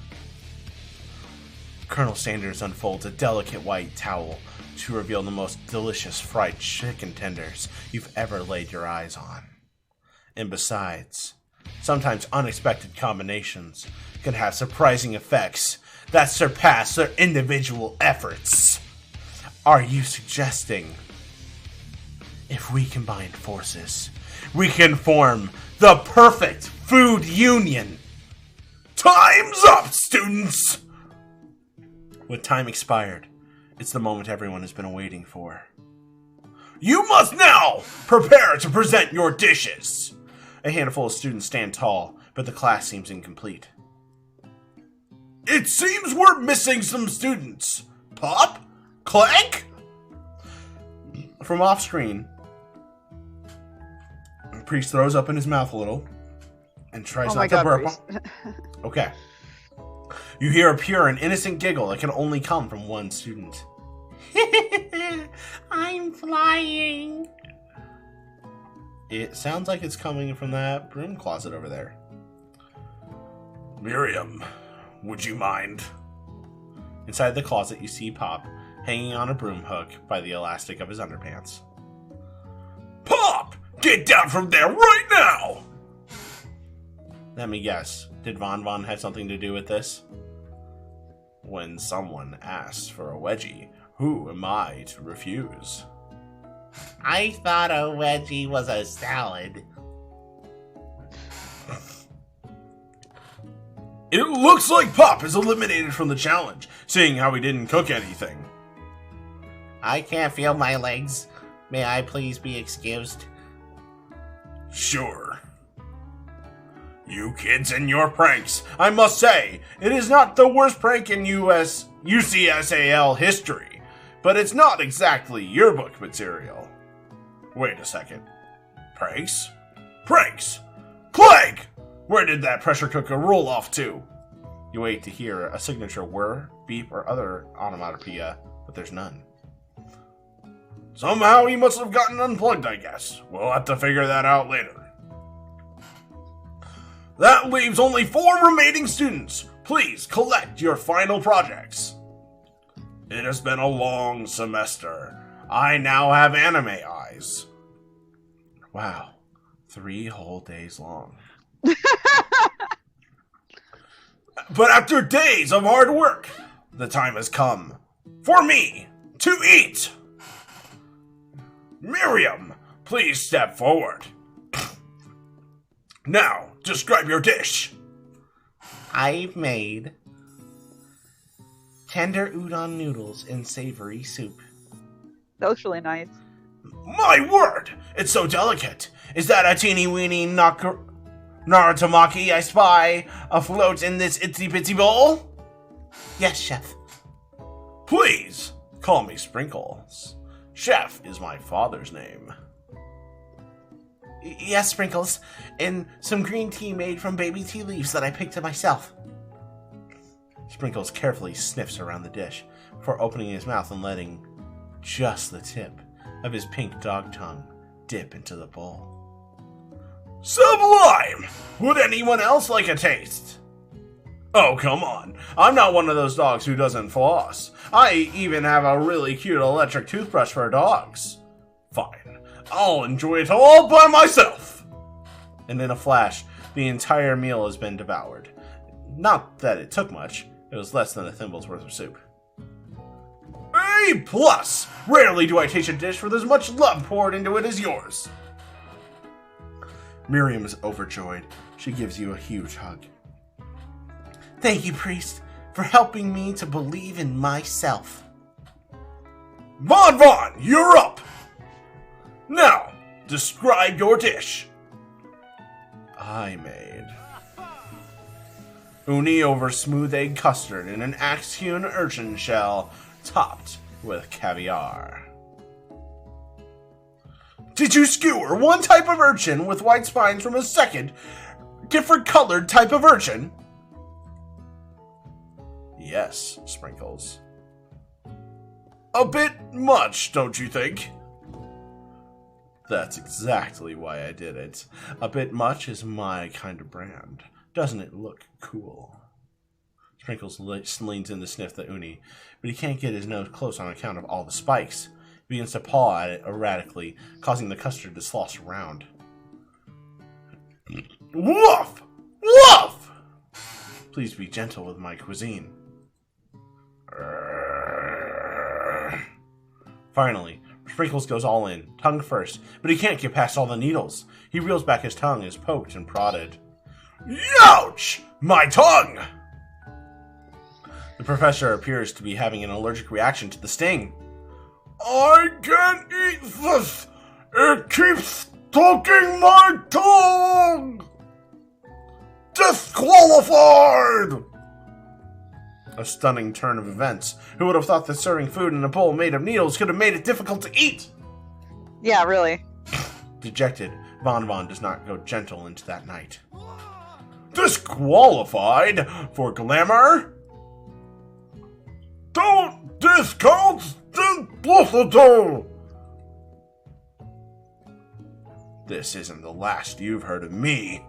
Colonel Sanders unfolds a delicate white towel to reveal the most delicious fried chicken tenders you've ever laid your eyes on. And besides, sometimes unexpected combinations can have surprising effects that surpass their individual efforts. Are you suggesting if we combine forces, we can form the perfect food union? Time's up, students! With time expired, it's the moment everyone has been waiting for. You must now prepare to present your dishes! A handful of students stand tall, but the class seems incomplete. It seems we're missing some students. Pop? Clank? From off-screen, the priest throws up in his mouth a little and tries not to burp. Okay. You hear a pure and innocent giggle that can only come from one student. I'm flying. It sounds like it's coming from that broom closet over there. Miriam, would you mind? Inside the closet, you see Pop hanging on a broom hook by the elastic of his underpants. Pop! Get down from there right now! Let me guess. Did Von Von have something to do with this? When someone asks for a wedgie, who am I to refuse? I thought a wedgie was a salad. It looks like Pop is eliminated from the challenge, seeing how he didn't cook anything. I can't feel my legs. May I please be excused? Sure. You kids and your pranks. I must say, it is not the worst prank in UCSAL history, but it's not exactly yearbook material. Wait a second. Pranks? Pranks! Clank! Where did that pressure cooker roll off to? You wait to hear a signature whir, beep, or other onomatopoeia, but there's none. Somehow he must have gotten unplugged, I guess. We'll have to figure that out later. That leaves only 4 remaining students. Please collect your final projects. It has been a long semester. I now have anime eyes. Wow, 3 whole days long. But after days of hard work, the time has come for me to eat. Miriam, please step forward. Now, describe your dish. I've made tender udon noodles in savory soup. That looks really nice. My word! It's so delicate. Is that a teeny weeny Narutomaki I spy afloat in this itsy bitsy bowl? Yes, chef. Please, call me Sprinkles. Chef is my father's name. Yes, Sprinkles, and some green tea made from baby tea leaves that I picked myself. Sprinkles carefully sniffs around the dish before opening his mouth and letting just the tip of his pink dog tongue dip into the bowl. Sublime! Would anyone else like a taste? Oh, come on. I'm not one of those dogs who doesn't floss. I even have a really cute electric toothbrush for dogs. Fine. I'll enjoy it all by myself. And in a flash, the entire meal has been devoured. Not that it took much. It was less than a thimble's worth of soup. A+! Rarely do I taste a dish with as much love poured into it as yours. Miriam is overjoyed. She gives you a huge hug. Thank you, priest, for helping me to believe in myself. Von, you're up! Now, describe your dish. I made uni over smooth egg custard in an axe-hewn urchin shell topped with caviar. Did you skewer one type of urchin with white spines from a second, different colored type of urchin? Yes, Sprinkles. A bit much, don't you think? That's exactly why I did it. A bit much is my kind of brand. Doesn't it look cool? Sprinkles leans in to sniff the uni, but he can't get his nose close on account of all the spikes. He begins to paw at it erratically, causing the custard to slosh around. Woof! Woof! Please be gentle with my cuisine. Finally, Sprinkles goes all in, tongue first, but he can't get past all the needles. He reels back his tongue as poked and prodded. Ouch! My tongue! The professor appears to be having an allergic reaction to the sting. I can't eat this! It keeps stucking my tongue! Disqualified! A stunning turn of events. Who would have thought that serving food in a bowl made of needles could have made it difficult to eat? Yeah, really. Dejected, Von does not go gentle into that night. Disqualified for glamour? Don't discount simplicity! This isn't the last you've heard of me.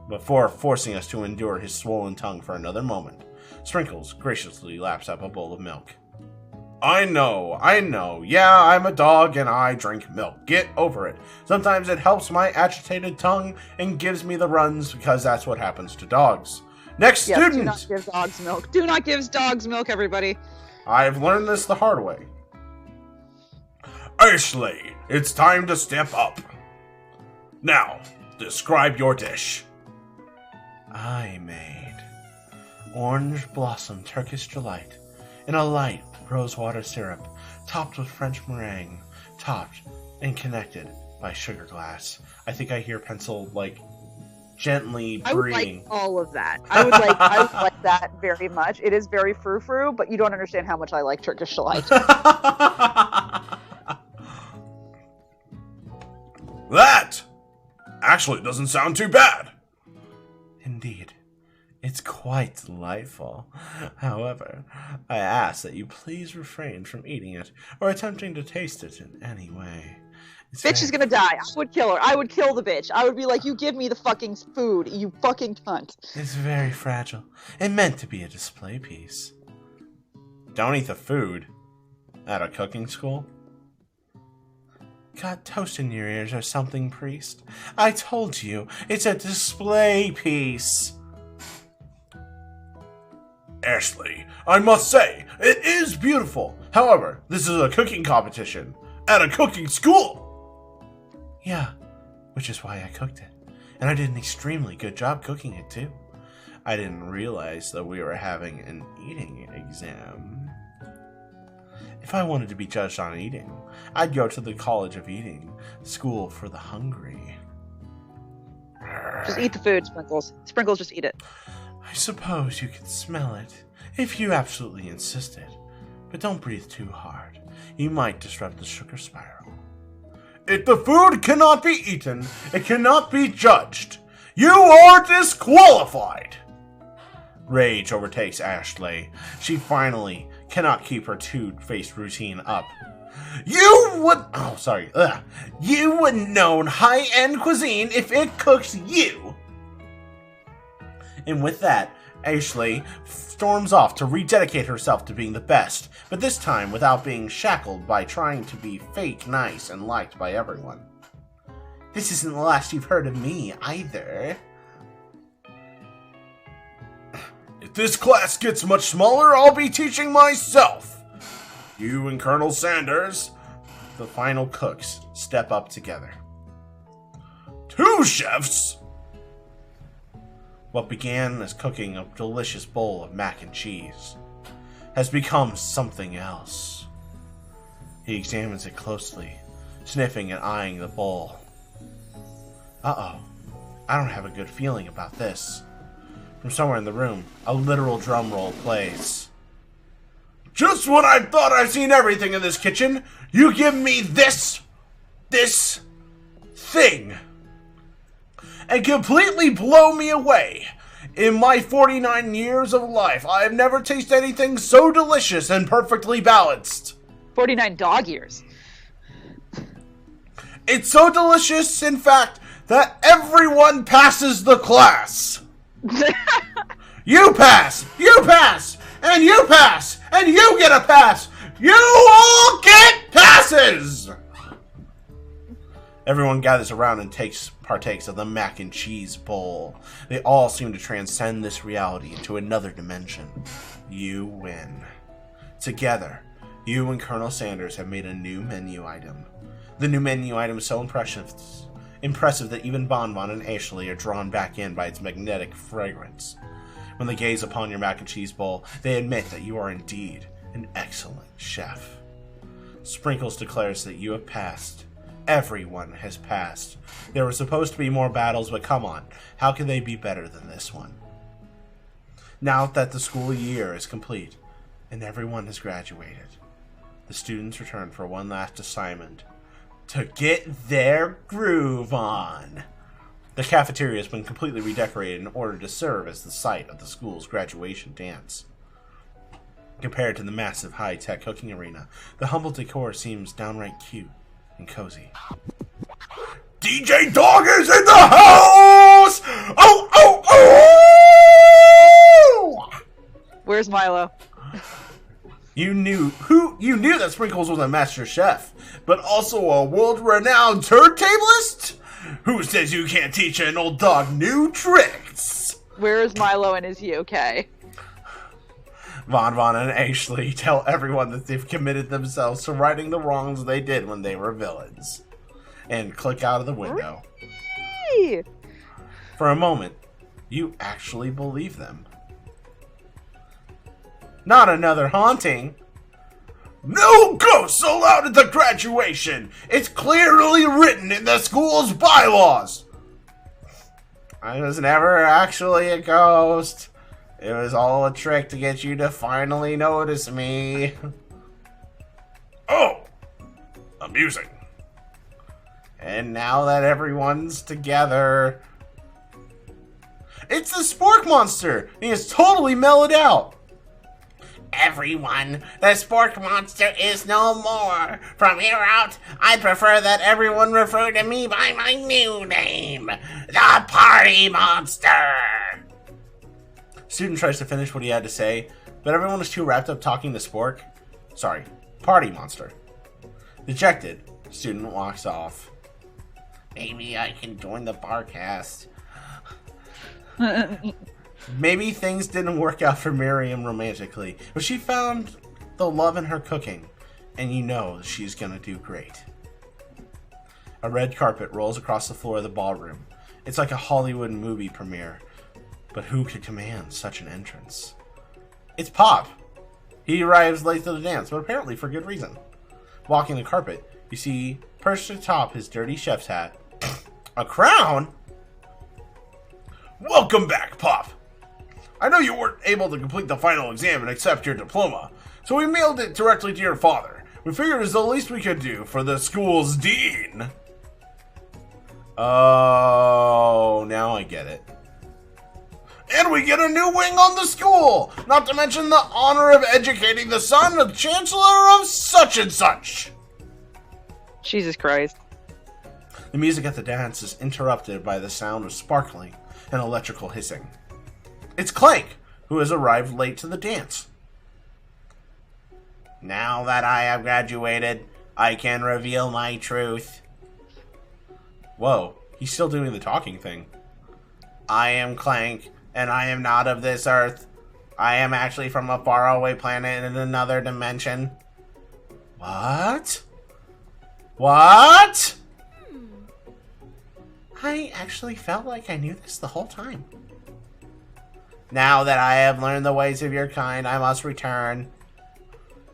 Before forcing us to endure his swollen tongue for another moment, Sprinkles graciously laps up a bowl of milk. I know. Yeah, I'm a dog and I drink milk. Get over it. Sometimes it helps my agitated tongue and gives me the runs because that's what happens to dogs. Next student! Do not give dogs milk. Do not give dogs milk, everybody. I've learned this the hard way. Ashley, it's time to step up. Now, describe your dish. I made orange blossom Turkish delight in a light rosewater syrup topped with French meringue, topped and connected by sugar glass. I think I hear pencil gently breathing. I would like all of that. I would like that very much. It is very frou-frou, but you don't understand how much I like Turkish delight. Actually, it doesn't sound too bad. Indeed. It's quite delightful. However, I ask that you please refrain from eating it or attempting to taste it in any way. Bitch is gonna die. I would kill her. I would kill the bitch. I would be like, you give me the fucking food, you fucking cunt. It's very fragile and meant to be a display piece. Don't eat the food. At a cooking school? Got toast in your ears or something, priest? I told you, it's a display piece. Ashley, I must say, it is beautiful. However, this is a cooking competition at a cooking school. Yeah, which is why I cooked it. And I did an extremely good job cooking it, too. I didn't realize that we were having an eating exam. If I wanted to be judged on eating, I'd go to the College of Eating, School for the Hungry. Just eat the food, Sprinkles. Sprinkles, just eat it. I suppose you could smell it, if you absolutely insisted. But don't breathe too hard. You might disrupt the sugar spiral. If the food cannot be eaten, it cannot be judged. You are disqualified. Rage overtakes Ashley. She finally cannot keep her two-faced routine up. You wouldn't know high-end cuisine if it cooks you. And with that, Ashley storms off to rededicate herself to being the best, but this time without being shackled by trying to be fake nice and liked by everyone. This isn't the last you've heard of me, either. If this class gets much smaller, I'll be teaching myself. You and Colonel Sanders. The final cooks step up together. 2 chefs? What began as cooking a delicious bowl of mac and cheese has become something else. He examines it closely, sniffing and eyeing the bowl. Uh-oh, I don't have a good feeling about this. From somewhere in the room, a literal drum roll plays. Just when I thought I've seen everything in this kitchen, you give me this thing, and completely blow me away. In my 49 years of life, I have never tasted anything so delicious and perfectly balanced. 49 dog years. It's so delicious, in fact, that everyone passes the class. You pass, and you pass, and you get a pass. You all get passes. Everyone gathers around and partakes of the mac and cheese bowl. They all seem to transcend this reality into another dimension. You win. Together, you and Colonel Sanders have made a new menu item. The new menu item is so impressive that even Bonbon and Ashley are drawn back in by its magnetic fragrance. When they gaze upon your mac and cheese bowl, they admit that you are indeed an excellent chef. Sprinkles declares that you have passed. Everyone has passed. There were supposed to be more battles, but come on, how can they be better than this one? Now that the school year is complete, and everyone has graduated, the students return for one last assignment: to get their groove on. The cafeteria has been completely redecorated in order to serve as the site of the school's graduation dance. Compared to the massive high-tech cooking arena, the humble decor seems downright cute and cozy. DJ Dog is in the house! Oh, oh, oh! Where's Milo? You knew that Sprinkles was a master chef, But also a world-renowned turntablist? Who says you can't teach an old dog new tricks? Where is Milo and is he okay? Von and Ashley tell everyone that they've committed themselves to righting the wrongs they did when they were villains. And click out of the window. Whee! For a moment, you actually believe them. Not another haunting. No ghosts allowed at the graduation! It's clearly written in the school's bylaws! I was never actually a ghost. It was all a trick to get you to finally notice me. Oh! Amusing. And now that everyone's together... It's the Spork Monster! He is totally mellowed out! Everyone, the Spork Monster is no more! From here out, I prefer that everyone refer to me by my new name, the Party Monster! Student tries to finish what he had to say, but everyone is too wrapped up talking to Spork. Sorry, Party Monster. Dejected, student walks off. Maybe I can join the barcast. Maybe things didn't work out for Miriam romantically, but she found the love in her cooking, and you know she's gonna do great. A red carpet rolls across the floor of the ballroom. It's like a Hollywood movie premiere, but who could command such an entrance? It's Pop! He arrives late to the dance, but apparently for good reason. Walking the carpet, you see perched atop his dirty chef's hat, a crown? Welcome back, Pop! I know you weren't able to complete the final exam and accept your diploma, so we mailed it directly to your father. We figured it's the least we could do for the school's dean. Oh, now I get it. And we get a new wing on the school! Not to mention the honor of educating the son of Chancellor of such and such! Jesus Christ. The music at the dance is interrupted by the sound of sparkling and electrical hissing. It's Clank, who has arrived late to the dance. Now that I have graduated, I can reveal my truth. Whoa, he's still doing the talking thing. I am Clank, and I am not of this earth. I am actually from a faraway planet in another dimension. What? What? I actually felt like I knew this the whole time. Now that I have learned the ways of your kind, I must return.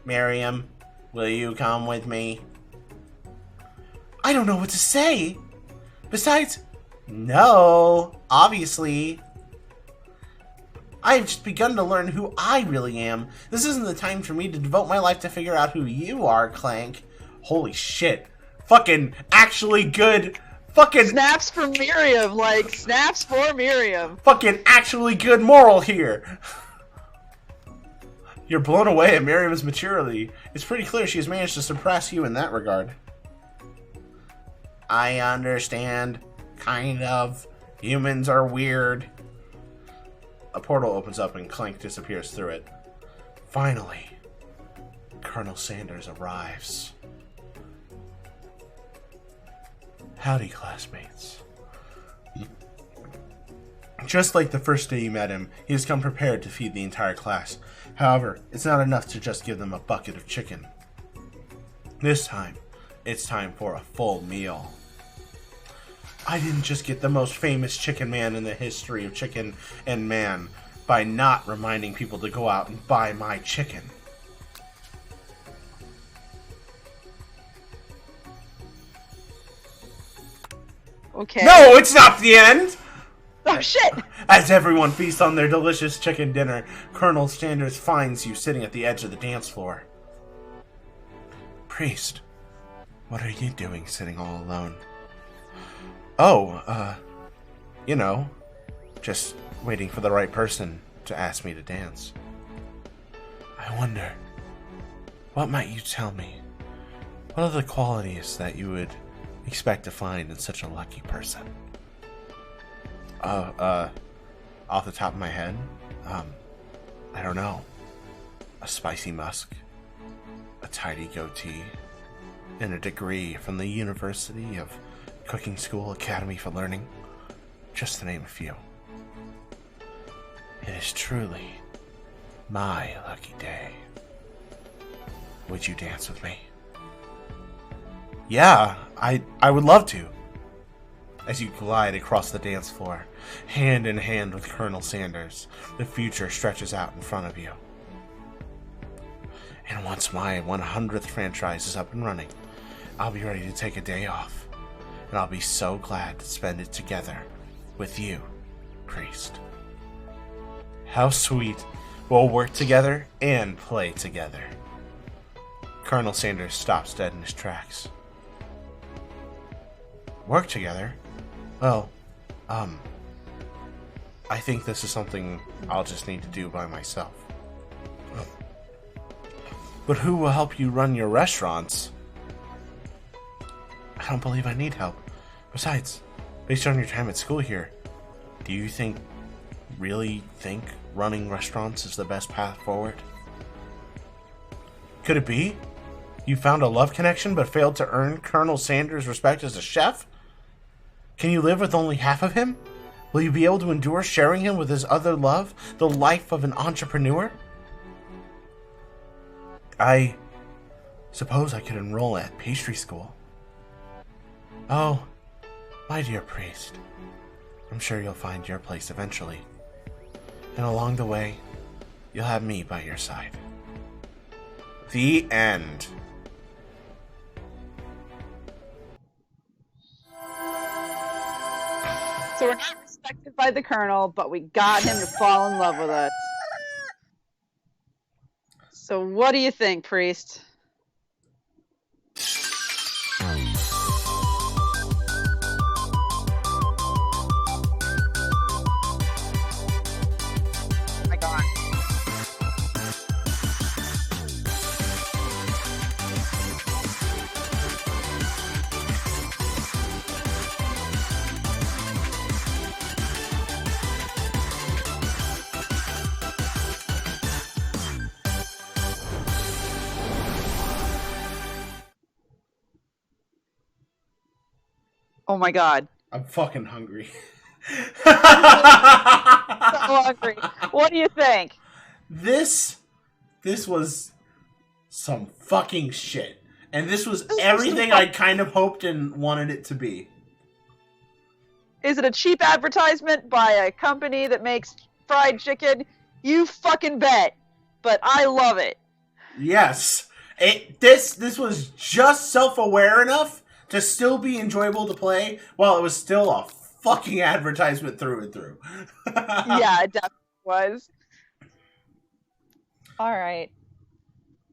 Miriam, will you come with me? I don't know what to say. Besides, no, obviously. I have just begun to learn who I really am. This isn't the time for me to devote my life to figure out who you are, Clank. Holy shit. Fucking actually good. Fucking Snaps for Miriam, like, snaps for Miriam. fucking actually good moral here. You're blown away at Miriam's maturity. It's pretty clear she's managed to suppress you in that regard. I understand. Kind of. Humans are weird. A portal opens up and Clank disappears through it. Finally, Colonel Sanders arrives. Howdy, classmates. Just like the first day you met him, he has come prepared to feed the entire class. However, it's not enough to just give them a bucket of chicken. This time, it's time for a full meal. I didn't just get the most famous chicken man in the history of chicken and man by not reminding people to go out and buy my chicken. Okay. No, it's not the end! Oh, shit! As everyone feasts on their delicious chicken dinner, Colonel Sanders finds you sitting at the edge of the dance floor. Priest, what are you doing sitting all alone? Oh, you know, just waiting for the right person to ask me to dance. I wonder, what might you tell me? What are the qualities that you would expect to find in such a lucky person? Off the top of my head, I don't know. A spicy musk, a tidy goatee, and a degree from the University of Cooking School Academy for Learning, just to name a few. It is truly my lucky day. Would you dance with me? Yeah, I would love to. As you glide across the dance floor, hand in hand with Colonel Sanders, the future stretches out in front of you. And once my 100th franchise is up and running, I'll be ready to take a day off. And I'll be so glad to spend it together with you, Priest. How sweet. We'll work together and play together. Colonel Sanders stops dead in his tracks. Work together? Well, I think this is something I'll just need to do by myself. But who will help you run your restaurants? I don't believe I need help. Besides, based on your time at school here, do you really think running restaurants is the best path forward? Could it be? You found a love connection but failed to earn Colonel Sanders' respect as a chef? Can you live with only half of him? Will you be able to endure sharing him with his other love, the life of an entrepreneur? I suppose I could enroll at pastry school. Oh, my dear priest, I'm sure you'll find your place eventually. And along the way, you'll have me by your side. The end. So we're not respected by the Colonel, but we got him to fall in love with us. So what do you think, priest? Oh my God. Oh my God. I'm fucking hungry. So hungry. What do you think? This was some fucking shit. And this was everything I kind of hoped and wanted it to be. Is it a cheap advertisement by a company that makes fried chicken? You fucking bet. But I love it. Yes. This was just self-aware enough to still be enjoyable to play while it was still a fucking advertisement through and through. Yeah, it definitely was. All right.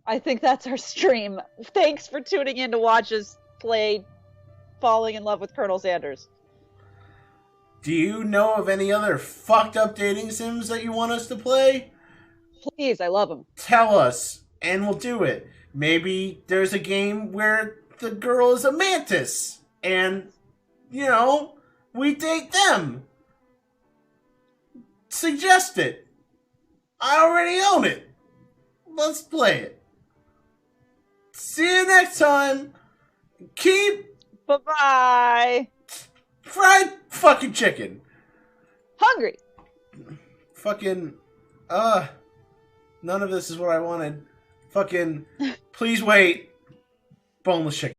I think that's our stream. Thanks for tuning in to watch us play Falling in Love with Colonel Sanders. Do you know of any other fucked up dating sims that you want us to play? Please, I love them. Tell us, and we'll do it. Maybe there's a game where the girl is a mantis, and, we date them. Suggest it. I already own it. Let's play it. See you next time. Keep Bye-bye. fried fucking chicken. Hungry. Fucking, none of this is what I wanted. Fucking, please wait. Boneless chicken.